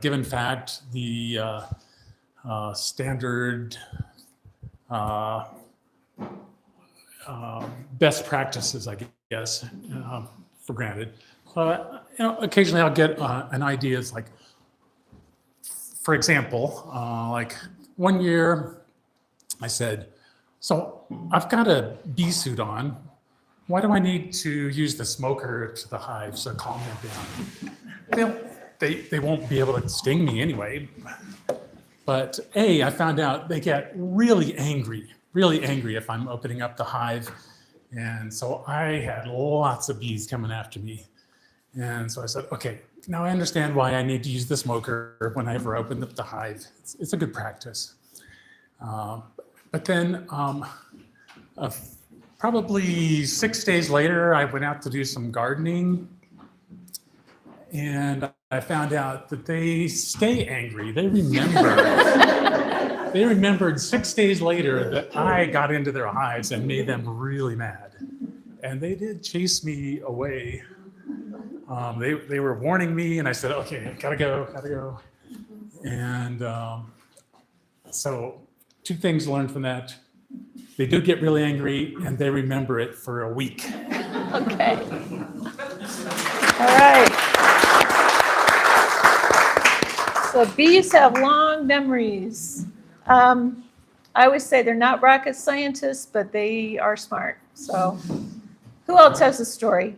given fact the standard best practices, I guess, for granted. So, occasionally I'll get an idea. It's like, for example, like one year I said, so I've got a bee suit on. Why do I need to use the smoker to the hives to calm them down? They won't be able to sting me anyway. But I found out they get really angry if I'm opening up the hive. And so I had lots of bees coming after me. And so I said, okay, now I understand why I need to use the smoker when I ever open up the hive. It's a good practice. But then probably 6 days later, I went out to do some gardening. And I found out that they stay angry. They remember. They remembered 6 days later that I got into their hives and made them really mad. And they did chase me away. They were warning me, and I said, okay, gotta go. And so 2 things learned from that. They do get really angry, and they remember it for a week. Okay. All right. So bees have long memories. I always say they're not rocket scientists, but they are smart. So who else has a story?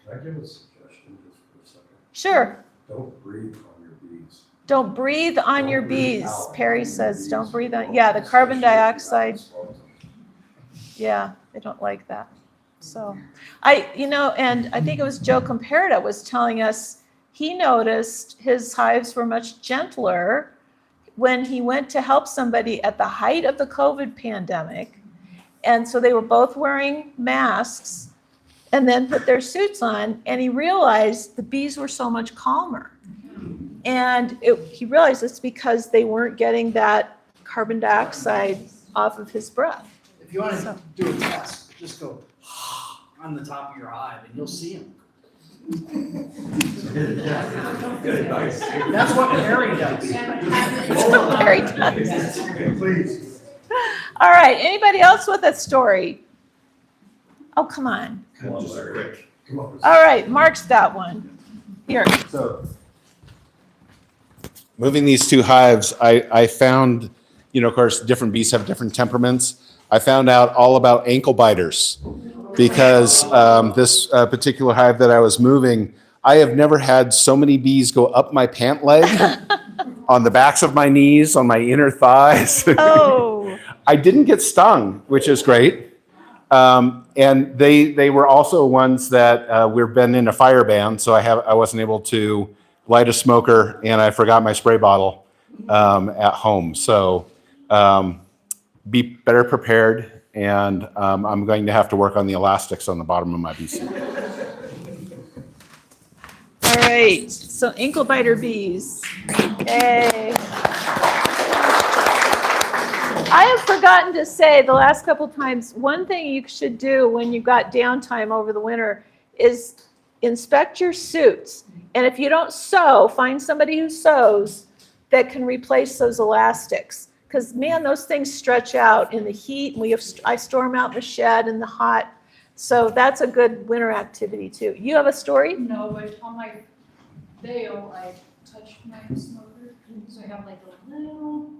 Can I give a suggestion just for a second? Sure. Don't breathe on your bees. Don't breathe on your bees. Perry says, don't breathe on, yeah, the carbon dioxide. Yeah, they don't like that. So and I think it was Joe Comparada was telling us he noticed his hives were much gentler when he went to help somebody at the height of the COVID pandemic. And so they were both wearing masks and then put their suits on, and he realized the bees were so much calmer. And he realized it's because they weren't getting that carbon dioxide off of his breath. If you want to do a test, just go on the top of your hive and you'll see them. Good advice. That's what Harry does. That's what Perry does. Please. All right, anybody else with a story? Oh, come on. Come on, Larry. Come on. All right, Mark's got one. Here. So, moving these 2 hives, I found, of course, different bees have different temperaments. I found out all about ankle biters because this particular hive that I was moving, I have never had so many bees go up my pant leg, on the backs of my knees, on my inner thighs. Oh. I didn't get stung, which is great. And they were also ones that we've been in a fire ban, so I wasn't able to light a smoker, and I forgot my spray bottle at home. So be better prepared, and I'm going to have to work on the elastics on the bottom of my bee suit. All right, so ankle biter bees. Yay. I have forgotten to say the last couple times, one thing you should do when you've got downtime over the winter is inspect your suits. And if you don't sew, find somebody who sews that can replace those elastics. Because, man, those things stretch out in the heat. I store them out in the shed in the hot. So that's a good winter activity, too. You have a story? No, but on my veil, I touched my smoker, so I have like a little.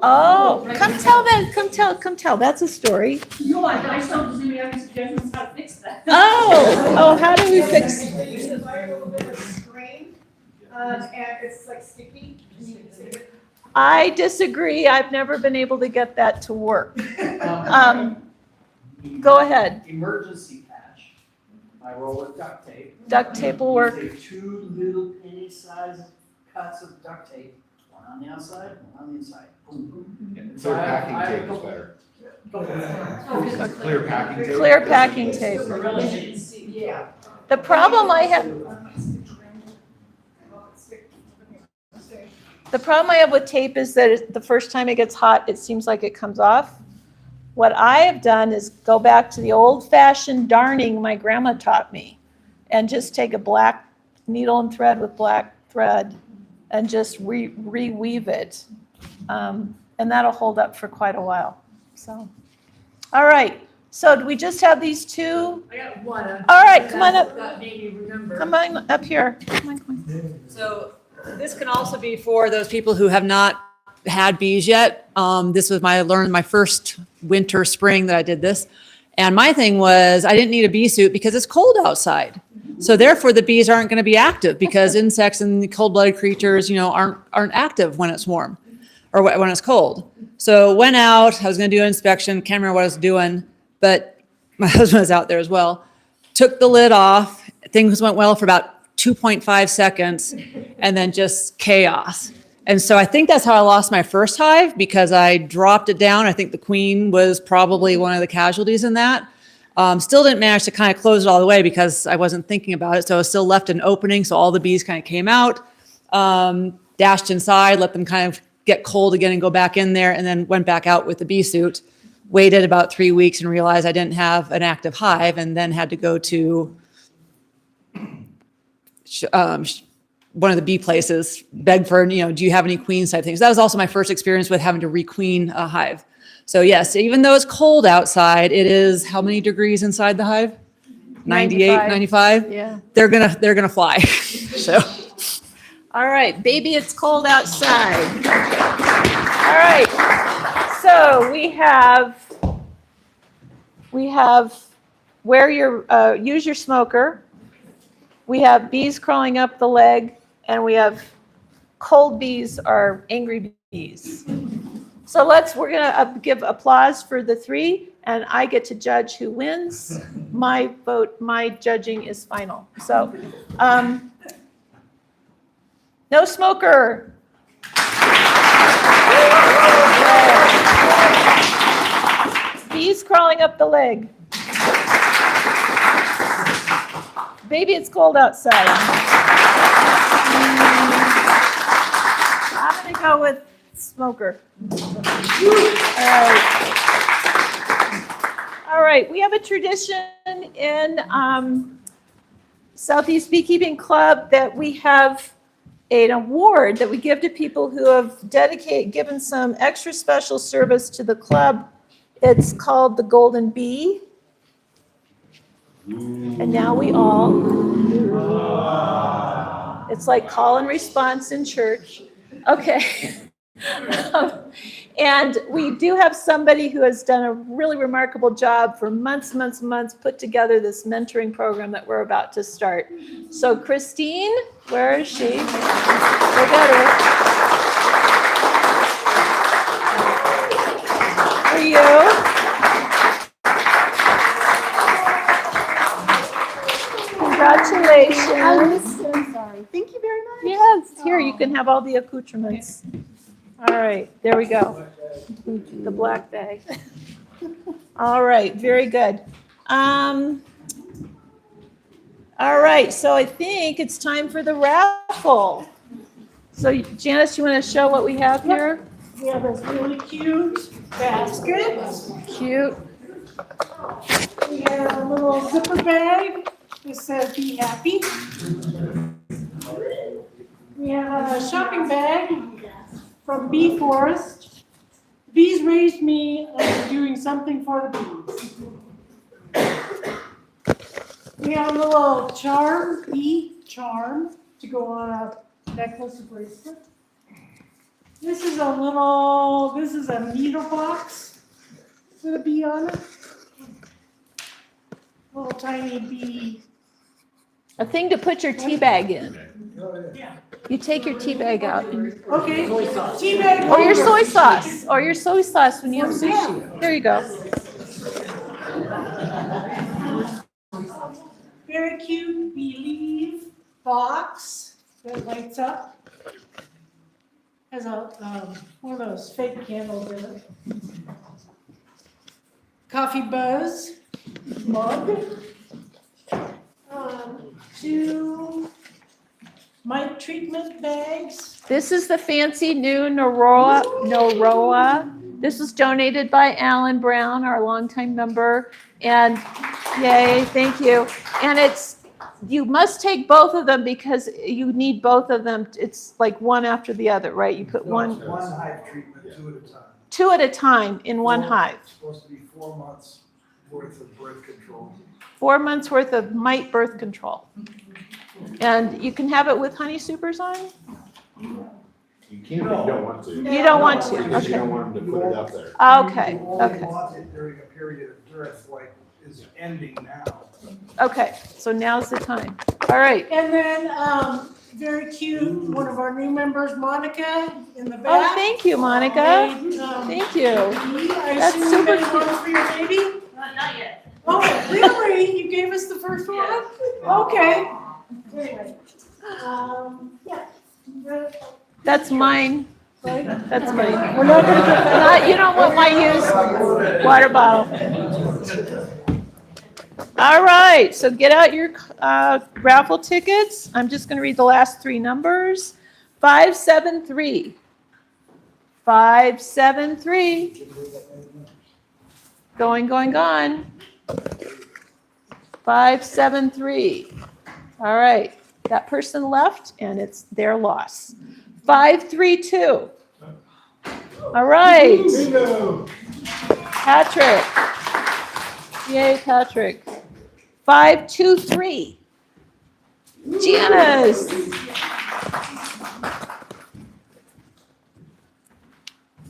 Oh, come tell. That's a story. No, I just don't see any suggestions how to fix that. Oh, how do we fix? It's like a little bit of strain, and it's like sticky. I disagree. I've never been able to get that to work. Go ahead. Emergency patch. I roll with duct tape. Duct tape will work. Take 2 little penny-sized cuts of duct tape, one on the outside, one on the inside. Boom. Clear packing tape is better. Clear packing tape. Clear packing tape. Yeah. The problem I have. The problem I have with tape is that the first time it gets hot, it seems like it comes off. What I have done is go back to the old-fashioned darning my grandma taught me and just take a black needle and thread with black thread and just reweave it. And that'll hold up for quite a while. So, all right. So do we just have these two? I got one. All right, come on up. That made me remember. Come on up here. Come on, come on. So this can also be for those people who have not had bees yet. This was my first winter, spring that I did this. And my thing was I didn't need a bee suit because it's cold outside. So therefore the bees aren't going to be active because insects and cold-blooded creatures, aren't active when it's warm or when it's cold. So went out, I was going to do an inspection, can't remember what I was doing, but my husband was out there as well. Took the lid off. Things went well for about 2.5 seconds and then just chaos. And so I think that's how I lost my first hive because I dropped it down. I think the queen was probably one of the casualties in that. Still didn't manage to kind of close it all the way because I wasn't thinking about it. So I still left an opening. So all the bees kind of came out, dashed inside, let them kind of get cold again and go back in there, and then went back out with the bee suit. Waited about 3 weeks and realized I didn't have an active hive, and then had to go to one of the bee places, beg for, do you have any queens type things. That was also my first experience with having to requeen a hive. So yes, even though it's cold outside, it is how many degrees inside the hive? 98, 95? Yeah. They're gonna fly. So. All right, baby, it's cold outside. All right, so we have where use your smoker. We have bees crawling up the leg, and we have cold bees are angry bees. So we're gonna give applause for the three, and I get to judge who wins. My judging is final. So, no smoker. Bees crawling up the leg. Baby, it's cold outside. I'm gonna go with smoker. All right. We have a tradition in Southeast Beekeeping Club that we have an award that we give to people who have given some extra special service to the club. It's called the Golden Bee. And now we all, it's like call and response in church. Okay. And we do have somebody who has done a really remarkable job for months, put together this mentoring program that we're about to start. So Christine, where is she? Go get her. For you. Congratulations. I'm sorry. Thank you very much. Yes, here, you can have all the accoutrements. All right, there we go. The black bag. All right, very good. All right, so I think it's time for the raffle. So Janice, you want to show what we have here? We have this really cute basket. Cute. We have a little zipper bag that says "Be Happy." We have a shopping bag from Bee Forest. Bees raised me, and I'm doing something for the bees. We have a little bee charm to go on a necklace or bracelet. This is a needle box with a bee on it. Little tiny bee. A thing to put your tea bag in. Yeah. You take your tea bag out. Okay. Tea bag. Or your soy sauce. Or your soy sauce when you have sushi. There you go. Very cute bee leaf box that lights up. Has a one of those fake candles in it. Coffee Buzz mug. 2 mite treatment bags. This is the fancy new Noroa. This was donated by Alan Brown, our longtime member. And yay, thank you. And you must take both of them because you need both of them. It's like one after the other, right? You put one hive treatment, 2 at a time. 2 at a time in one hive. It's supposed to be 4 months worth of birth control. 4 months worth of mite birth control. And you can have it with honey supers on? You can, but you don't want to. You don't want to, Because you okay. don't want them to put it out there. Okay, You only okay. want it during a period of birth like is ending now. Okay, so now's the time. All right. And then, very cute, one of our new members, Monica, in the Oh, back. thank you, Monica. made, Thank you. I That's assume super you made one cute. for your baby? Not yet. Oh, really? You gave us the first one? Okay. Anyway, yeah. That's mine. Right? That's mine. We're not gonna get that. You don't want my used water bottle. All right, so get out your raffle tickets. I'm just going to read the last 3 numbers. 573. 573. Going, going, gone. 573. All right, that person left, and it's their loss. 532. All right. Patrick. Yay, Patrick. 523. Janice.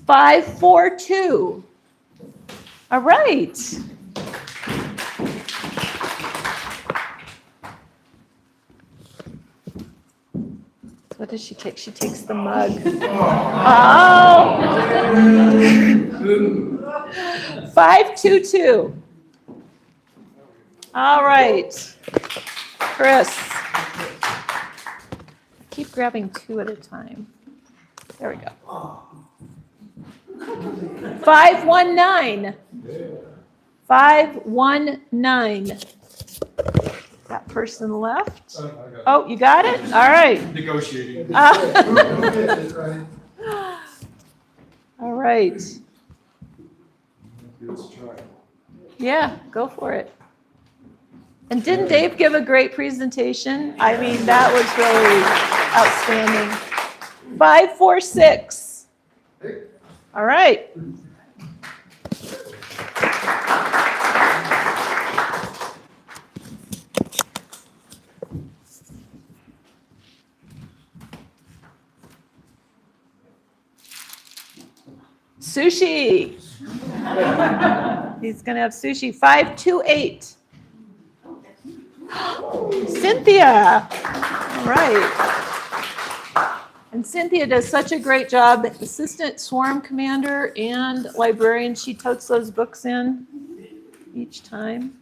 542. All right. What does she take? She takes the mug. Oh. 522. All right. Chris. Keep grabbing 2 at a time. There we go. 519. 519. That person left. Oh, you got it? All right. Negotiating. All right. Yeah, go for it. And didn't Dave give a great presentation? I mean, that was really outstanding. 546. All right. Sushi. He's going to have sushi. 528. Cynthia. All right. And Cynthia does such a great job. Assistant swarm commander and librarian. She totes those books in each time.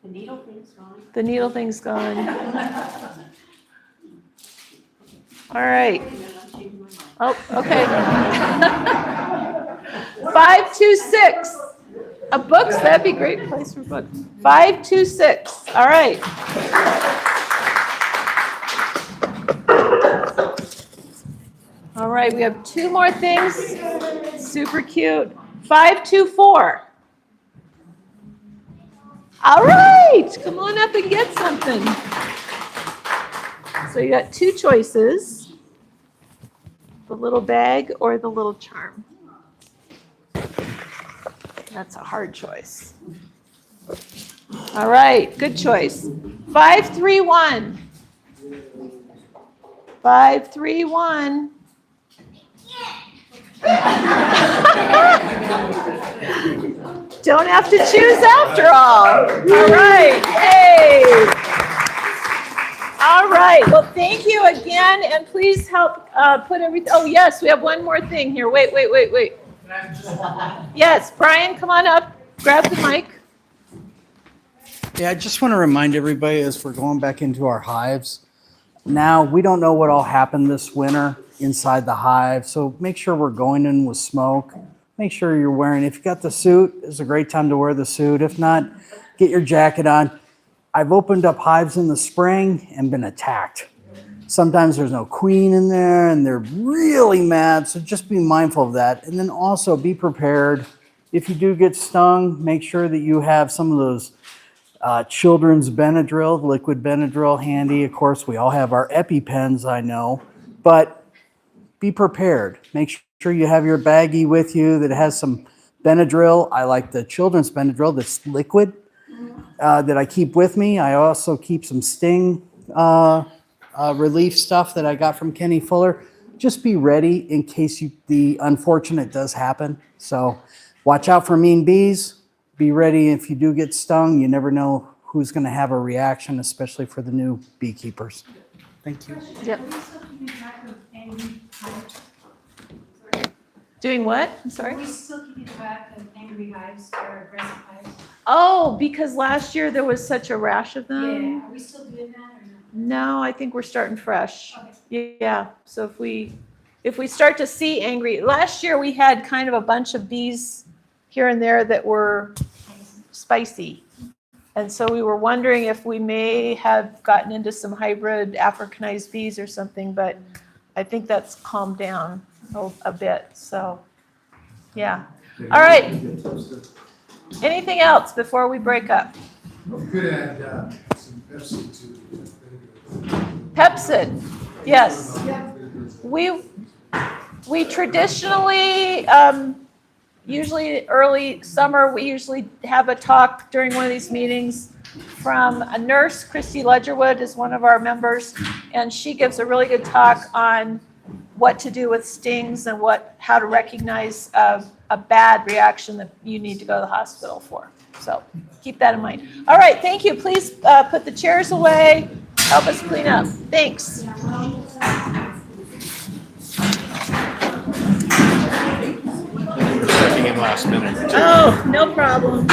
The needle thing's gone. The needle thing's gone. All right. Oh, okay. 526. A books, that'd be a great place for books. 526. All right. All right, we have 2 more things. Super cute. 524. All right, come on up and get something. So you got 2 choices, the little bag or the little charm. That's a hard choice. All right, good choice. 531. 531. Don't have to choose after all. All right. Hey. All right. Well, thank you again, and please help put everything. Oh, yes, we have one more thing here. Wait. Yes, Brian, come on up. Grab the mic. Yeah, I just want to remind everybody as we're going back into our hives, now we don't know what all happened this winter inside the hive, so make sure we're going in with smoke. Make sure you're wearing, if you got the suit, it's a great time to wear the suit. If not, get your jacket on. I've opened up hives in the spring and been attacked. Sometimes there's no queen in there and they're really mad, so just be mindful of that. And then also be prepared. If you do get stung, make sure that you have some of those children's Benadryl, liquid Benadryl handy. Of course, we all have our EpiPens, I know, but be prepared. Make sure you have your baggie with you that has some Benadryl. I like the children's Benadryl that's liquid that I keep with me. I also keep some sting relief stuff that I got from Kenny Fuller. Just be ready in case the unfortunate does happen. So watch out for mean bees. Be ready if you do get stung. You never know who's going to have a reaction, especially for the new beekeepers. Thank you. Yep. Doing what? I'm sorry? Are we still keeping track of angry hives or aggressive hives? Oh, because last year there was such a rash of them. Yeah, are we still doing that or no? No, I think we're starting fresh. Yeah, so if we start to see angry, last year we had kind of a bunch of bees here and there that were spicy. And so we were wondering if we may have gotten into some hybrid Africanized bees or something, but I think that's calmed down a bit, so, yeah. All right. Anything else before we break up? You could add some Pepsi to Pepsid, yes. We traditionally, usually early summer, we usually have a talk during one of these meetings from a nurse. Christy Ledgerwood is one of our members, and she gives a really good talk on what to do with stings and how to recognize a bad reaction that you need to go to the hospital for. So keep that in mind. All right, thank you. Please put the chairs away. Help us clean up. Thanks. Checking in last minute. Oh, no problem.